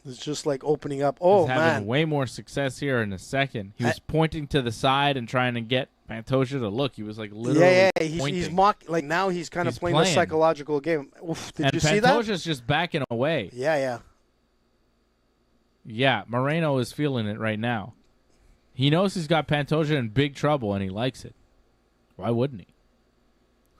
is just like opening up. Oh, man. Having way more success here in the second. He was pointing to the side and trying to get Pantoja to look. He was like literally pointing. He's mocking. Like now he's kind of playing a psychological game. Oof, did you see that? And Pantoja's just backing away. Yeah. Yeah, Moreno is feeling it right now. He knows he's got Pantoja in big trouble, and he likes it. Why wouldn't he?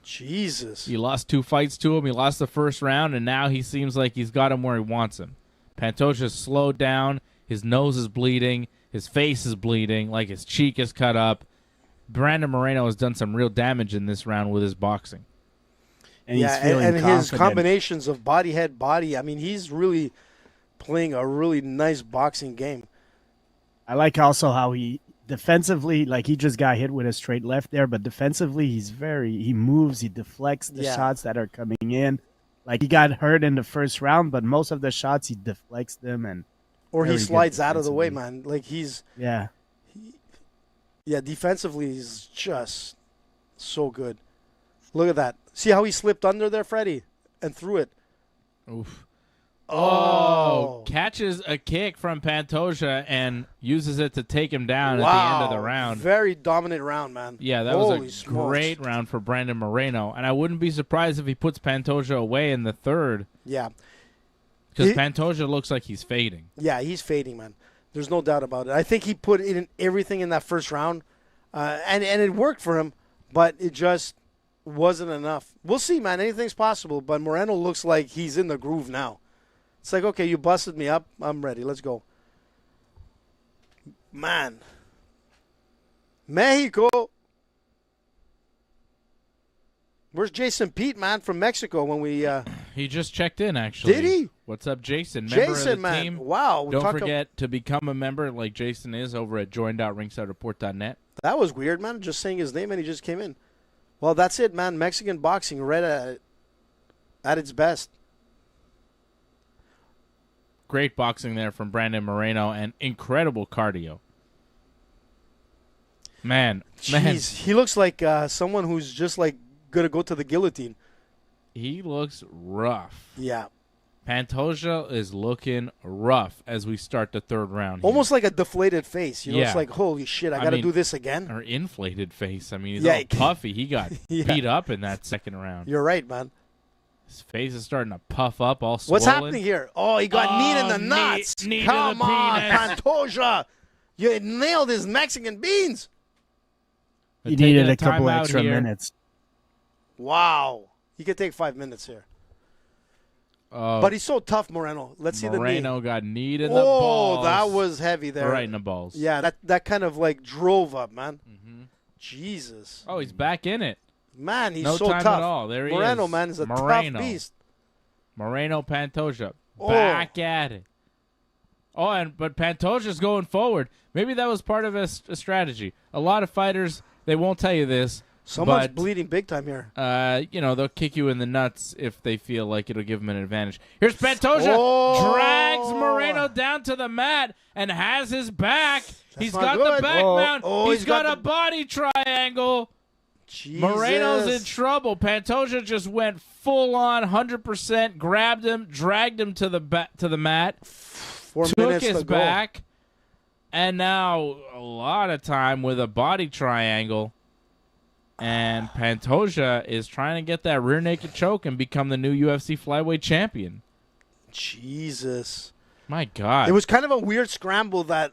Jesus. He lost 2 fights to him. He lost the first round, and now he seems like he's got him where he wants him. Pantoja's slowed down. His nose is bleeding. His face is bleeding. Like his cheek is cut up. Brandon Moreno has done some real damage in this round with his boxing. And he's feeling confident. His combinations of body, head, body. I mean, he's really playing a really nice boxing game. I like also how he defensively, like he just got hit with a straight left there, but defensively he moves, he deflects the shots that are coming in. Like he got hurt in the first round, but most of the shots he deflects them or he slides out of the way, man. Like defensively he's just so good. Look at that. See how he slipped under there, Freddie, and threw it. Oof. Oh, catches a kick from Pantoja and uses it to take him down at the end of the round. Very dominant round, man. Yeah, that was a great round for Brandon Moreno. And I wouldn't be surprised if he puts Pantoja away in the third. Yeah. Because Pantoja looks like he's fading. Yeah, he's fading, man. There's no doubt about it. I think he put in everything in that first round, and it worked for him, but it just wasn't enough. We'll see, man. Anything's possible, but Moreno looks like he's in the groove now. It's like, okay, you busted me up. I'm ready. Let's go. Man. Mexico. Where's Jason Pete, man, from Mexico when we... He just checked in, actually. Did he? What's up, Jason? Member of the man. Team. Wow. Don't forget to become a member like Jason is over at join.ringsidereport.net. That was weird, man. Just saying his name and he just came in. Well, that's it, man. Mexican boxing right at its best. Great boxing there from Brandon Moreno and incredible cardio. Man. He looks like someone who's just like going to go to the guillotine. He looks rough. Yeah. Pantoja is looking rough as we start the third round here. Almost like a deflated face. You know, it's like, holy shit, I got to do this again. Or inflated face. I mean, he's all puffy. He got beat up in that second round. You're right, man. His face is starting to puff up, all swollen. What's happening here? Oh, he got knee in the nuts. Come on, Pantoja. You nailed his Mexican beans. He needed a couple extra minutes. Wow. He could take 5 minutes here. But he's so tough, Moreno. Let's see the knee. Moreno got kneed in the balls. Oh, that was heavy there. Right in the balls. Yeah, that kind of like drove up, man. Mm-hmm. Jesus. Oh, he's back in it. Man, he's no so time tough. At all. There he Moreno, is. Man, is a tough beast. Moreno, Pantoja, back at it. Oh, but Pantoja's going forward. Maybe that was part of a strategy. A lot of fighters, they won't tell you this, Someone's But, bleeding big time here. They'll kick you in the nuts if they feel like it'll give them an advantage. Here's Pantoja. Oh. Drags Moreno down to the mat and has his back. He's not got good. the back mount. He's got a the body triangle. Jesus. Moreno's in trouble. Pantoja just went full on 100%, grabbed him, dragged him to the mat, 4 took minutes his to go. back, and now a lot of time with a body triangle. And Pantoja is trying to get that rear naked choke and become the new UFC flyweight champion. Jesus. My God. It was kind of a weird scramble that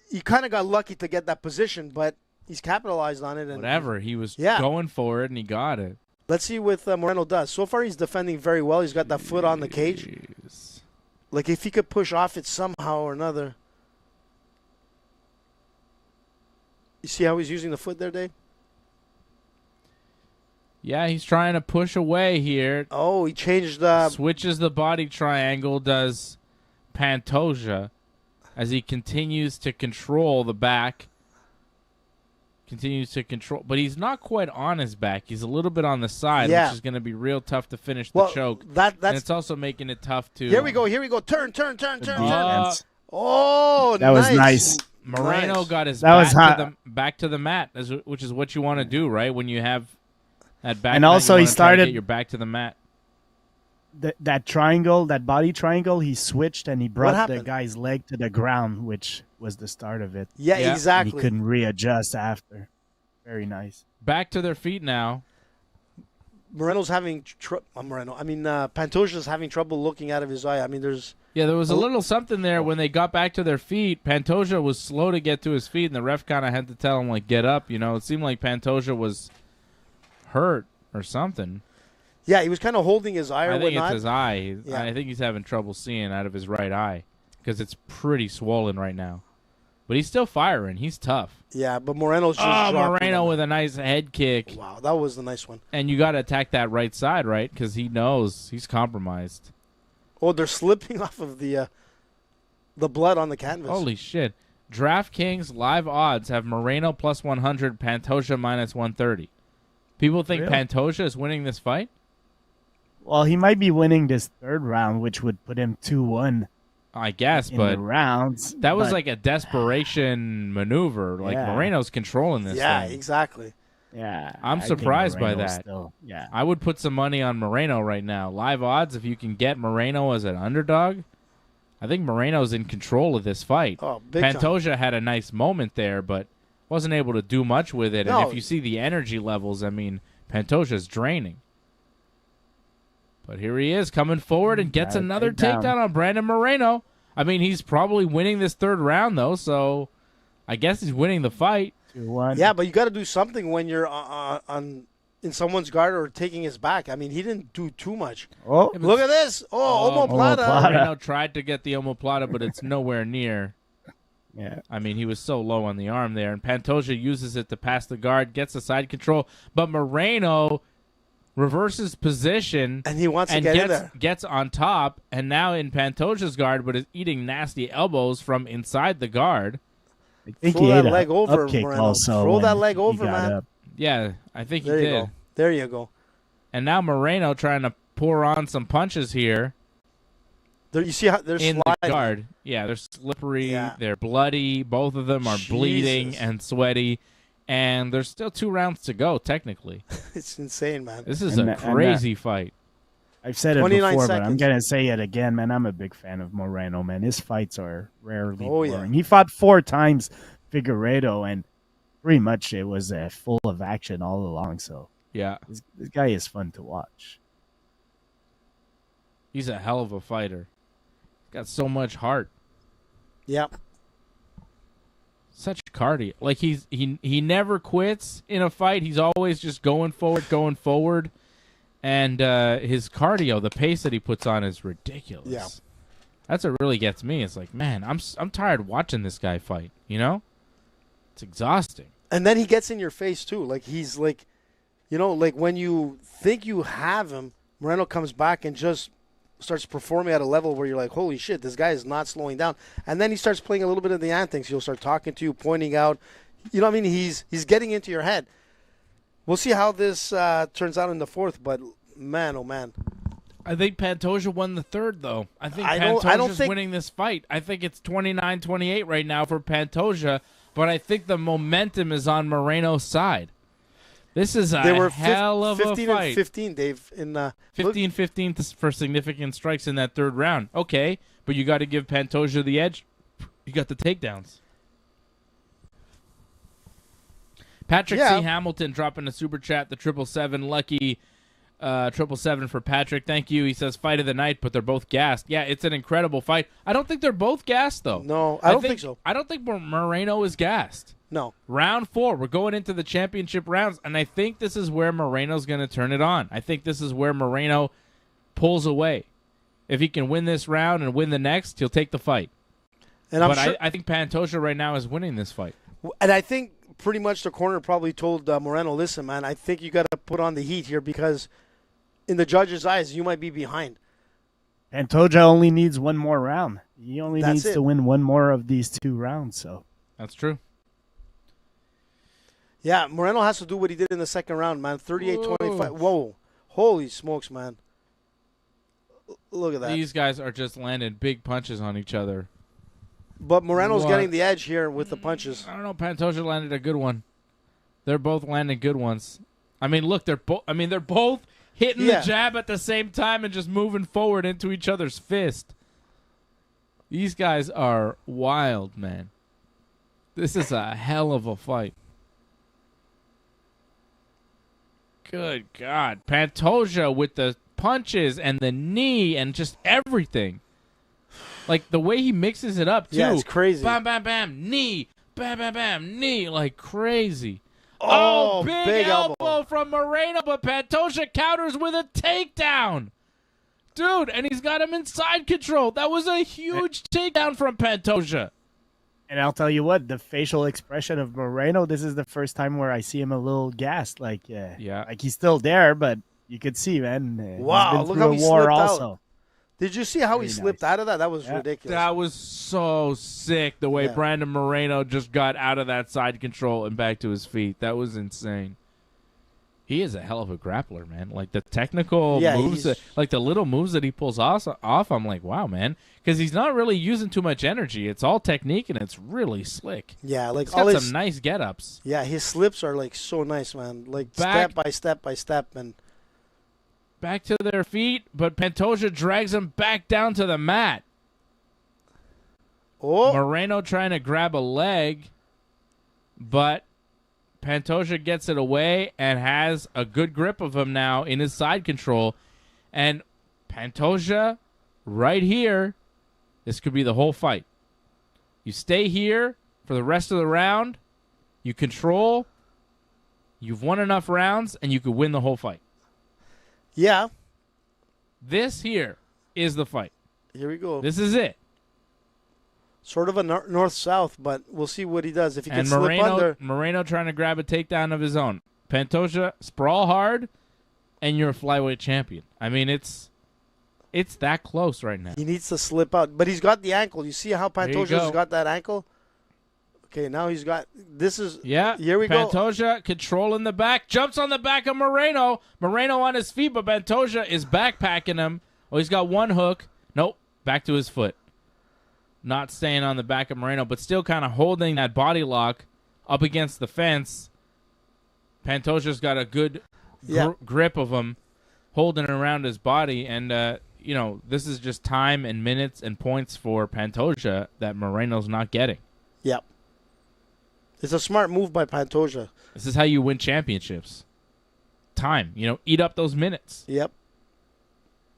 he kind of got lucky to get that position, but he's capitalized on it. And Whatever. He was going for it, and he got it. Let's see what Moreno does. So far, he's defending very well. He's got that foot on the cage. Jeez. Like, if he could push off it somehow or another. You see how he's using the foot there, Dave? Yeah, he's trying to push away here. Oh, he changed Switches the body triangle, does Pantoja, as he continues to control the back. But he's not quite on his back. He's a little bit on the side, which is going to be real tough to finish the choke. And it's also making it tough to... Here we go. Turn. Oh, that was nice. Moreno got his back to the mat, which is what you want to do, right? When you have that back. And also he started... Get your back to the mat. That triangle, that body triangle, he switched and he brought the guy's leg to the ground, which was the start of it. Yeah, exactly. And he couldn't readjust after. Very nice. Back to their feet now. Moreno's having Pantoja's having trouble looking out of his eye. I mean, there was a little something there when they got back to their feet. Pantoja was slow to get to his feet, and the ref kind of had to tell him, like, get up. It seemed like Pantoja was hurt or something. Yeah, he was kind of holding his eye or whatnot. I think it's his eye. I think he's having trouble seeing out of his right eye because it's pretty swollen right now. But he's still firing. He's tough. Yeah, but Moreno's just Moreno with a nice head kick. Wow, that was the nice one. And you got to attack that right side, right? Because he knows he's compromised. Oh, they're slipping off of the blood on the canvas. Holy shit. DraftKings live odds have Moreno plus 100, Pantoja minus 130. People think Pantoja is winning this fight? Well, he might be winning this third round, which would put him 2-1. I guess, in but the rounds. That was like a desperation maneuver. Like Moreno's controlling this thing. Yeah, exactly. Yeah. I'm surprised by that. Still, I would put some money on Moreno right now. Live odds, if you can get Moreno as an underdog, I think Moreno's in control of this fight. Oh, big Pantoja time. had a nice moment there, but wasn't able to do much with it. No. And if you see the energy levels, I mean, Pantoja's draining. But here he is coming forward and gets another takedown on Brandon Moreno. I mean, he's probably winning this third round, though, so I guess he's winning the fight. 2-1. Yeah, but you got to do something when you're in someone's guard or taking his back. I mean, he didn't do too much. Oh, look at this. Omoplata. Moreno tried to get the omoplata, but it's nowhere near. Yeah. I mean, he was so low on the arm there, and Pantoja uses it to pass the guard, gets the side control, but Moreno reverses position and he wants to gets on top, and now in Pantoja's guard, but is eating nasty elbows from inside the guard. I think Throw he that ate leg over, kick Moreno. also. Throw that leg over, man. Up. Yeah, I think he there did. You go. There you go. And now Moreno trying to pour on some punches here. There, you see how they're in sliding. the guard. Yeah, they're slippery. Yeah. They're bloody. Both of them are bleeding and sweaty. And there's still 2 rounds to go, technically. It's insane, man. This is a crazy fight. I've said it before, but I'm going to say it again, man. I'm a big fan of Moreno, man. His fights are rarely boring. Yeah. He fought 4 times Figueiredo, and pretty much it was full of action all along. So yeah, this guy is fun to watch. He's a hell of a fighter. Got so much heart. Yeah. Such cardio. Like he never quits in a fight. He's always just going forward. And his cardio, the pace that he puts on is ridiculous. Yeah. That's what really gets me. It's like, man, I'm tired watching this guy fight, you know? It's exhausting. And then he gets in your face too. Like he's like, you know, like when you think you have him, Moreno comes back and just starts performing at a level where you're like, holy shit, this guy is not slowing down. And then he starts playing a little bit of the antics. He'll start talking to you, pointing out, you know what I mean? He's getting into your head. We'll see how this turns out in the fourth, but man, oh man. I think Pantoja won the third, though. I think I don't Pantoja's think- winning this fight. I think it's 29-28 right now for Pantoja, but I think the momentum is on Moreno's side. This is a hell of a 15 fight. and 15, Dave. In 15-15 for significant strikes in that third round. Okay, but you got to give Pantoja the edge. You got the takedowns. Patrick C. Hamilton dropping a super chat, the 777 lucky 777 for Patrick. Thank you. He says fight of the night, but they're both gassed. Yeah, it's an incredible fight. I don't think they're both gassed though. No, I don't think so. I don't think Moreno is gassed. No. Round 4, we're going into the championship rounds, and I think this is where Moreno's going to turn it on. I think this is where Moreno pulls away. If he can win this round and win the next, he'll take the fight. And I think Pantoja right now is winning this fight. And I think pretty much the corner probably told Moreno, listen, man, I think you got to put on the heat here because in the judge's eyes, you might be behind. Pantoja only needs one more round. He only That's needs it. to win one more of these 2 rounds. So That's true. Yeah, Moreno has to do what he did in the second round, man. 38-25. Whoa. Holy smokes, man. Look at that. These guys are just landing big punches on each other. But Moreno's What? getting the edge here with the punches. I don't know. Pantoja landed a good one. They're both landing good ones. I mean, look, they're both hitting the jab at the same time and just moving forward into each other's fist. These guys are wild, man. This is a hell of a fight. Good God. Pantoja with the punches and the knee and just everything. Like, the way he mixes it up, too. Yeah, it's crazy. Bam, bam, bam, knee. Bam, bam, bam, knee. Like, crazy. Oh, big elbow from Moreno, but Pantoja counters with a takedown. Dude, and he's got him in side control. That was a huge takedown from Pantoja. And I'll tell you what, the facial expression of Moreno, this is the first time where I see him a little gassed. Like, like he's still there, but you could see, man. Wow, he's been look through how a he war slipped also. out. Did you see how Very he slipped nice. out of that? That was ridiculous. That was so sick, the way Brandon Moreno just got out of that side control and back to his feet. That was insane. He is a hell of a grappler, man. Like, the technical moves, like the little moves that he pulls off, I'm like, wow, man. Because he's not really using too much energy. It's all technique, and it's really slick. Yeah, like he's got some nice get-ups. Yeah, his slips are, like, so nice, man. Like, Back- step by step by step. And Back to their feet, but Pantoja drags him back down to the mat. Moreno trying to grab a leg, but Pantoja gets it away and has a good grip of him now in his side control. And Pantoja, right here, this could be the whole fight. You stay here for the rest of the round, you control, you've won enough rounds, and you could win the whole fight. Yeah. This here is the fight. Here we go. This is it. Sort of a north-south, but we'll see what he does. If he can And slip under. Moreno trying to grab a takedown of his own. Pantoja, sprawl hard, and you're a flyweight champion. I mean, it's that close right now. He needs to slip out. But he's got the ankle. You see how Pantoja's go. got that ankle? Okay, now he's got... This is... Yeah, Here we go. Pantoja controlling the back. Jumps on the back of Moreno. Moreno on his feet, but Pantoja is backpacking him. Oh, he's got one hook. Nope, back to his foot. Not staying on the back of Moreno, but still kind of holding that body lock up against the fence. Pantoja's got a good grip of him, holding around his body. And, this is just time and minutes and points for Pantoja that Moreno's not getting. Yep. It's a smart move by Pantoja. This is how you win championships. Time. Eat up those minutes. Yep.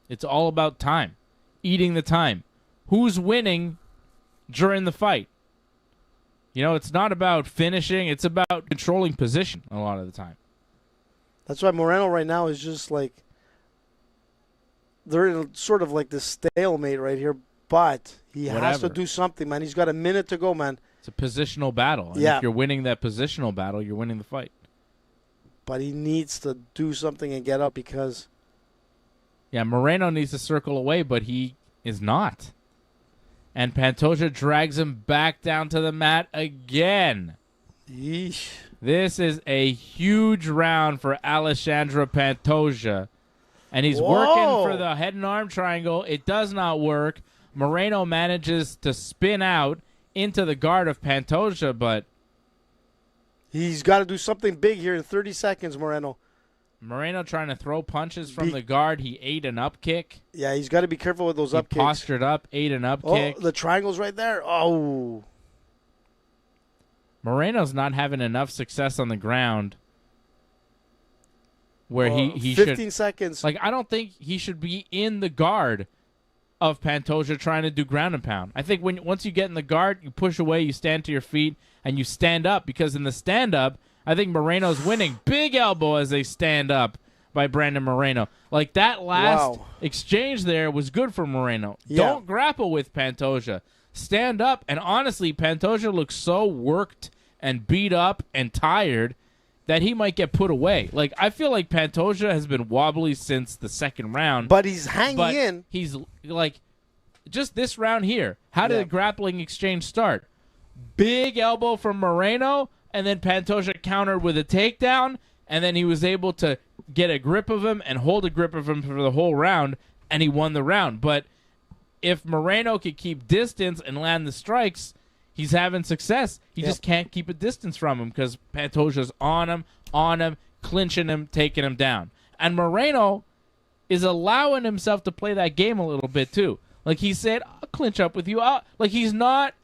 It's all about time. Eating the time. Who's winning during the fight? It's not about finishing. It's about controlling position a lot of the time. That's why Moreno right now is just like... They're in sort of like this stalemate right here, but he has to do something, man. He's got a minute to go, man. It's a positional battle. And if you're winning that positional battle, you're winning the fight. But he needs to do something and get up because... Yeah, Moreno needs to circle away, but he is not. And Pantoja drags him back down to the mat again. Yeesh. This is a huge round for Alexandre Pantoja. And he's working for the head and arm triangle. It does not work. Moreno manages to spin out into the guard of Pantoja, but he's got to do something big here in 30 seconds, Moreno. Moreno trying to throw punches from the guard. He ate an up kick. Yeah, he's got to be careful with those up kicks. He postured up, ate an up kick. The triangle's right there. Oh. Moreno's not having enough success on the ground where he 15 seconds. Like, I don't think he should be in the guard of Pantoja trying to do ground and pound. I think once you get in the guard, you push away, you stand to your feet, and you stand up, because in the stand-up, I think Moreno's winning. Big elbow as they stand up by Brandon Moreno. Like, that last exchange there was good for Moreno. Yeah. Don't grapple with Pantoja. Stand up, and honestly, Pantoja looks so worked and beat up and tired that he might get put away. Like, I feel like Pantoja has been wobbly since the second round. But he's hanging in. He's, like, just this round here. How did the grappling exchange start? Big elbow from Moreno, and then Pantoja countered with a takedown, and then he was able to get a grip of him and hold a grip of him for the whole round, and he won the round. But if Moreno could keep distance and land the strikes, he's having success. He just can't keep a distance from him because Pantoja's on him, clinching him, taking him down. And Moreno is allowing himself to play that game a little bit too. Like, he said, I'll clinch up with you. Like, he's not...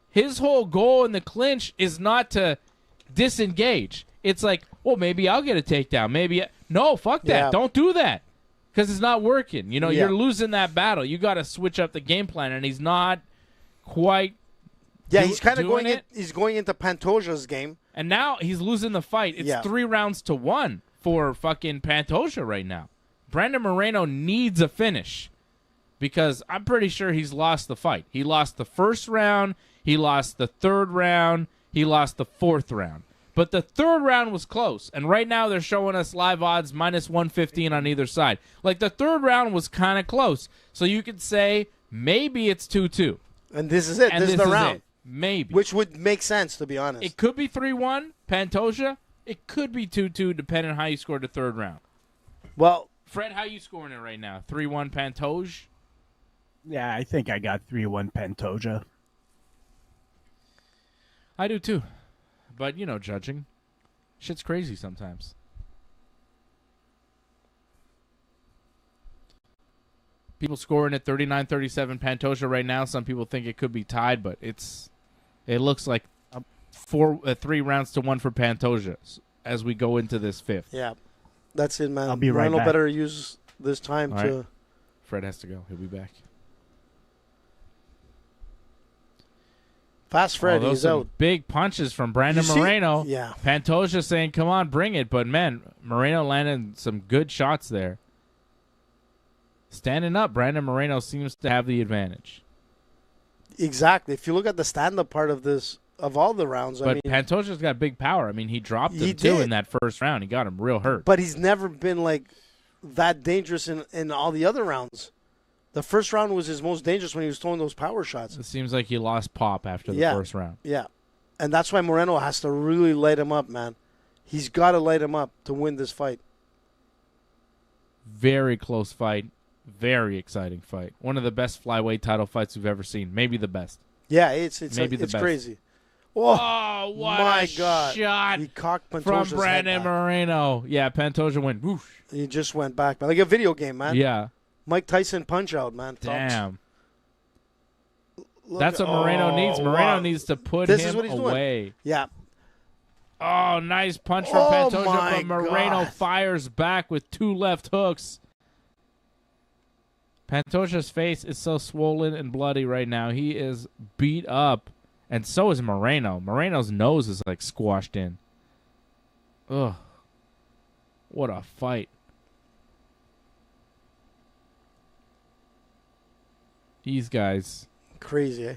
His whole goal in the clinch is not to disengage. It's like, well, maybe I'll get a takedown. No, fuck that. Yeah. Don't do that. Because it's not working. You know, you're losing that battle. You got to switch up the game plan, and he's not quite he's kind of he's going into Pantoja's game. And now he's losing the fight. It's 3-1 for fucking Pantoja right now. Brandon Moreno needs a finish because I'm pretty sure he's lost the fight. He lost the first round. He lost the third round. He lost the fourth round. But the third round was close. And right now they're showing us live odds minus 115 on either side. Like, the third round was kind of close. So you could say maybe it's 2-2. And this is it. This is the round. Maybe. Which would make sense, to be honest. It could be 3-1, Pantoja. It could be 2-2, depending on how you scored the third round. Well, Fred, how you scoring it right now? 3-1 Pantoja? Yeah, I think I got 3-1 Pantoja. I do too. But, judging. Shit's crazy sometimes. People scoring at 39-37 Pantoja right now. Some people think it could be tied, but it looks like 3-1 for Pantoja as we go into this fifth. Yeah, that's it, man. I'll be right back. Better use this time All to... Right. Fred has to go. He'll be back. Fast Fred, those he's out. Big punches from Brandon Moreno. Yeah. Pantoja saying, come on, bring it. But, man, Moreno landed some good shots there. Standing up, Brandon Moreno seems to have the advantage. Exactly. If you look at the stand-up part of all the rounds, but Pantoja's got big power. I mean, he dropped him, too, in that first round. He got him real hurt. But he's never been, that dangerous in all the other rounds. The first round was his most dangerous when he was throwing those power shots. It seems like he lost pop after the first round. Yeah. And that's why Moreno has to really light him up, man. He's got to light him up to win this fight. Very close fight. Very exciting fight. One of the best flyweight title fights we've ever seen. Maybe the best. Yeah, it's best. crazy. Oh, what my a God. shot he cocked Pantoja's from Brandon Moreno. Yeah, Pantoja went whoosh. He just went back, man. Like a video game, man. Yeah. Mike Tyson punch-out, man. Damn. That's what Moreno needs. Moreno needs to put him away. Doing. Yeah. Oh, nice punch from Pantoja, but Moreno fires back with 2 left hooks. Pantoja's face is so swollen and bloody right now. He is beat up, and so is Moreno. Moreno's nose is, squashed in. Ugh. What a fight. These guys. Crazy, eh?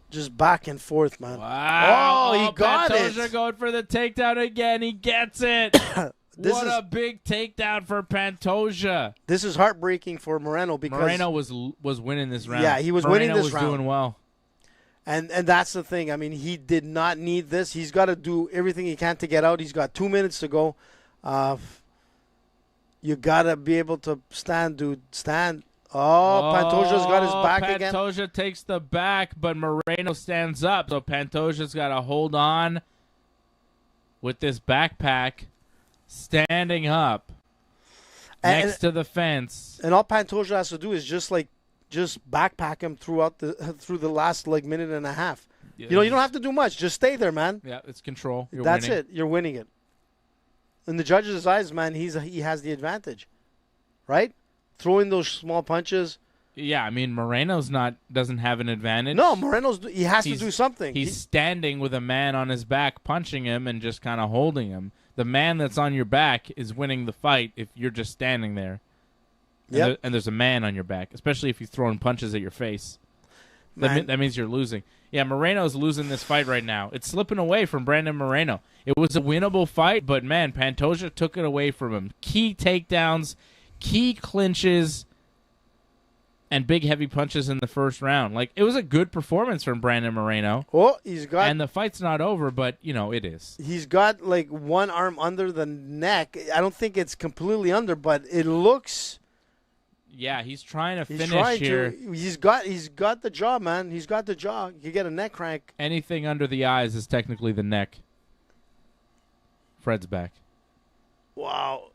Just back and forth, man. Wow. Oh, he got Pantoja it. Going for the takedown again. He gets it. What a big takedown for Pantoja. This is heartbreaking for Moreno because Moreno was winning this round. Yeah, he was winning this round. Moreno was doing well. And that's the thing. I mean, he did not need this. He's got to do everything he can to get out. He's got 2 minutes to go. You got to be able to stand, dude. Stand. Oh, Pantoja's got his back again. Pantoja takes the back, but Moreno stands up. So Pantoja's got to hold on with this backpack, standing up next to the fence. And all Pantoja has to do is just backpack him through the last minute and a half. Yeah, you don't have to do much. Just stay there, man. Yeah, it's control. That's it. You're winning it. In the judge's eyes, man, he has the advantage, right? Throwing those small punches. Yeah, I mean Moreno's doesn't have an advantage. No, he has to do something. He's standing with a man on his back, punching him and just kind of holding him. The man that's on your back is winning the fight if you're just standing there. And there's a man on your back, especially if he's throwing punches at your face. That means you're losing. Yeah, Moreno's losing this fight right now. It's slipping away from Brandon Moreno. It was a winnable fight, but, man, Pantoja took it away from him. Key takedowns, key clinches, and big, heavy punches in the first round. It was a good performance from Brandon Moreno. Oh, and the fight's not over, but, it is. He's got, one arm under the neck. I don't think it's completely under, but it looks... Yeah, he's trying to finish here. He's got the jaw, man. He's got the jaw. You get a neck crank. Anything under the eyes is technically the neck. Fred's back. Wow.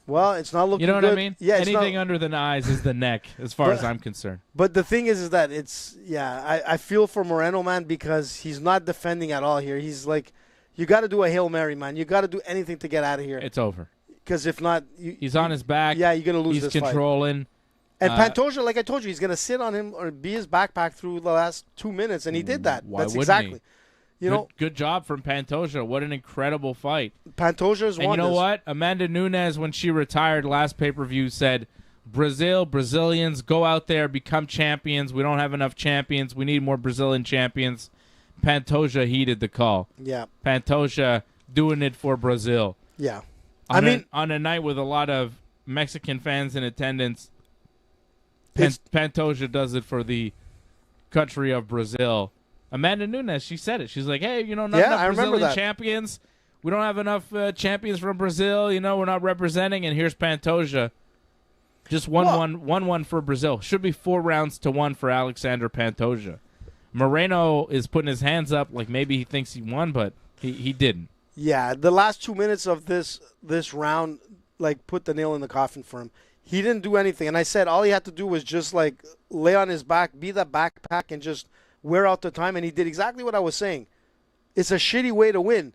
Well, it's not looking good. You know what I mean? Yeah, anything under the eyes is the neck, as far as I'm concerned. But the thing is that I feel for Moreno, man, because he's not defending at all here. He's you got to do a Hail Mary, man. You got to do anything to get out of here. It's over. Because if not, he's on his back. Yeah, you're gonna lose this fight. He's controlling. And Pantoja, like I told you, he's gonna sit on him or be his backpack through the last 2 minutes, and he did that. That's exactly. Good job from Pantoja. What an incredible fight. Pantoja's won. And you know what? Amanda Nunes, when she retired last pay-per-view, said, Brazilians, go out there, become champions. We don't have enough champions. We need more Brazilian champions. Pantoja heeded the call. Yeah. Pantoja doing it for Brazil. Yeah. On a night with a lot of Mexican fans in attendance, Pantoja does it for the country of Brazil. Amanda Nunes, she said it. She's like, hey, not enough Brazilian champions. We don't have enough champions from Brazil. We're not representing. And here's Pantoja. Just 1-1 for Brazil. Should be 4-1 for Alexandre Pantoja. Moreno is putting his hands up like maybe he thinks he won, but he didn't. Yeah, the last 2 minutes of this round, put the nail in the coffin for him. He didn't do anything. And I said all he had to do was just, lay on his back, be that backpack, and just wear out the time. And he did exactly what I was saying. It's a shitty way to win,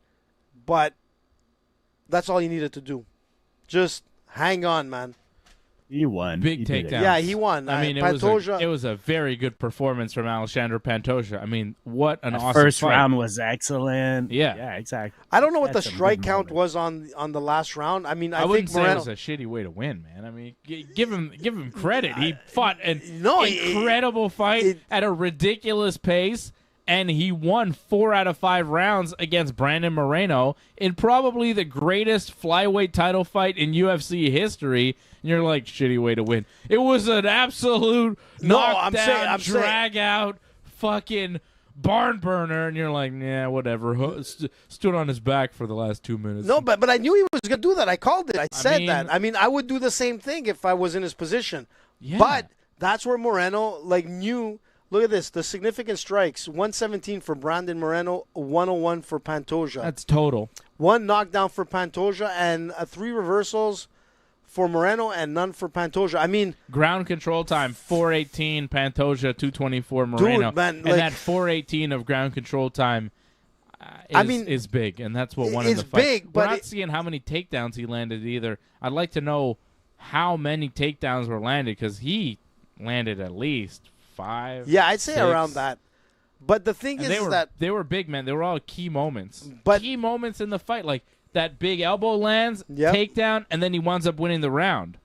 but that's all he needed to do. Just hang on, man. He won. Big takedown. Yeah, he won. I mean, it was a very good performance from Alexandre Pantoja. I mean, what an awesome first fight. round was excellent. Yeah, exactly. I don't know what the strike count was on the last round. I mean, I wouldn't think say it was a shitty way to win, man. I mean, give him credit. He fought an incredible fight at a ridiculous pace. And he won 4 out of 5 rounds against Brandon Moreno in probably the greatest flyweight title fight in UFC history. And you're like, shitty way to win. It was an absolute knockdown, drag-out, fucking barn burner. And you're like, yeah, whatever. Stood on his back for the last 2 minutes. No, but I knew he was going to do that. I called it. I said that. I mean, I would do the same thing if I was in his position. Yeah. But that's where Moreno, knew... Look at this. The significant strikes. 117 for Brandon Moreno, 101 for Pantoja. That's total. 1 knockdown for Pantoja and 3 reversals for Moreno and none for Pantoja. I mean... Ground control time, 418 Pantoja, 224 Moreno. Dude, man, and that 418 of ground control time is big, and that's what won in the fight. It's big, but... We're not seeing how many takedowns he landed either. I'd like to know how many takedowns were landed, because he landed at least 5. Yeah, I'd say 6. around that. But the thing is that they were big, man. They were all key moments. But key moments in the fight, like that big elbow lands, takedown, and then he winds up winning the round.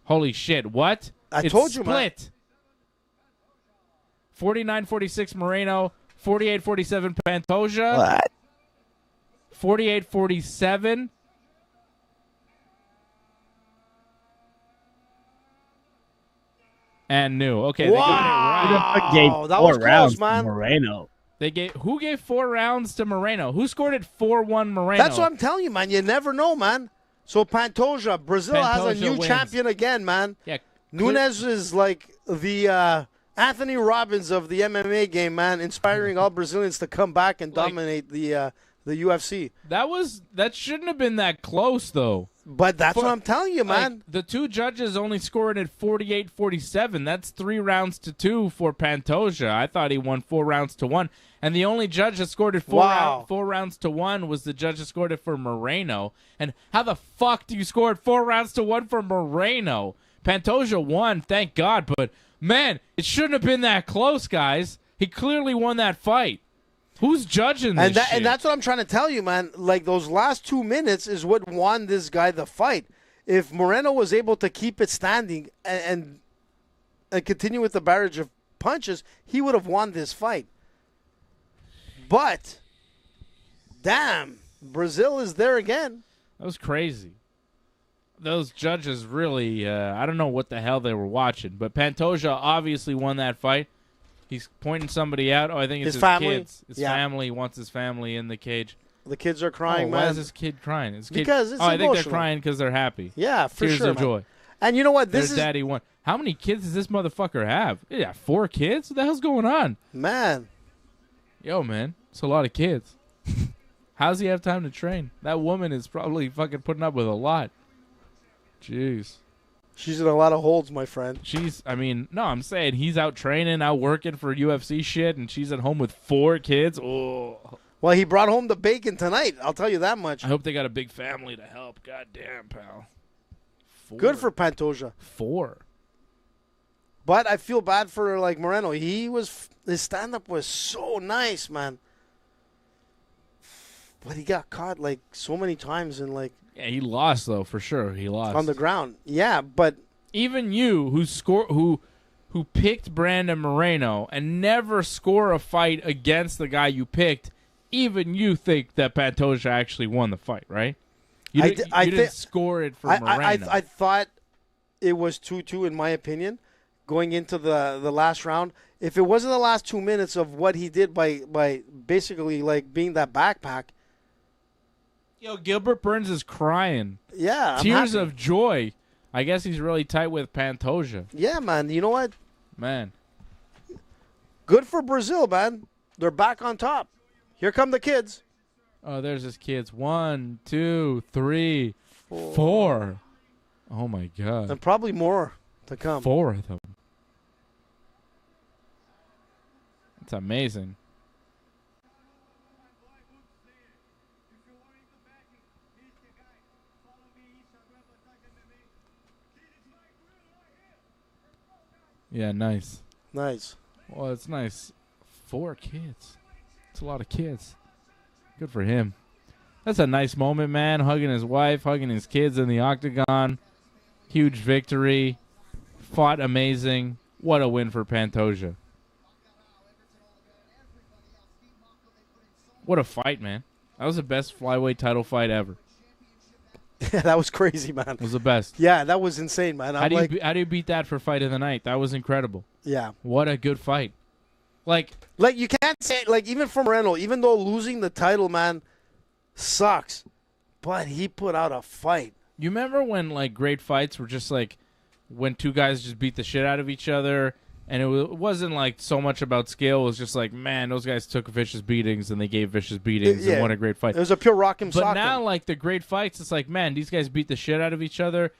Holy shit! What? I told you, man. Split. 49-46 Moreno, 48-47 Pantoja. What? 48-47. and new. Okay, they got it right. Wow, gave that 4 was rounds close, man. to Moreno. Who gave 4 rounds to Moreno? Who scored it 4-1 Moreno? That's what I'm telling you, man. You never know, man. So Pantoja, Brazil has a new wins. champion again, man. Yeah, Nunes is like the Anthony Robbins of the MMA game, man, inspiring all Brazilians to come back and dominate the UFC. That shouldn't have been that close, though. But that's what I'm telling you, man. Like, the 2 judges only scored at 48-47. That's 3 rounds to 2 for Pantoja. I thought he won 4 rounds to 1. And the only judge that scored it 4 rounds to 1 was the judge that scored it for Moreno. And how the fuck do you score it 4 rounds to 1 for Moreno? Pantoja won, thank God. But, man, it shouldn't have been that close, guys. He clearly won that fight. Who's judging this shit? And that's what I'm trying to tell you, man. Like, those last 2 minutes is what won this guy the fight. If Moreno was able to keep it standing and continue with the barrage of punches, he would have won this fight. But, damn, Brazil is there again. That was crazy. Those judges really, I don't know what the hell they were watching. But Pantoja obviously won that fight. He's pointing somebody out. Oh, I think it's his family. Kids. His family. He wants his family in the cage. The kids are crying, man. Why is this kid crying? Because it's I think they're emotional. crying because they're happy. Yeah, for Tears sure, of man. joy. And you know what? Their daddy won. How many kids does this motherfucker have? Yeah, 4 kids? What the hell's going on? Man. Yo, man. It's a lot of kids. How's he have time to train? That woman is probably fucking putting up with a lot. Jeez. She's in a lot of holds, my friend. I'm saying he's out training, out working for UFC shit, and she's at home with 4 kids. Oh. Well, he brought home the bacon tonight. I'll tell you that much. I hope they got a big family to help. God damn, pal. 4. Good for Pantoja. 4. But I feel bad for, like, Moreno. His stand-up was so nice, man. But he got caught, like, so many times and, like... Yeah, he lost, though, for sure. He lost. On the ground. Yeah, but... Even you, who picked Brandon Moreno and never score a fight against the guy you picked, even you think that Pantoja actually won the fight, right? You didn't score it for Moreno. I thought it was 2-2, in my opinion, going into the last round. If it wasn't the last 2 minutes of what he did by basically, like, being that backpack... Yo, Gilbert Burns is crying. Yeah, Tears of joy. I guess he's really tight with Pantoja. Yeah, man. You know what? Man. Good for Brazil, man. They're back on top. Here come the kids. Oh, there's his kids. 1, 2, 3, 4. Oh, my God. And probably more to come. 4 of them. It's amazing. Yeah, nice. Nice. Well, it's nice. 4 kids. It's a lot of kids. Good for him. That's a nice moment, man. Hugging his wife, hugging his kids in the Octagon. Huge victory. Fought amazing. What a win for Pantoja. What a fight, man. That was the best flyweight title fight ever. Yeah, that was crazy, man. It was the best. Yeah, that was insane, man. How do you beat that for fight of the night? That was incredible. Yeah. What a good fight. Like you can't say, like, even for Moreno, even though losing the title, man, sucks, but he put out a fight. You remember when, like, great fights were just, like, when 2 guys just beat the shit out of each other, and it wasn't, like, so much about skill. It was just like, man, those guys took vicious beatings, and they gave vicious beatings and won a great fight. It was a pure rock 'em sock 'em. But now, like, the great fights, it's like, man, these guys beat the shit out of each other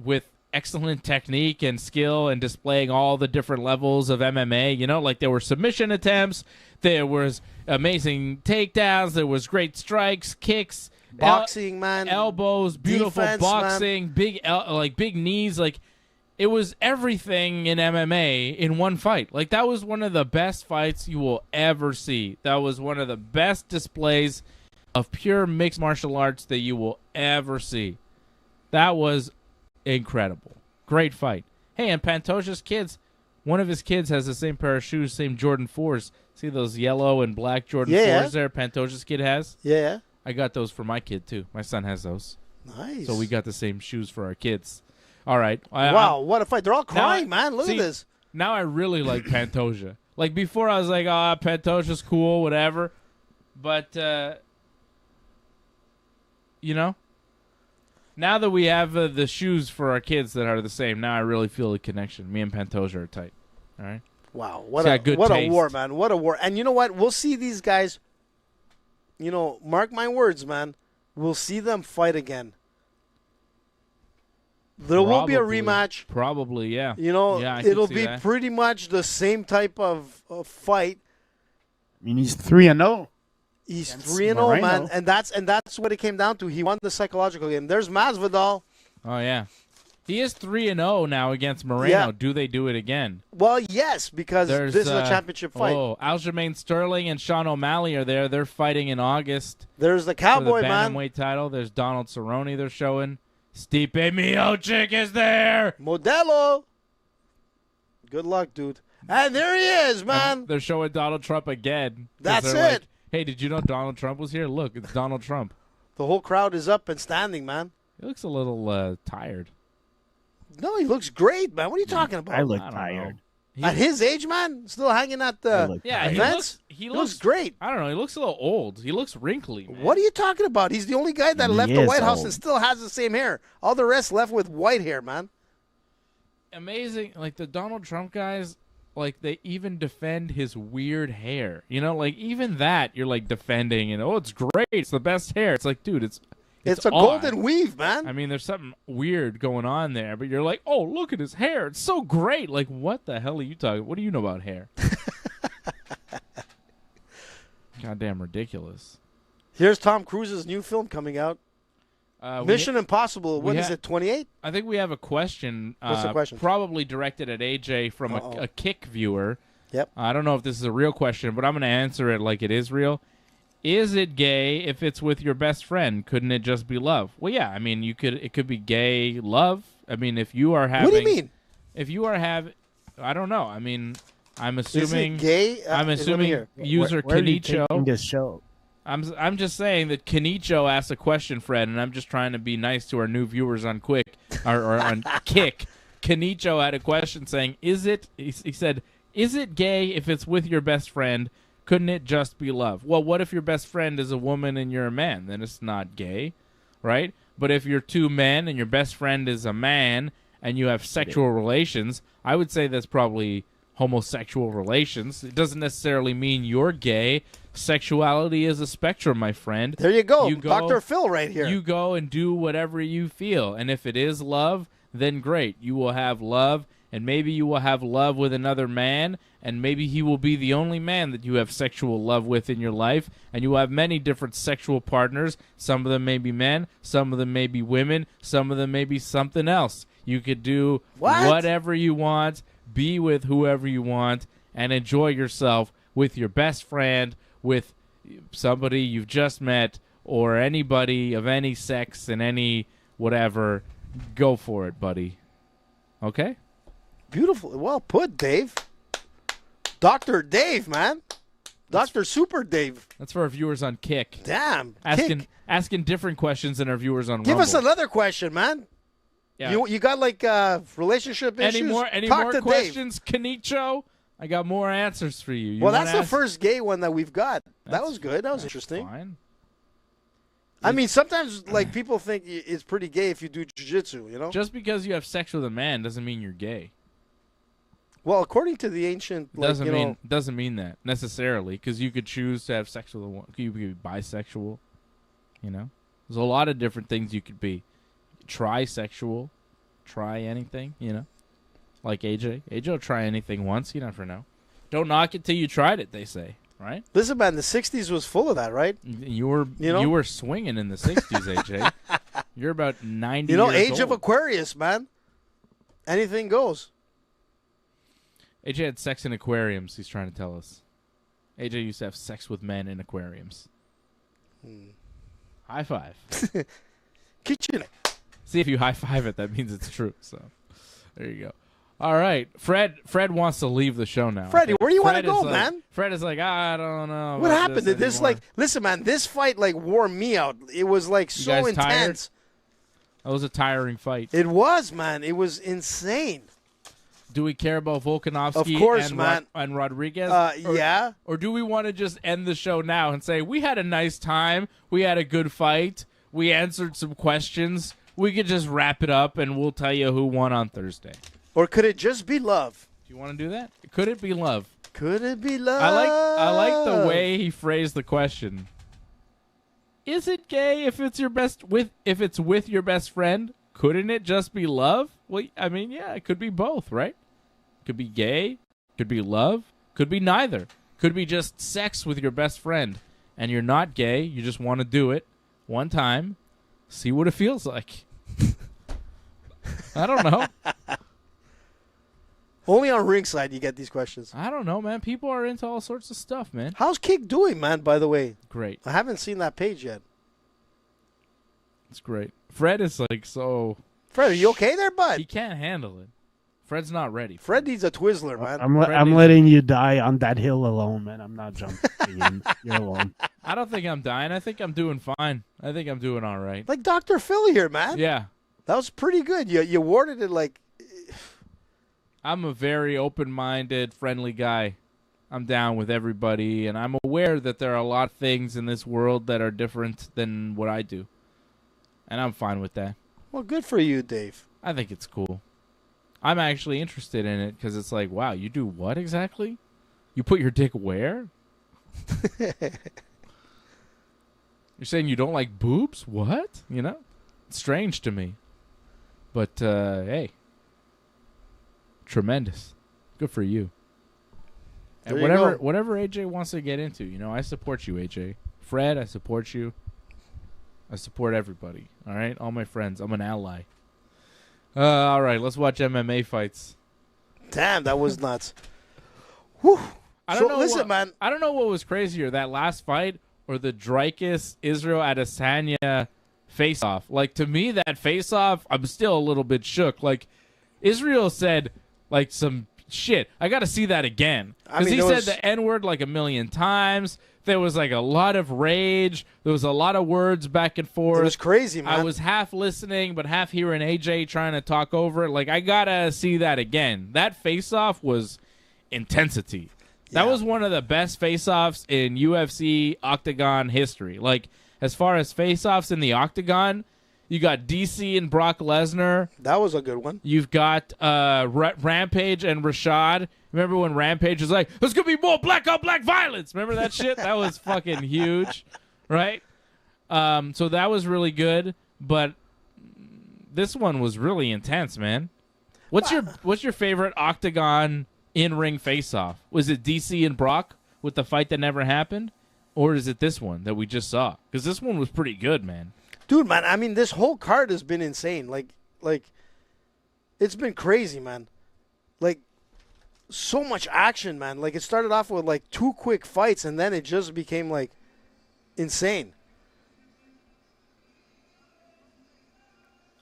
with excellent technique and skill and displaying all the different levels of MMA. You know, like, there were submission attempts, there was amazing takedowns, there was great strikes, kicks, boxing, man, elbows, beautiful defense, boxing, man. Big knees, like. It was everything in MMA in one fight. Like, that was one of the best fights you will ever see. That was one of the best displays of pure mixed martial arts that you will ever see. That was incredible. Great fight. Hey, and Pantoja's kids, one of his kids has the same pair of shoes, same Jordan 4s. See those yellow and black Jordan 4s there Pantoja's kid has? Yeah. I got those for my kid, too. My son has those. Nice. So we got the same shoes for our kids. All right. Wow, what a fight. They're all crying, man. Look at this. now I really like Pantoja. Like before, I was like, Pantoja's cool, whatever. But you know, now that we have the shoes for our kids that are the same, now I really feel a connection. Me and Pantoja are tight. All right. Wow, what a war, man! What a war! And you know what? We'll see these guys. You know, mark my words, man. We'll see them fight again. There will be a rematch. Probably, yeah. You know, yeah, it'll be pretty much the same type of fight. I mean, he's 3-0. He's 3-0, man, and that's what it came down to. He won the psychological game. There's Masvidal. Oh yeah, he is 3-0 now against Moreno. Yeah. Do they do it again? Well, yes, because this is a championship fight. Oh, Aljamain Sterling and Sean O'Malley are there. They're fighting in August. There's the Cowboy, for the man. Bantamweight title. There's Donald Cerrone. They're showing. Stipe Miocic is there. Modelo. Good luck, dude. And there he is, man. And they're showing Donald Trump again. That's it. Like, hey, did you know Donald Trump was here? Look, it's Donald Trump. The whole crowd is up and standing, man. He looks a little tired. No, he looks great, man. What are you talking about? I look tired. At his age, man, still hanging at the events? He looks great. I don't know. He looks a little old. He looks wrinkly, man. What are you talking about? He's the only guy that left the White House and still has the same hair. All the rest left with white hair, man. Amazing. Like, the Donald Trump guys, like, they even defend his weird hair. You know, like, even that you're, like, defending. And, it's great. It's the best hair. It's like, dude, it's a golden weave, man. I mean, there's something weird going on there, but you're like, oh, look at his hair. It's so great. Like, what the hell are you talking? What do you know about hair? Goddamn ridiculous. Here's Tom Cruise's new film coming out. Mission Impossible. What is it, 28? I think we have a question. What's the question? Probably directed at AJ from a Kick viewer. Yep. I don't know if this is a real question, but I'm going to answer it like it is real. Is it gay if it's with your best friend? Couldn't it just be love? Well, yeah. I mean, it could be gay love. I mean, if you are having. What do you mean? If you are having, I don't know. I mean, I'm assuming. Is it gay? I'm assuming user where Kenicho. Are you this show? I'm just saying that Kenicho asked a question, Fred, and I'm just trying to be nice to our new viewers on Quick or on Kick. Kenicho had a question saying, "Is it?" He said, "Is it gay if it's with your best friend? Couldn't it just be love?" Well, what if your best friend is a woman and you're a man? Then it's not gay, right? But if you're two men and your best friend is a man and you have sexual relations, I would say that's probably homosexual relations. It doesn't necessarily mean you're gay. Sexuality is a spectrum, my friend. There you go. Dr. Phil right here. You go and do whatever you feel. And if it is love, then great. You will have love, and maybe you will have love with another man, and maybe he will be the only man that you have sexual love with in your life, and you will have many different sexual partners. Some of them may be men, some of them may be women, some of them may be something else. You could do whatever you want, be with whoever you want, and enjoy yourself with your best friend, with somebody you've just met, or anybody of any sex and any whatever. Go for it, buddy. Okay? Beautiful. Well put, Dave. Dr. Dave, man. Dr. Super Dave. That's for our viewers on Kick. Damn. Asking different questions than our viewers on Rumble. Give us another question, man. Yeah. You got like relationship issues? Any more questions, Kenicho? I got more answers for you. Well, that's the first gay one that we've got. That was good. That was interesting. Fine. I mean, sometimes like people think it's pretty gay if you do jiu-jitsu, you know? Just because you have sex with a man doesn't mean you're gay. Well, according to the ancient, doesn't mean that necessarily, because you could choose to have sex with a woman. You could be bisexual. You know, there's a lot of different things you could be. Trisexual, try anything. You know, like AJ. AJ will try anything once. You never know. Don't knock it till you tried it. They say, right? Listen, man, the '60s was full of that, right? You were swinging in the '60s, AJ. You're about 90. Age of Aquarius, man. Anything goes. AJ had sex in aquariums, he's trying to tell us. AJ used to have sex with men in aquariums. High five. Kitchen. See, if you high five it, that means it's true. So there you go. All right. Fred wants to leave the show now. Freddie, where do you want to go, man? Fred is like, I don't know. What happened? Did this listen, man, this fight wore me out. It was so intense. Tired? That was a tiring fight. It was, man. It was insane. Do we care about Volkanovski Of course, and, man. And Rodríguez? Yeah. Or do we want to just end the show now and say, we had a nice time, we had a good fight, we answered some questions, we could just wrap it up and we'll tell you who won on Thursday? Or could it just be love? Do you want to do that? Could it be love? Could it be love? I like the way he phrased the question. Is it gay if it's with your best friend? Couldn't it just be love? Well, I mean, yeah, it could be both, right? Could be gay, could be love, could be neither. Could be just sex with your best friend, and you're not gay. You just want to do it one time, see what it feels like. I don't know. Only on Ringside you get these questions. I don't know, man. People are into all sorts of stuff, man. How's Kick doing, man, by the way? Great. I haven't seen that page yet. It's great. Fred is like so... Fred, are you okay there, bud? He can't handle it. Fred's not ready. Fred needs a Twizzler, man. I'm letting you die on that hill alone, man. I'm not jumping in. You're alone. I don't think I'm dying. I think I'm doing fine. I think I'm doing all right. Like Dr. Phil here, man. Yeah. That was pretty good. You worded it like... I'm a very open-minded, friendly guy. I'm down with everybody, and I'm aware that there are a lot of things in this world that are different than what I do. And I'm fine with that. Well, good for you, Dave. I think it's cool. I'm actually interested in it because it's like, wow, you do what exactly? You put your dick where? You're saying you don't like boobs? What? You know? It's strange to me. But, hey. Tremendous. Good for you. And whatever AJ wants to get into, you know, I support you, AJ. Fred, I support you. I support everybody. All right? All my friends. I'm an ally. All right, let's watch MMA fights. Damn, that was nuts. Whew. Listen, man. I don't know what was crazier, that last fight or the Dricus Israel Adesanya face-off. Like, to me, that face-off, I'm still a little bit shook. Like, Israel said, like, some shit. I got to see that again. Because he said the N-word like a million times. There was like a lot of rage. There was a lot of words back and forth. It was crazy, man. I was half listening, but half hearing AJ trying to talk over it. Like, I got to see that again. That face-off was intensity. Yeah. That was one of the best face-offs in UFC Octagon history. Like, as far as face-offs in the Octagon, you got DC and Brock Lesnar. That was a good one. You've got Rampage and Rashad. Remember when Rampage was like, there's going to be more black-on-black violence? Remember that shit? That was fucking huge, right? So that was really good, but this one was really intense, man. What's your favorite Octagon in-ring face-off? Was it DC and Brock with the fight that never happened? Or is it this one that we just saw? Because this one was pretty good, man. Dude, man, I mean, this whole card has been insane. Like, it's been crazy, man. Like, so much action, man. Like, it started off with, like, 2 quick fights, and then it just became, like, insane.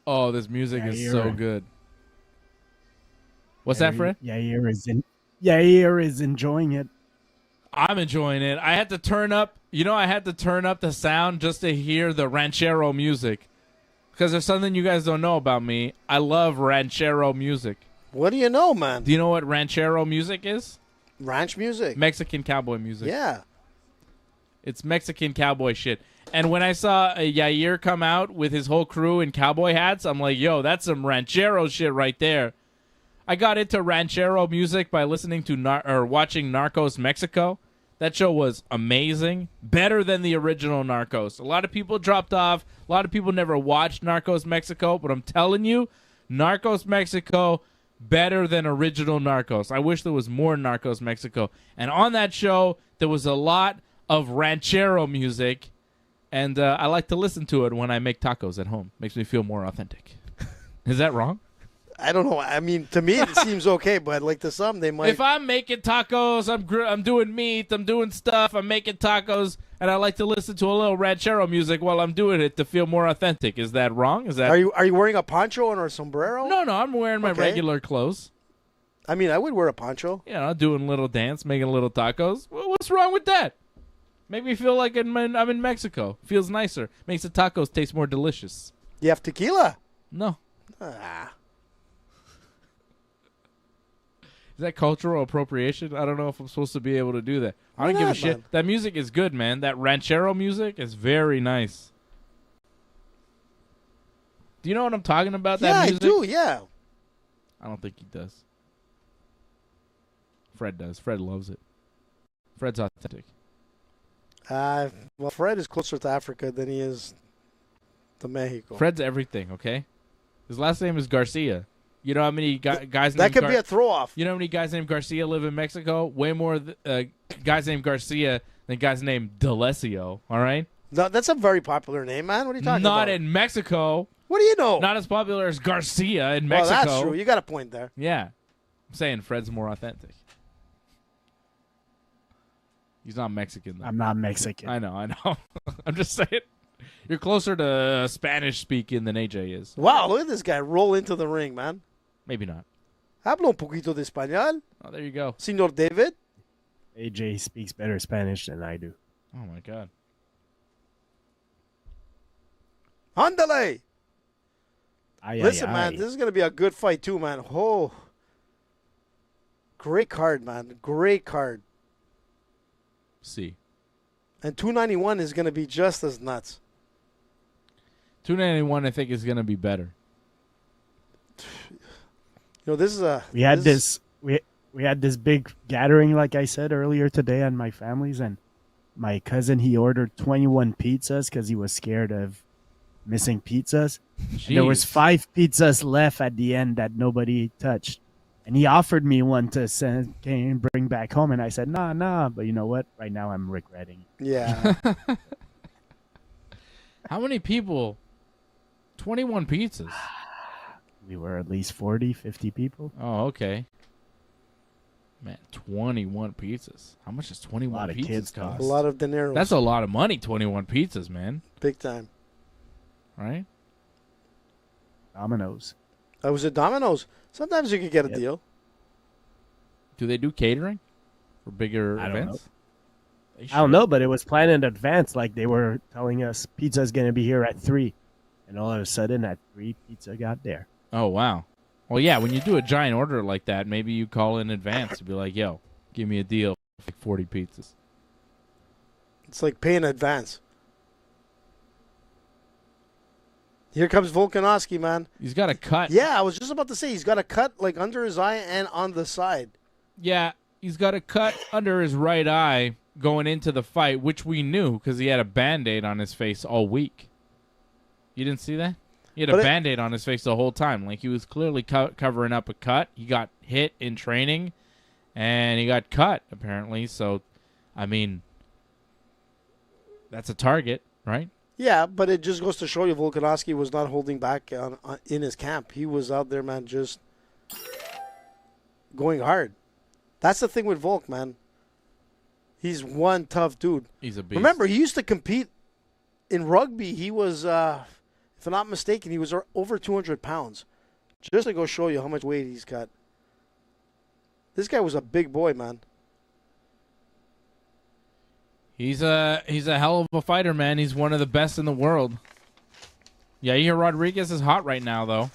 Oh, this music is so good. What's that, Fred? Yair is enjoying it. I'm enjoying it. I had to turn up, the sound just to hear the ranchero music. Because there's something you guys don't know about me. I love ranchero music. What do you know, man? Do you know what ranchero music is? Ranch music. Mexican cowboy music. Yeah. It's Mexican cowboy shit. And when I saw Yair come out with his whole crew in cowboy hats, I'm like, yo, that's some ranchero shit right there. I got into ranchero music by listening to watching Narcos Mexico. That show was amazing. Better than the original Narcos. A lot of people dropped off. A lot of people never watched Narcos Mexico. But I'm telling you, Narcos Mexico, better than original Narcos. I wish there was more Narcos Mexico. And on that show, there was a lot of ranchero music. And I like to listen to it when I make tacos at home. Makes me feel more authentic. Is that wrong? I don't know. I mean, to me, it seems okay, but like to some, they might. If I'm making tacos, I'm doing meat, I'm doing stuff, I'm making tacos, and I like to listen to a little ranchero music while I'm doing it to feel more authentic. Is that wrong? Is that? Are you wearing a poncho or a sombrero? No, I'm wearing my regular clothes. I mean, I would wear a poncho. Yeah, doing a little dance, making little tacos. What's wrong with that? Make me feel like I'm in Mexico. Feels nicer. Makes the tacos taste more delicious. You have tequila? No. that cultural appropriation? I don't know if I'm supposed to be able to do that. I don't Why give a not, shit. man? That music is good, man. That ranchero music is very nice. Do you know what I'm talking about? Yeah, That music? I do. Yeah. I don't think he does. Fred does. Fred loves it. Fred's authentic. Well, Fred is closer to Africa than he is to Mexico. Fred's everything, okay? His last name is Garcia. You know how many guys that named could be a throw off. You know how many guys named Garcia live in Mexico? Way more guys named Garcia than guys named D'Alessio, all right? No, that's a very popular name, man. What are you talking about? Not in Mexico. What do you know? Not as popular as Garcia in well, Mexico. that's true. You got a point there. Yeah. I'm saying Fred's more authentic. He's not Mexican, though. I'm not Mexican. I know. I'm just saying. You're closer to Spanish speaking than AJ is. Wow, look at this guy roll into the ring, man. Maybe not. Habla un poquito de español, Oh, there you go. Señor David. AJ speaks better Spanish than I do. Oh, my God. Ándale. Listen, Aye. man, this is going to be a good fight, too, man. Oh. Great card, man. Great card. See. And 291 is going to be just as nuts. 291, I think, is going to be better. You know, this is a... We had we had this big gathering, like I said earlier today, on my family's, and my cousin, he ordered 21 pizzas because he was scared of missing pizzas. There was 5 pizzas left at the end that nobody touched. And he offered me one to bring back home, and I said, nah. But you know what? Right now I'm regretting it. Yeah. How many people? 21 pizzas. We were at least 40, 50 people. Oh, okay. Man, 21 pizzas. How much does 21 lot of pizzas kids cost? A lot of dinero. That's a lot of money, 21 pizzas, man. Big time. Right? Domino's. That was at Domino's. Sometimes you could get a Yep. deal. Do they do catering for bigger I don't events? I don't know, but it was planned in advance. Like they were telling us pizza's going to be here at 3. And all of a sudden at 3, pizza got there. Oh, wow. Well, yeah, when you do a giant order like that, maybe you call in advance to be like, yo, give me a deal for like 40 pizzas. It's like pay in advance. Here comes Volkanovski, man. He's got a cut. Yeah, I was just about to say he's got a cut like under his eye and on the side. Yeah, he's got a cut under his right eye going into the fight, which we knew because he had a Band-Aid on his face all week. You didn't see that? He had a Band-Aid on his face the whole time. Like, he was clearly covering up a cut. He got hit in training, and he got cut, apparently. So, I mean, that's a target, right? Yeah, but it just goes to show you Volkanovski was not holding back in his camp. He was out there, man, just going hard. That's the thing with Volk, man. He's one tough dude. He's a beast. Remember, he used to compete in rugby. He was, if I'm not mistaken, he was over 200 pounds. Just to go show you how much weight he's got. This guy was a big boy, man. He's a hell of a fighter, man. He's one of the best in the world. Yair Rodríguez is hot right now, though.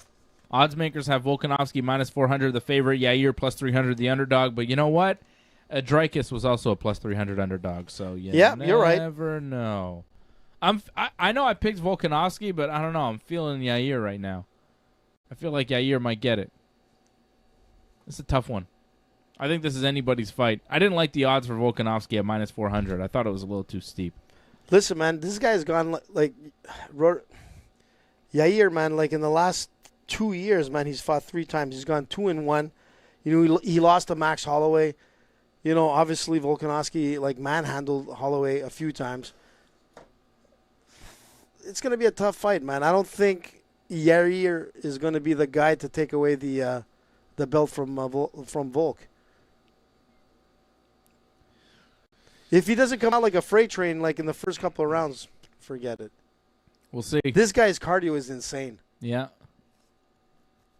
Odds makers have Volkanovski minus 400, the favorite. Yair plus 300, the underdog. But you know what? Dricus was also a plus 300 underdog. So you're right. Never know. I know I picked Volkanovski, but I don't know. I'm feeling Yair right now. I feel like Yair might get it. It's a tough one. I think this is anybody's fight. I didn't like the odds for Volkanovski at minus 400. I thought it was a little too steep. Listen, man, this guy's gone like Yair, man. Like in the last 2 years, man, he's fought 3 times. He's gone 2-1. You know, he lost to Max Holloway. You know, obviously Volkanovski like manhandled Holloway a few times. It's gonna be a tough fight, man. I don't think Yair is gonna be the guy to take away the belt from Volk. If he doesn't come out like a freight train, like in the first couple of rounds, forget it. We'll see. This guy's cardio is insane. Yeah.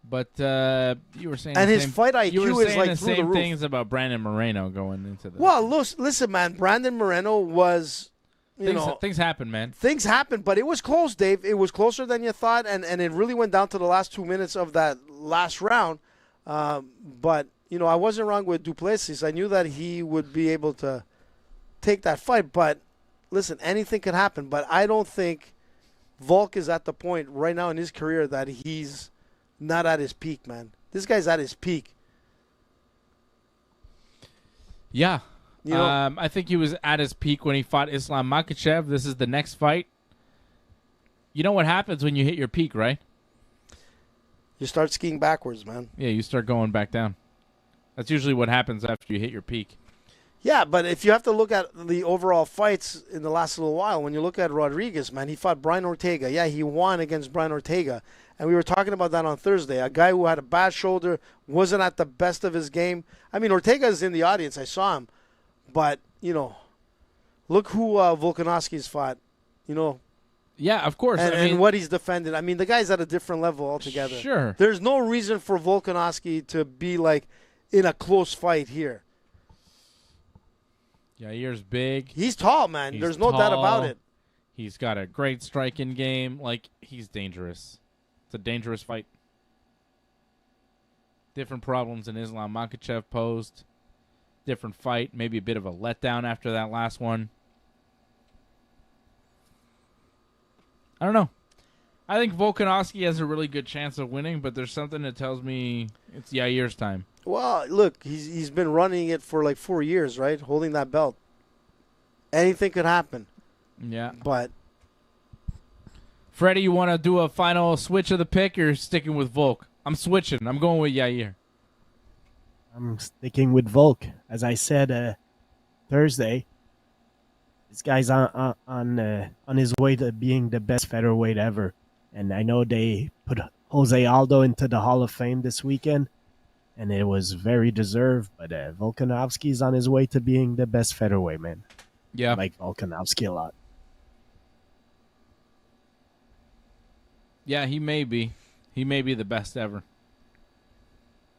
But you were saying and the his same, fight IQ you were is saying like the through the same roof. things about Brandon Moreno going into this. Well, listen, man. Brandon Moreno was, things happen, man. Things happen, but it was close, Dave. It was closer than you thought, and it really went down to the last 2 minutes of that last round. But I wasn't wrong with Duplessis. I knew that he would be able to take that fight. But listen, anything could happen. But I don't think Volk is at the point right now in his career that he's not at his peak, man. This guy's at his peak. Yeah. I think he was at his peak when he fought Islam Makhachev. This is the next fight. You know what happens when you hit your peak, right? You start skiing backwards, man. Yeah, you start going back down. That's usually what happens after you hit your peak. Yeah, but if you have to look at the overall fights in the last little while, when you look at Rodríguez, man, he fought Brian Ortega. Yeah, he won against Brian Ortega. And we were talking about that on Thursday. A guy who had a bad shoulder, wasn't at the best of his game. I mean, Ortega is in the audience. I saw him. But, look who Volkanovski's fought, Yeah, of course. And what he's defended. I mean, the guy's at a different level altogether. Sure. There's no reason for Volkanovski to be, in a close fight here. Yair's big. He's tall, man. He's There's no doubt about it. He's got a great striking game. He's dangerous. It's a dangerous fight. Different problems than Islam Makhachev posed. Different fight. Maybe a bit of a letdown after that last one. I don't know. I think Volkanovski has a really good chance of winning, but there's something that tells me it's Yair's time. Well, look, he's been running it for 4 years, right? Holding that belt. Anything could happen. Yeah. But Freddie, you want to do a final switch of the pick or sticking with Volk? I'm switching. I'm going with Yair. I'm sticking with Volk. As I said Thursday, this guy's on his way to being the best featherweight ever. And I know they put Jose Aldo into the Hall of Fame this weekend, and it was very deserved. But Volkanovski's on his way to being the best featherweight, man. Yeah. I like Volkanovski a lot. Yeah, he may be. He may be the best ever.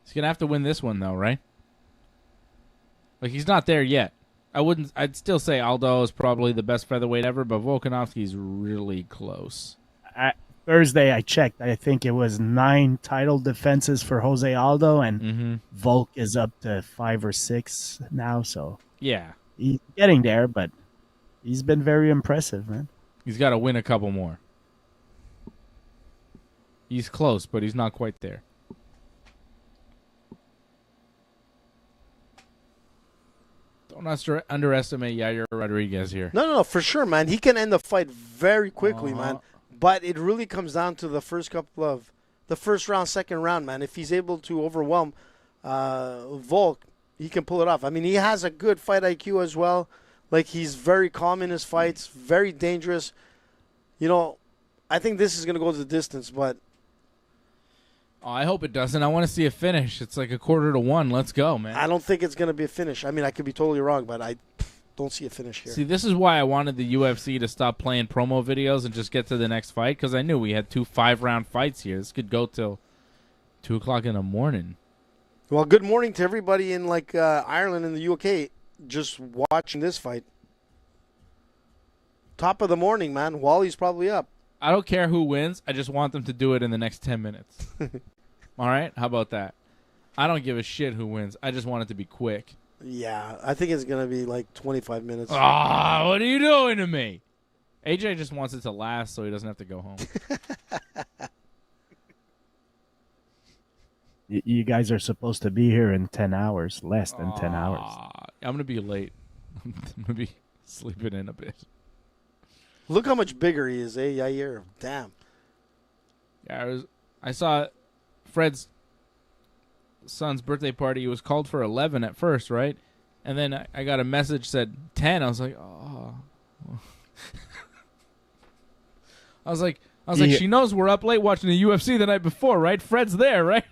He's going to have to win this one, though, right? He's not there yet. I'd still say Aldo is probably the best featherweight ever, but Volkanovski's really close. Thursday, I checked. I think it was 9 title defenses for Jose Aldo, and Volk is up to 5 or 6 now. So yeah, he's getting there, but he's been very impressive, man. He's got to win a couple more. He's close, but he's not quite there. Don't underestimate Yair Rodríguez here. No, for sure, man. He can end the fight very quickly, man. But it really comes down to the first round, second round, man. If he's able to overwhelm Volk, he can pull it off. I mean, he has a good fight IQ as well. He's very calm in his fights, very dangerous. I think this is going to go to the distance, but I hope it doesn't. I want to see a finish. It's 1:45. Let's go, man. I don't think it's going to be a finish. I mean, I could be totally wrong, but I don't see a finish here. See, this is why I wanted the UFC to stop playing promo videos and just get to the next fight, because I knew we had 2 5-round fights here. This could go till 2 o'clock in the morning. Well, good morning to everybody in Ireland and the UK just watching this fight. Top of the morning, man. Wally's probably up. I don't care who wins. I just want them to do it in the next 10 minutes. All right? How about that? I don't give a shit who wins. I just want it to be quick. Yeah, I think it's going to be 25 minutes. Ah, what are you doing to me? AJ just wants it to last so he doesn't have to go home. You guys are supposed to be here in 10 hours, less than 10 hours. I'm going to be late. I'm going to be sleeping in a bit. Look how much bigger he is, Yair. Damn. Yeah, I saw Fred's son's birthday party. He was called for 11 at first, right? And then I got a message said 10. I was like, oh. I was like, she knows we're up late watching the UFC the night before, right? Fred's there, right?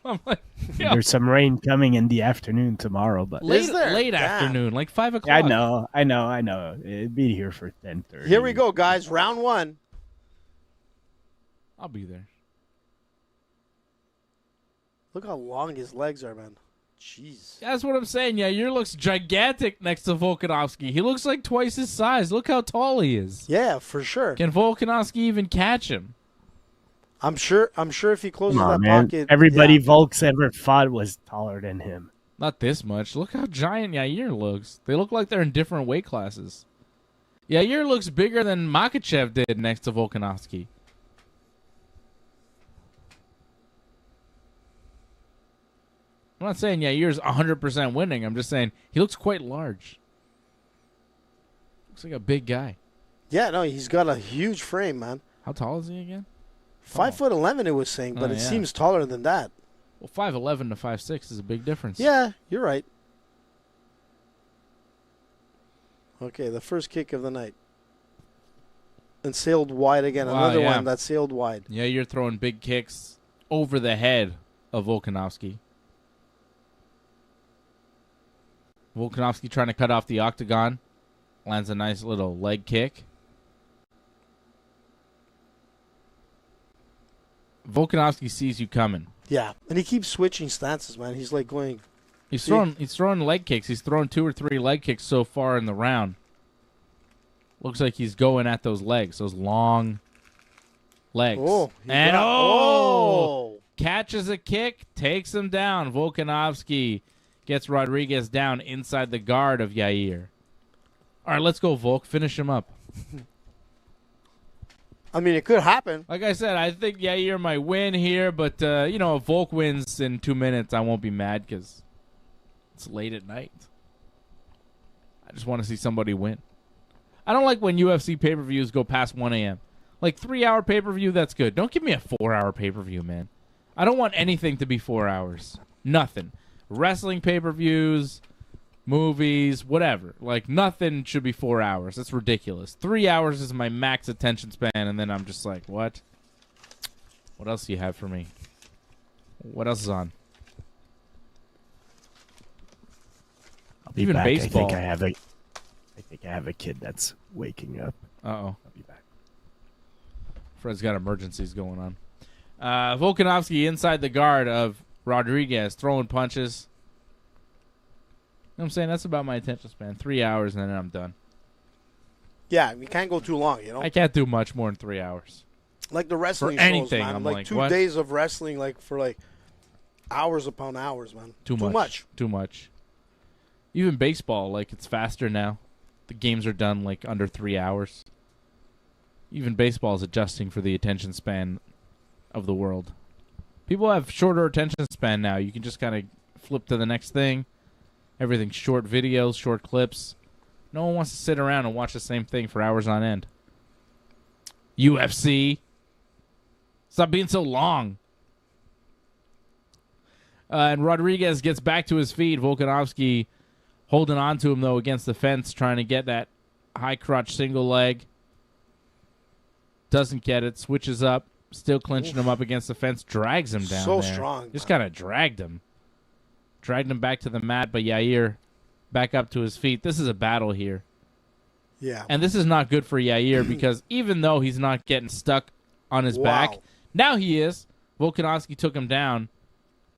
I'm like, yeah. There's some rain coming in the afternoon tomorrow, but late afternoon, 5 o'clock. Yeah, I know. It'd be here for 10:30. Here we go, guys. Round 1. I'll be there. Look how long his legs are, man. Jeez. That's what I'm saying. Yeah, Yair looks gigantic next to Volkanovski. He looks like twice his size. Look how tall he is. Yeah, for sure. Can Volkanovski even catch him? I'm sure if he closes Come on, that man. pocket, Everybody yeah. Volk's ever fought was taller than him. Not this much. Look how giant Yair looks. They look like they're in different weight classes. Yair looks bigger than Makhachev did next to Volkanovski. I'm not saying Yair's 100% winning. I'm just saying he looks quite large. Looks like a big guy. Yeah, no, he's got a huge frame, man. How tall is he again? 5'11", it was saying, but it seems taller than that. Well, 5'11" to 5'6" is a big difference. Yeah, you're right. Okay, the first kick of the night. And sailed wide again. Wow, Another yeah. one that sailed wide. Yeah, you're throwing big kicks over the head of Volkanovski. Volkanovski trying to cut off the octagon. Lands a nice little leg kick. Volkanovski sees you coming. Yeah, and he keeps switching stances, man. He's like going... He's throwing leg kicks. He's thrown 2 or 3 leg kicks so far in the round. Looks like he's going at those legs, those long legs. Oh, catches a kick, takes him down. Volkanovski gets Rodríguez down inside the guard of Yair. All right, let's go, Volk. Finish him up. I mean, it could happen. Like I said, I think Yair might win here, but, if Volk wins in 2 minutes, I won't be mad because it's late at night. I just want to see somebody win. I don't like when UFC pay-per-views go past 1 a.m. Like 3-hour pay-per-view, that's good. Don't give me a 4-hour pay-per-view, man. I don't want anything to be 4 hours. Nothing. Wrestling pay-per-views, movies, whatever. Like, nothing should be 4 hours. That's ridiculous. 3 hours is my max attention span, and then I'm just like, what? What else do you have for me? What else is on? I'll be Even back. baseball. I think I have a kid that's waking up. Uh-oh. I'll be back. Fred's got emergencies going on. Volkanovski inside the guard of Rodríguez, throwing punches. You know what I'm saying? That's about my attention span. 3 hours, and then I'm done. Yeah, you can't go too long, you know? I can't do much more than 3 hours. Like the wrestling For anything, shows, man. I'm like like, 2 what? days of wrestling, like, for, like, hours upon hours, man. Too much. Too much. Even baseball, like, it's faster now. The games are done, like, under 3 hours. Even baseball is adjusting for the attention span of the world. People have shorter attention span now. You can just kind of flip to the next thing. Everything's short videos, short clips. No one wants to sit around and watch the same thing for hours on end. UFC. Stop being so long. And Rodríguez gets back to his feet. Volkanovski holding on to him, though, against the fence, trying to get that high crotch single leg. Doesn't get it. Switches up. Still clinching him up against the fence. Drags him down So there. strong. Just kind of dragged him. Dragged him back to the mat, but Yair back up to his feet. This is a battle here. Yeah. And this is not good for Yair because even though he's not getting stuck on his back, now he is. Volkanovski took him down,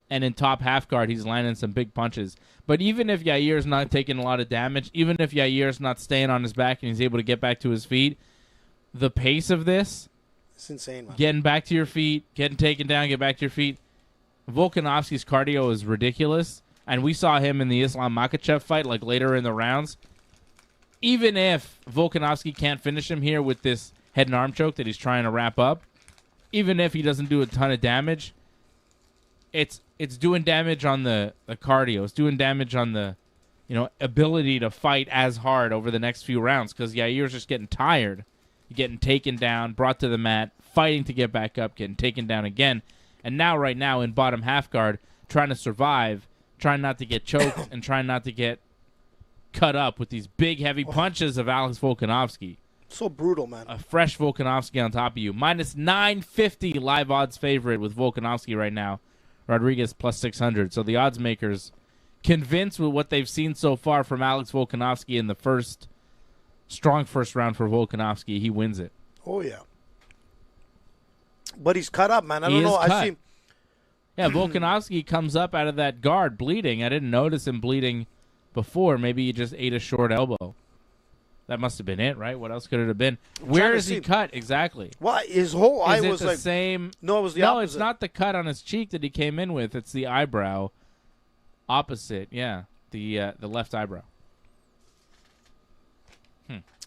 and in top half guard, he's landing some big punches. But even if Yair's not taking a lot of damage, even if Yair's not staying on his back and he's able to get back to his feet, the pace of this, it's insane, man. getting back to your feet, getting taken down, get back to your feet, Volkanovski's cardio is ridiculous, and we saw him in the Islam Makhachev fight, like later in the rounds. Even if Volkanovski can't finish him here with this head and arm choke that he's trying to wrap up, even if he doesn't do a ton of damage, it's doing damage on the cardio. It's doing damage on the ability to fight as hard over the next few rounds because Yair's just getting tired, getting taken down, brought to the mat, fighting to get back up, getting taken down again. And now, right now, in bottom half guard, trying to survive, trying not to get choked, and trying not to get cut up with these big, heavy punches of Alex Volkanovski. So brutal, man. A fresh Volkanovski on top of you. Minus 950 live odds favorite with Volkanovski right now. Rodríguez plus 600. So the odds makers convinced with what they've seen so far from Alex Volkanovski in the strong first round for Volkanovski. He wins it. Oh, yeah. But he's cut up, man. I He don't know. is cut. I see. Yeah, Volkanovski comes up out of that guard bleeding. I didn't notice him bleeding before. Maybe he just ate a short elbow. That must have been it, right? What else could it have been? Where is he cut exactly? Well, his whole eye was the like same. No, it was the no, opposite. it's not the cut on his cheek that he came in with. It's the eyebrow. Opposite, yeah, the left eyebrow.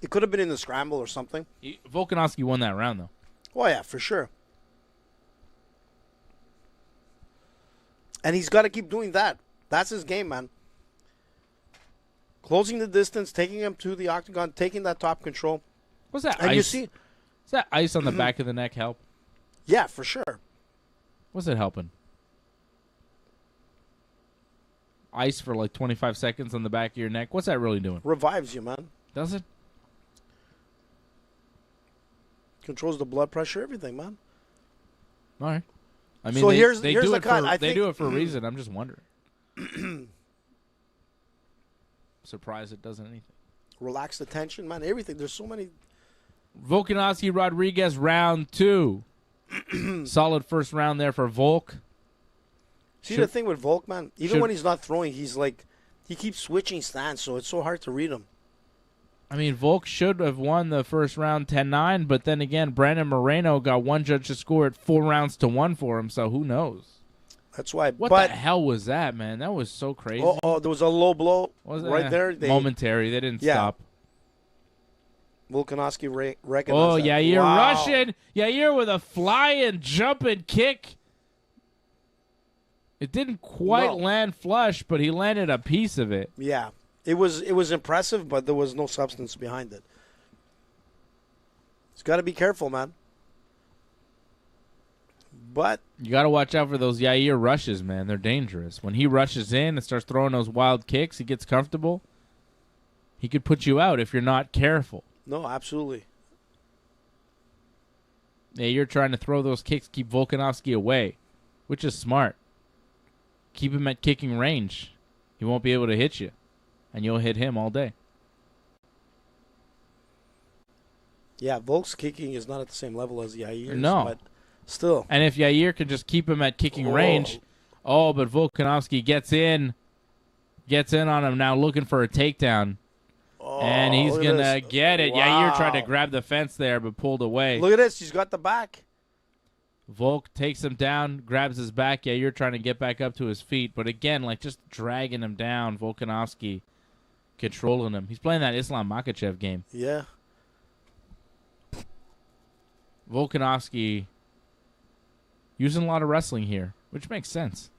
It could have been in the scramble or something. Volkanovski won that round, though. Oh, yeah, for sure. And he's got to keep doing that. That's his game, man. Closing the distance, taking him to the octagon, taking that top control. What's that And ice? you see, Does that ice on the back of the neck help? yeah, for sure. What's it helping? Ice for like 25 seconds on the back of your neck. What's that really doing? Revives you, man. Does it? Controls the blood pressure, everything, man. All right. I mean, So they, here's they the do it cut. for I they think- do it for a reason. I'm just wondering. Surprised it doesn't anything. Relax the tension, man. Everything. There's so many. Volkanovski Rodríguez round 2. Solid first round there for Volk. See Should- the thing with Volk, man? Even should- when he's not throwing, he's like, he keeps switching stance, so it's so hard to read him. I mean, Volk should have won the first round 10-9, but then again, Brandon Moreno got one judge to score it 4 rounds to 1 for him, so who knows? That's why. What but, the hell was that, man? That was so crazy. Oh, there was a low blow Was right it? there. Momentary. They didn't Yeah. stop. Volkanovski recognized Oh, that. Yair Wow. Russian. Yair with a flying, jumping kick. It didn't quite land flush, but he landed a piece of it. Yeah. It was impressive, but there was no substance behind it. He's got to be careful, man. But You got to watch out for those Yair rushes, man. They're dangerous. When he rushes in and starts throwing those wild kicks, he gets comfortable. He could put you out if you're not careful. no, absolutely. Yeah, you're trying to throw those kicks, keep Volkanovski away, which is smart. Keep him at kicking range. He won't be able to hit you, and you'll hit him all day. Yeah, Volk's kicking is not at the same level as Yair's. No. But still. And if Yair could just keep him at kicking Oh. range, but Volkanovski gets in on him now looking for a takedown, and he's look at going to this. get it. Wow. Yair tried to grab the fence there, but pulled away. Look at this. He's got the back. Volk takes him down, grabs his back. Yair trying to get back up to his feet, but again, like just dragging him down. Volkanovski controlling him. He's playing that Islam Makhachev game. Yeah. Volkanovski using a lot of wrestling here, which makes sense.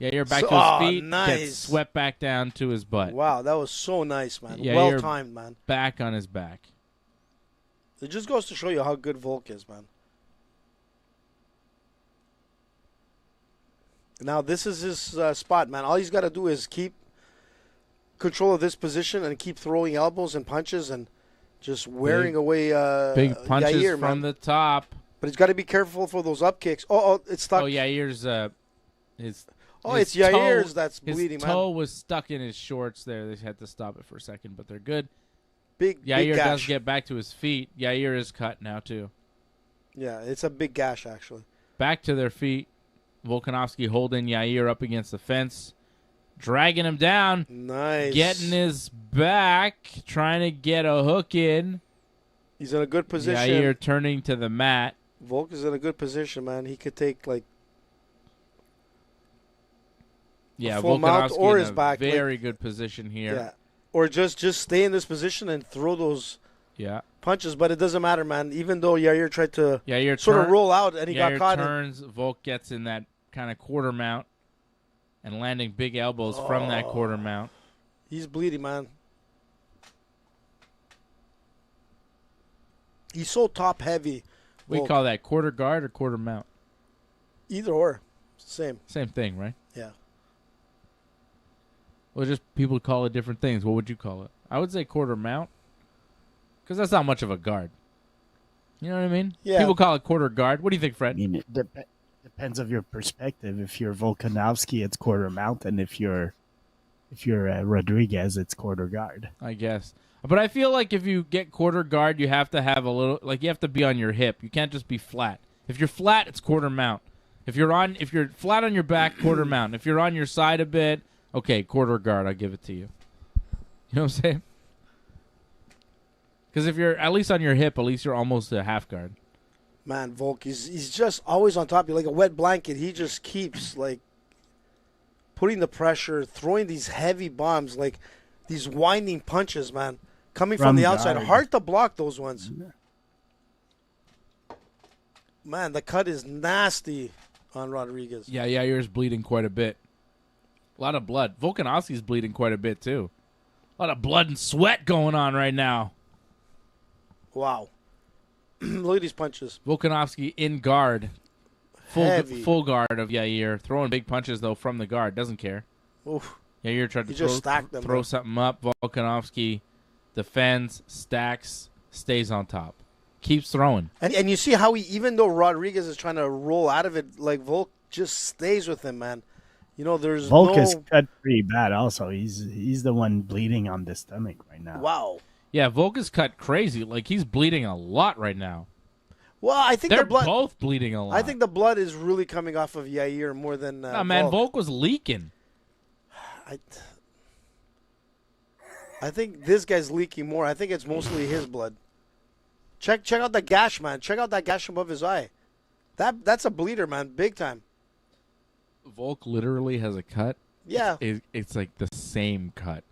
Yair back to his feet, nice. gets swept back down to his butt. Wow, that was so nice, man. Yeah, well you're timed, man. Back on his back. It just goes to show you how good Volk is, man. Now, this is his spot, man. All he's got to do is keep control of this position and keep throwing elbows and punches and just wearing away Big punches Yair, from man. the top. But he's got to be careful for those up kicks. Oh, it's stuck. Oh, Yair's his. Oh, his it's Yair's toe- that's bleeding, His man. toe was stuck in his shorts there. They had to stop it for a second, but they're good. Big Yair gash. does get back to his feet. Yair is cut now, too. Yeah, it's a big gash, actually. Back to their feet. Volkanovski holding Yair up against the fence. Dragging him down. Nice. Getting his back. Trying to get a hook in. He's in a good position. Yair turning to the mat. Volk is in a good position, man. He could take, like, Yeah, full mount Volkanovski or in his a back, very good position here. yeah. Or just stay in this position and throw those Yeah. punches. But it doesn't matter, man. Even though Yair tried to Yair sort of roll out and he Yair got caught. turns. Volk gets in that kind of quarter mount and landing big elbows from that quarter mount. He's bleeding, man. He's so top heavy. We Volk. call that quarter guard or quarter mount. Either or. Same. Same thing, right? Yeah. Well, just people call it different things. What would you call it? I would say quarter mount because that's not much of a guard. You know what I mean? Yeah. People call it quarter guard. What do you think, I Fred? mean, it depends of your perspective. If you're Volkanovski, it's quarter mount, and if you're Rodriguez, it's quarter guard. I guess. But I feel like if you get quarter guard, you have to have a little, like you have to be on your hip. You can't just be flat. If you're flat, it's quarter mount. If you're flat on your back, quarter mount. If you're on your side a bit, okay, quarter guard, I'll give it to you. You know what I'm saying? Because if you're at least on your hip, at least you're almost a half guard. Man, Volk, he's just always on top of you like a wet blanket. He just keeps, like, putting the pressure, throwing these heavy bombs, like these winding punches, man, coming from the outside. Hard to block those ones. Man, the cut is nasty on Rodríguez. Yeah, Yair's bleeding quite a bit. A lot of blood. Volkanovski's bleeding quite a bit, too. A lot of blood and sweat going on right now. Wow. Look at these punches. Volkanovski in guard. Heavy. Full guard of Yair. Throwing big punches, though, from the guard. Doesn't care. Oof. Yair tried to just stacked them, throw something up. Volkanovski defends, stacks, stays on top. Keeps throwing. And you see how he, even though Rodríguez is trying to roll out of it, like Volk just stays with him, man. You know, there's Volk is cut pretty bad also. He's the one bleeding on the stomach right now. Wow. Yeah, Volk is cut crazy. Like, he's bleeding a lot right now. Well, I think they're the blood, both bleeding a lot. I think the blood is really coming off of Yair more than no, man, Volk was leaking. I think this guy's leaking more. I think it's mostly his blood. Check out the gash, man. Check out that gash above his eye. That's a bleeder, man, big time. Volk literally has a cut. Yeah. It's like the same cut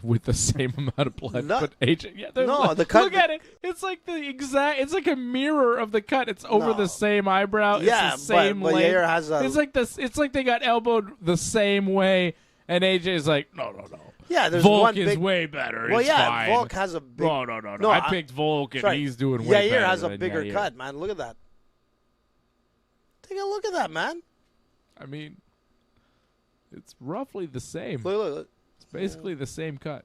with the same amount of blood. No, but AJ, yeah, no, the cut. Look at it. It's like the exact. It's like a mirror of the cut. It's over the same eyebrow. Yeah, it's the same but length. Yair has a. It's like this. It's like they got elbowed the same way, and AJ's like, no. Yeah, there's Volk one is big. way better. Well, it's yeah, fine. Volk has a big. No. I picked Volk, and he's doing way better. Yair has a than bigger Yair. cut, man. Look at that. Take a look at that, man. I mean, it's roughly the same. Look. It's basically the same cut.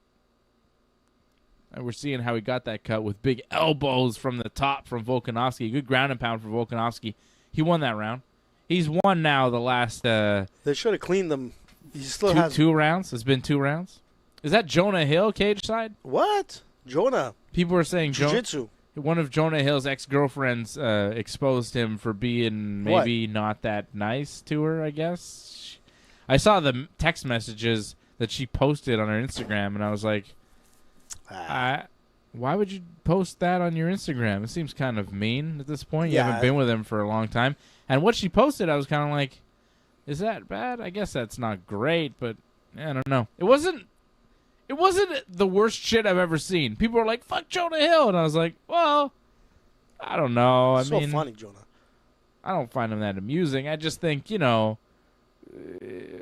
And we're seeing how he got that cut with big elbows from the top from Volkanovski. Good ground and pound for Volkanovski. He won that round. He's won now the last They should have cleaned them. He still has two rounds. It's been 2 rounds. Is that Jonah Hill cage side? What? Jonah. People are saying Jiu-jitsu. One of Jonah Hill's ex-girlfriends exposed him for being maybe not that nice to her, I guess. I saw the text messages that she posted on her Instagram, and I was like, why would you post that on your Instagram? It seems kind of mean at this point. You haven't been with him for a long time. And what she posted, I was kind of like, is that bad? I guess that's not great, but I don't know. It wasn't the worst shit I've ever seen. People were like, fuck Jonah Hill. And I was like, well, I don't know. So funny, Jonah. I don't find him that amusing. I just think,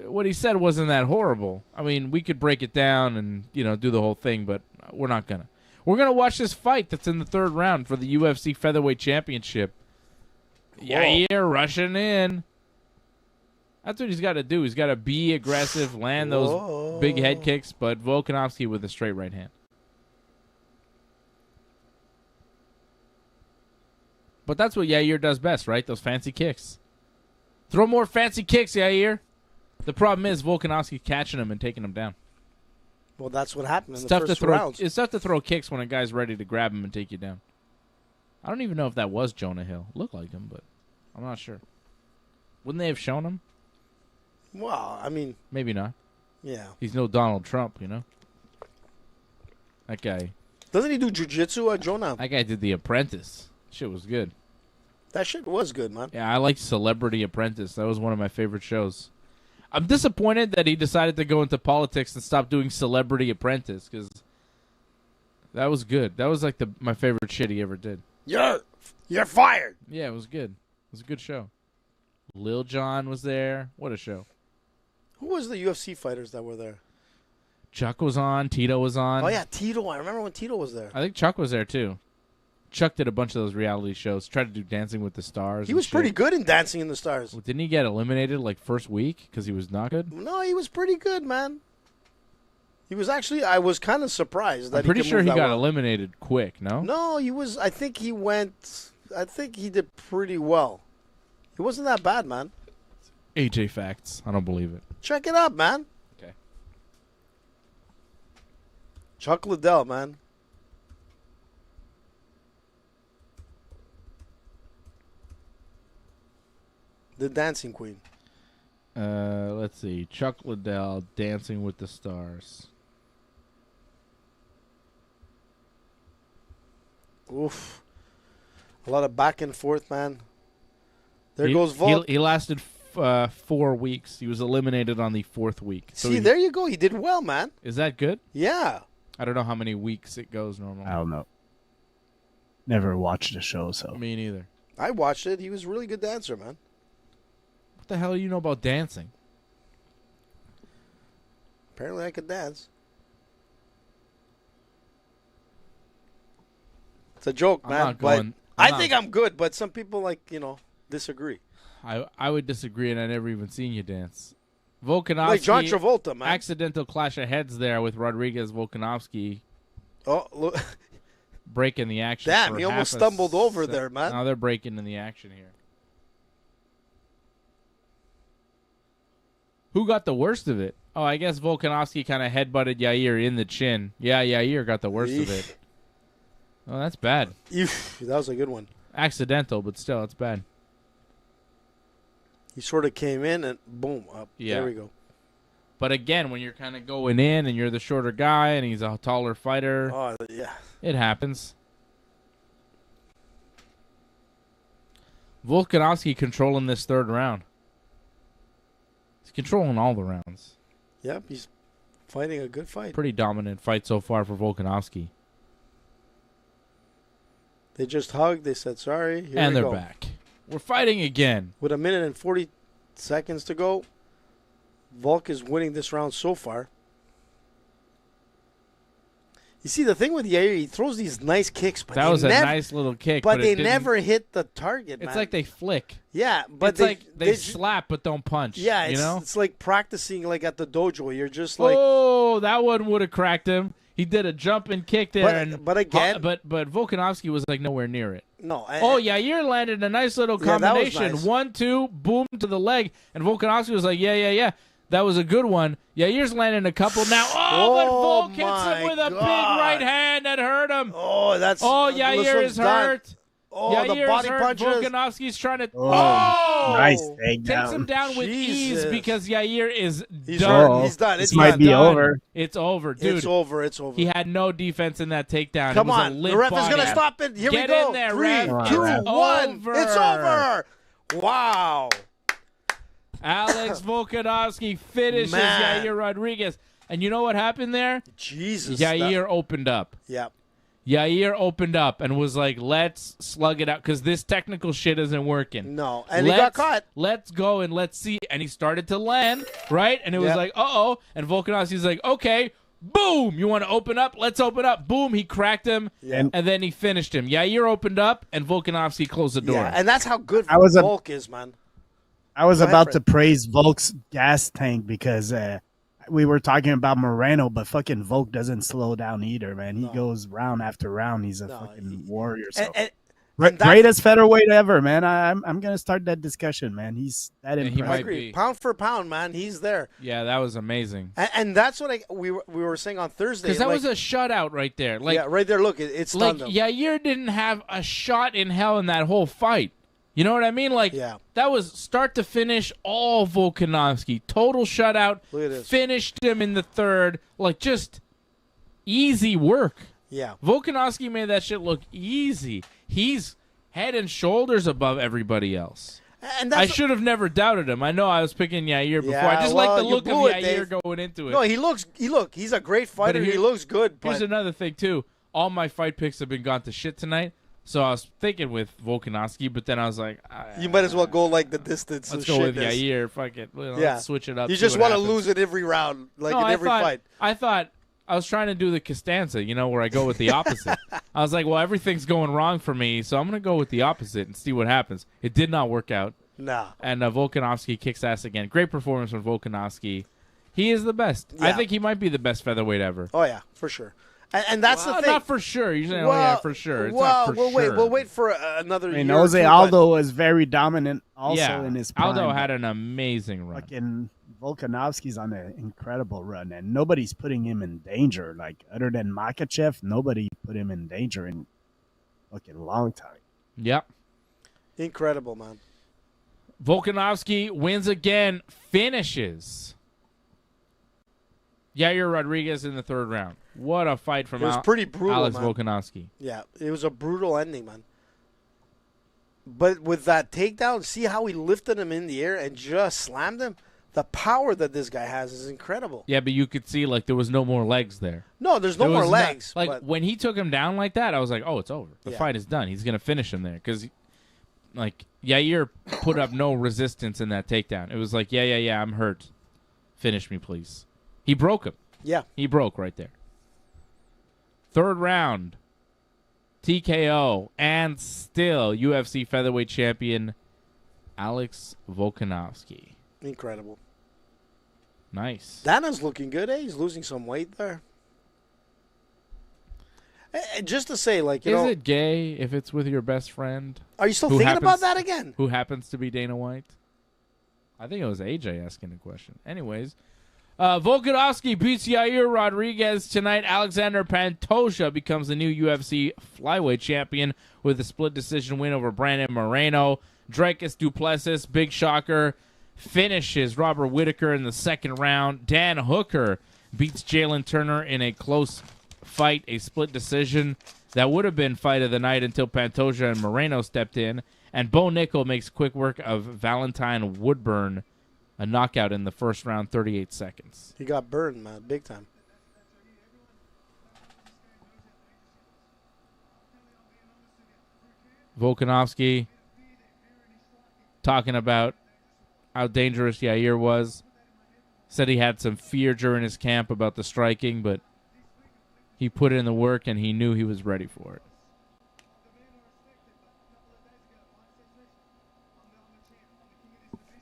what he said wasn't that horrible. I mean, we could break it down and, do the whole thing, but we're not going to. We're going to watch this fight that's in the 3rd round for the UFC Featherweight Championship. Yair rushing in. That's what he's got to do. He's got to be aggressive, land those big head kicks, but Volkanovski with a straight right hand. But that's what Yair does best, right? Those fancy kicks. Throw more fancy kicks, Yair. The problem is Volkanovski catching him and taking him down. Well, that's what happened in the first 2 rounds. It's tough to throw kicks when a guy's ready to grab him and take you down. I don't even know if that was Jonah Hill. Looked like him, but I'm not sure. Wouldn't they have shown him? Well, I mean... Maybe not. Yeah. He's no Donald Trump, That guy... Doesn't he do jiu-jitsu, Jonah? That guy did The Apprentice. Shit was good. That shit was good, man. Yeah, I liked Celebrity Apprentice. That was one of my favorite shows. I'm disappointed that he decided to go into politics and stop doing Celebrity Apprentice, because that was good. That was like my favorite shit he ever did. You're fired! Yeah, it was good. It was a good show. Lil Jon was there. What a show. Who was the UFC fighters that were there? Chuck was on. Tito was on. Oh, yeah, Tito. I remember when Tito was there. I think Chuck was there, too. Chuck did a bunch of those reality shows. Tried to do Dancing with the Stars. He was pretty good in Dancing in the Stars. Well, didn't he get eliminated first week because he was not good? No, he was pretty good, man. He was actually, I was kind of surprised that I'm pretty sure he got well. eliminated quick, no? No, he was, I think he did pretty well. He wasn't that bad, man. AJ Facts. I don't believe it. Check it out, man. Okay. Chuck Liddell, man. The Dancing Queen. Let's see. Chuck Liddell, Dancing with the Stars. Oof. A lot of back and forth, man. There goes Volk. He lasted 4 weeks. He was eliminated on the 4th week. So See, there you go. He did well, man. Is that good? Yeah. I don't know how many weeks it goes normally. I don't know. Never watched the show, so. Me neither. I watched it. He was a really good dancer, man. What the hell do you know about dancing? Apparently I could dance. It's a joke, man. I think I'm good, but some people, disagree. I would disagree, and I never even seen you dance. Volkanovski. Like John Travolta, man. Accidental clash of heads there with Rodríguez, Volkanovski. Oh, look. Breaking the action. Damn, he almost stumbled over there, man. Now they're breaking in the action here. Who got the worst of it? Oh, I guess Volkanovski kind of headbutted Yair in the chin. Yeah, Yair got the worst of it. Oh, that's bad. That was a good one. Accidental, but still, it's bad. He sort of came in and boom, up. Yeah. There we go. But again, when you're kind of going in and you're the shorter guy and he's a taller fighter, it happens. Volkanovski controlling this 3rd round. He's controlling all the rounds. Yep, he's fighting a good fight. Pretty dominant fight so far for Volkanovski. They just hugged. They said sorry. And they're back. We're fighting again. With 1 minute and 40 seconds to go, Volk is winning this round so far. You see, the thing with Yair, he throws these nice kicks. But that was a nice little kick. But they never hit the target, man. It's like they flick. Yeah, but they slap but don't punch. Yeah, it's like practicing like at the dojo. You're just like... Oh, that one would have cracked him. He did a jump and kick there. But again... But Volkanovski was like nowhere near it. No. Yair landed a nice little combination. That was nice. 1, 2, boom to the leg. And Volkanovski was like, yeah. That was a good one. Yair's landing a couple now. But Volk hits him with a big right hand that hurt him. Yair is hurt. The body punches. Volkanovski's trying to... nice takedown. Takes him down with ease because Yair is done. He's done. This might be over. It's over, dude. It's over. He had no defense in that takedown. Come on. The ref is going to stop it. Here we go. Get in there, 3, 2, 1. It's over. Wow. Alex Volkanovski finishes Yair Rodríguez. And you know what happened there? Jesus. Yair opened up. Yep. Yair opened up and was like, let's slug it out because this technical shit isn't working. No. And he got caught. Let's go and let's see. And he started to land, right? And it was like, uh-oh. And Volkanovski's like, okay, boom. You want to open up? Let's open up. Boom. He cracked him, and then he finished him. Yair opened up, and Volkanovski closed the door. Yeah, and that's how good Volk is, man. I was about to praise Volk's gas tank because we were talking about Moreno, but fucking Volk doesn't slow down either, man. He goes round after round. He's a fucking warrior. So. Greatest featherweight ever, man. I'm gonna start that discussion, man. He's that impressive. I agree. Pound for pound, man. He's there. Yeah, that was amazing. And that's what we were saying on Thursday. Because that was a shutout right there. Right there. Look, it's like Yair didn't have a shot in hell in that whole fight. You know what I mean? That was start to finish all Volkanovski. Total shutout. Look at this. Finished him in the 3rd. Just easy work. Yeah. Volkanovski made that shit look easy. He's head and shoulders above everybody else. And I should have never doubted him. I know I was picking Yair before. I just like the look of Yair going into it. No, he's a great fighter. He looks good. Here's another thing, too. All my fight picks have been gone to shit tonight. So I was thinking with Volkanovski, but then I was like... you might as well go the distance. Let's go with Yair. Fuck it. Let's switch it up. You just want to lose it every round, in every fight. I thought... I was trying to do the Costanza, where I go with the opposite. I was like, well, everything's going wrong for me, so I'm going to go with the opposite and see what happens. It did not work out. No. And Volkanovski kicks ass again. Great performance from Volkanovski. He is the best. Yeah. I think he might be the best featherweight ever. Oh, yeah, for sure. And that's the thing. Not for sure. You're saying, for sure. It's not for sure. We'll wait for another year. Jose Aldo was very dominant also in his prime. Aldo had an amazing run. Fucking Volkanovski's on an incredible run, and nobody's putting him in danger. Other than Makhachev, nobody put him in danger in fucking long time. Yep. Incredible, man. Volkanovski wins again, finishes Yair Rodríguez in the 3rd round. What a fight from It was pretty brutal, Alex man. Volkanovski. Yeah, it was a brutal ending, man. But with that takedown, see how he lifted him in the air and just slammed him? The power that this guy has is incredible. Yeah, but you could see like there was no more legs there. No, there's no There more was legs. like but when he took him down like that, I was like, oh, it's over. The Yeah. fight is done. He's gonna finish him there because, like, Yair put up no resistance in that takedown. It was like, yeah, I'm hurt. Finish me, please. He broke him. yeah. He broke right there. Third round, TKO, and still UFC featherweight champion Alex Volkanovski. Incredible. Nice. Dana's looking good, eh? He's losing some weight there. Just to say, like, you Is know, it gay if it's with your best friend are you still who thinking about happens- that again? who happens to be Dana White? I think it was AJ asking the question. Anyways, Volkanovski beats Yair Rodríguez tonight. Alexandre Pantoja becomes the new UFC flyweight champion with a split decision win over Brandon Moreno. Dricus du Plessis, big shocker, finishes Robert Whittaker in the second round. Dan Hooker beats Jalen Turner in a close fight, a split decision that would have been fight of the night until Pantoja and Moreno stepped in. And Bo Nickal makes quick work of Valentine Woodburn, a knockout in the first round, 38 seconds. He got burned, man, big time. Volkanovski talking about how dangerous Yair was. Said he had some fear during his camp about the striking, but he put in the work and he knew he was ready for it.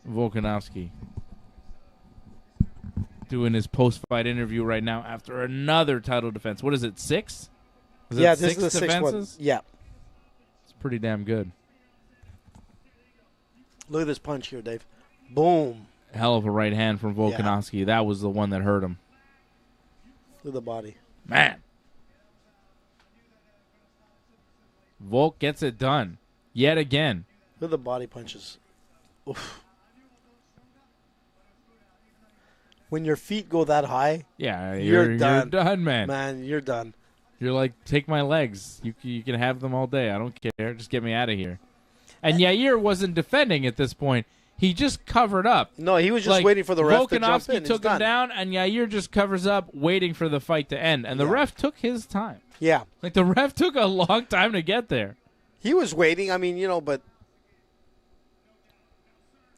Volkanovski doing his post-fight interview right now after another title defense. What is it, 6? Is it This six is the sixth one. defenses? Yeah. It's pretty damn good. Look at this punch here, Dave. Boom. Hell of a right hand from Volkanovski. That was the one that hurt him. Look at the body. Man. Volk gets it done. Yet again. Look at the body punches. Oof. When your feet go that high, Yeah, You're done. You're done, man. man, you're done. You're like, take my legs. You can have them all day. I don't care. Just get me out of here. And Yair wasn't defending at this point. He just covered up. No, he was just Like, waiting for the ref to jump in. Volkanovski took him down, and Yair just covers up, waiting for the fight to end. And the Yeah. ref took his time. Yeah. Like, the ref took a long time to get there. He was waiting. I mean, but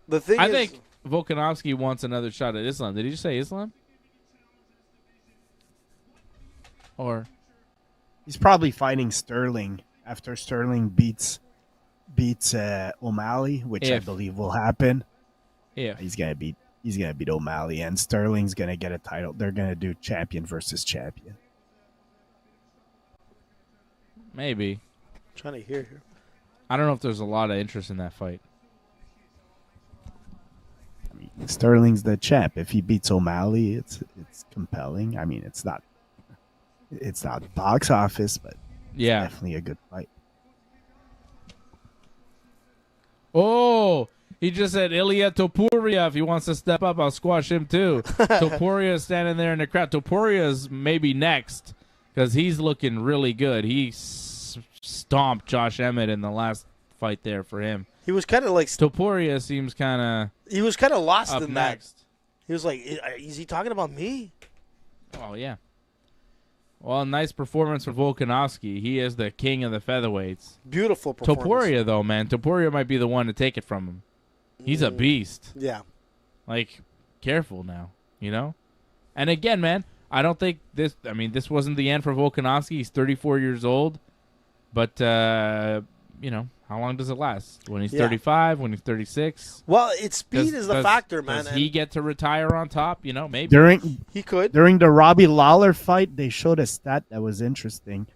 the thing I is, think Volkanovski wants another shot at Islam. Did he just say Islam? Or He's probably fighting Sterling after Sterling beats O'Malley, which I If. believe will happen. if. He's gonna beat O'Malley, and Sterling's gonna get a title. They're gonna do champion versus champion. Maybe. I'm trying to hear here. I don't know if there's a lot of interest in that fight. I mean, Sterling's the champ. If he beats O'Malley, it's compelling. I mean, it's not box office, but Yeah. definitely a good fight. Oh, he just said Ilya Topuria. If he wants to step up, I'll squash him too. Topuria is standing there in the crowd. Topuria's maybe next because he's looking really good. He stomped Josh Emmett in the last fight there for him. He was kind of like Topuria seems kind he was kind of of lost up in that. next. He was like, "Is he talking about me?" Oh, yeah. Well, nice performance from Volkanovski. He is the king of the featherweights. Beautiful performance. Topuria, though, man. Topuria might be the one to take it from him. He's a beast. Yeah. Like, careful now, you know? And again, man, I don't think this wasn't the end for Volkanovski. He's 34 years old. But, how long does it last? When he's 35, when he's 36? Well, speed is the factor, man. Does he get to retire on top? Maybe. He could. During the Robbie Lawler fight, they showed a stat that was interesting.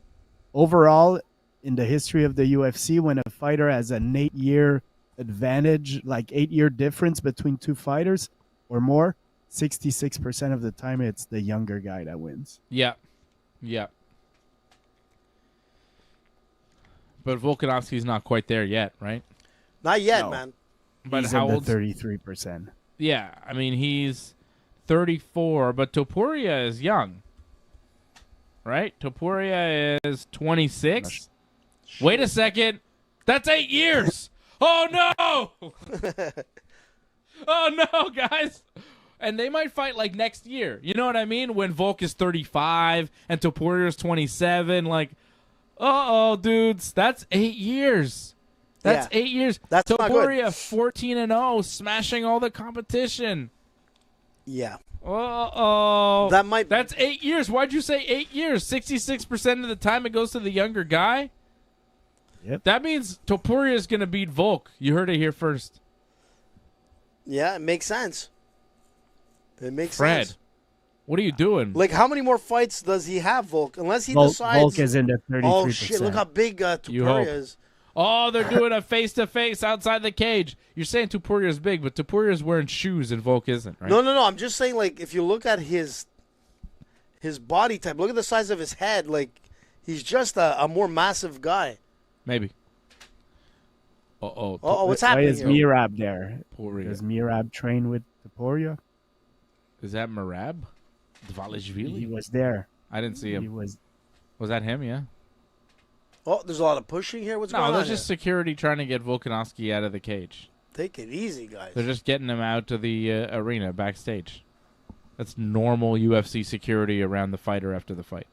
Overall, in the history of the UFC, when a fighter has an 8-year advantage, like 8-year difference between two fighters or more, 66% of the time it's the younger guy that wins. Yeah. Yeah. But Volkanovski's not quite there yet, right? Not yet, No. man. But He's how in old? the 33%. Yeah, I mean, he's 34, but Topuria is young. right? Topuria is 26. Wait a second. That's 8 years. Oh, no. Oh, no, guys. And they might fight, like, next year. You know what I mean? When Volk is 35 and Topuria is 27. Like, uh-oh, dudes. That's 8 years. That's 8 years. That's not Topuria, good. 14-0, smashing all the competition. Yeah. Uh-oh. That's 8 years. Why'd you say 8 years? 66% of the time it goes to the younger guy? Yep. That means Topuria is going to beat Volk. You heard it here first. Yeah, it makes sense. It makes Fred, sense. what are you doing? Like, how many more fights does he have, Volk? Unless he decides... Volk is into 33%. Oh, shit. Look how big Topuria is. Oh, they're doing a face-to-face outside the cage. You're saying Topuria is big, but Topuria is wearing shoes and Volk isn't, right? No. I'm just saying, like, if you look at his body type, look at the size of his head. Like, he's just a more massive guy. Maybe. Uh-oh. Oh, what's Why happening is here? Mirab there? Topuria. Does Mirab train with Topuria? Is that Merab? He Dvalishvili? was there. I didn't see him. He was. Was that him? Yeah. Oh, there's a lot of pushing here. What's going No, on that's just here? security trying to get Volkanovski out of the cage. Take it easy, guys. They're just getting him out to the arena backstage. That's normal UFC security around the fighter after the fight.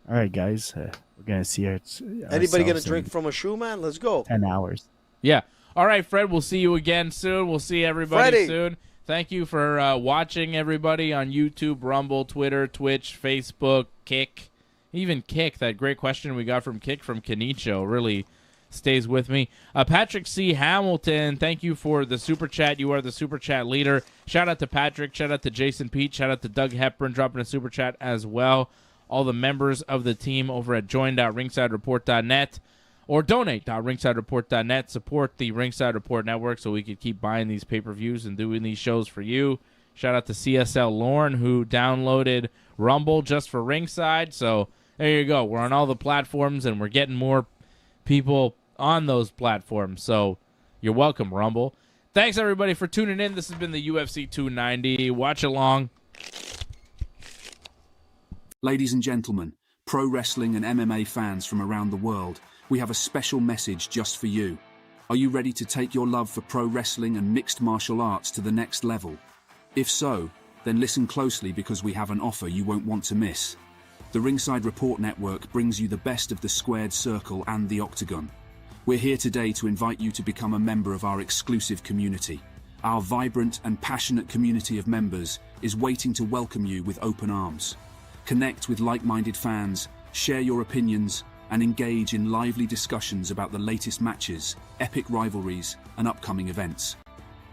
All right, guys. We're gonna see it. Anybody gonna drink from a shoe, man? Let's go. 10 hours. Yeah. All right, Fred. We'll see you again soon. We'll see everybody Freddie. soon. Thank you for watching, everybody, on YouTube, Rumble, Twitter, Twitch, Facebook, Kick. Even Kick, that great question we got from Kick from Kenicho really stays with me. Patrick C. Hamilton, thank you for the Super Chat. You are the Super Chat leader. Shout out to Patrick. Shout out to Jason Pete. Shout out to Doug Hepburn dropping a Super Chat as well. All the members of the team over at join.ringsidereport.net or donate.ringsidereport.net. Support the Ringside Report Network so we could keep buying these pay-per-views and doing these shows for you. Shout out to CSL Lorne, who downloaded Rumble just for Ringside. So there you go. We're on all the platforms, and we're getting more people on those platforms. So you're welcome, Rumble. Thanks, everybody, for tuning in. This has been the UFC 290. Watch along. Ladies and gentlemen, pro wrestling and MMA fans from around the world, we have a special message just for you. Are you ready to take your love for pro wrestling and mixed martial arts to the next level? If so, then listen closely because we have an offer you won't want to miss. The Ringside Report Network brings you the best of the Squared Circle and the Octagon. We're here today to invite you to become a member of our exclusive community. Our vibrant and passionate community of members is waiting to welcome you with open arms. Connect with like-minded fans, share your opinions, and engage in lively discussions about the latest matches, epic rivalries, and upcoming events.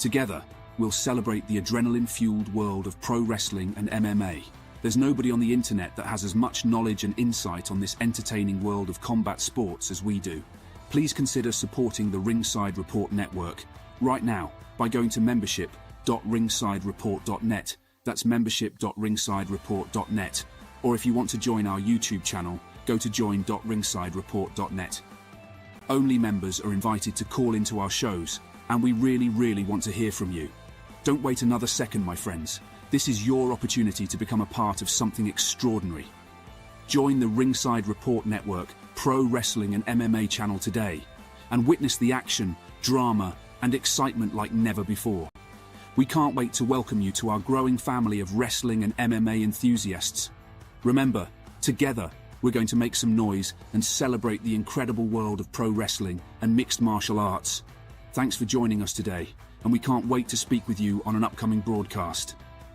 Together, we'll celebrate the adrenaline-fueled world of pro wrestling and MMA. There's nobody on the internet that has as much knowledge and insight on this entertaining world of combat sports as we do. Please consider supporting the Ringside Report Network right now by going to membership.ringsidereport.net. That's membership.ringsidereport.net. Or if you want to join our YouTube channel, go to join.ringsidereport.net. Only members are invited to call into our shows, and we really want to hear from you. Don't wait another second, my friends. This is your opportunity to become a part of something extraordinary. Join the Ringside Report Network Pro Wrestling and MMA channel today and witness the action, drama, and excitement like never before. We can't wait to welcome you to our growing family of wrestling and MMA enthusiasts. Remember, together, we're going to make some noise and celebrate the incredible world of pro wrestling and mixed martial arts. Thanks for joining us today, and we can't wait to speak with you on an upcoming broadcast.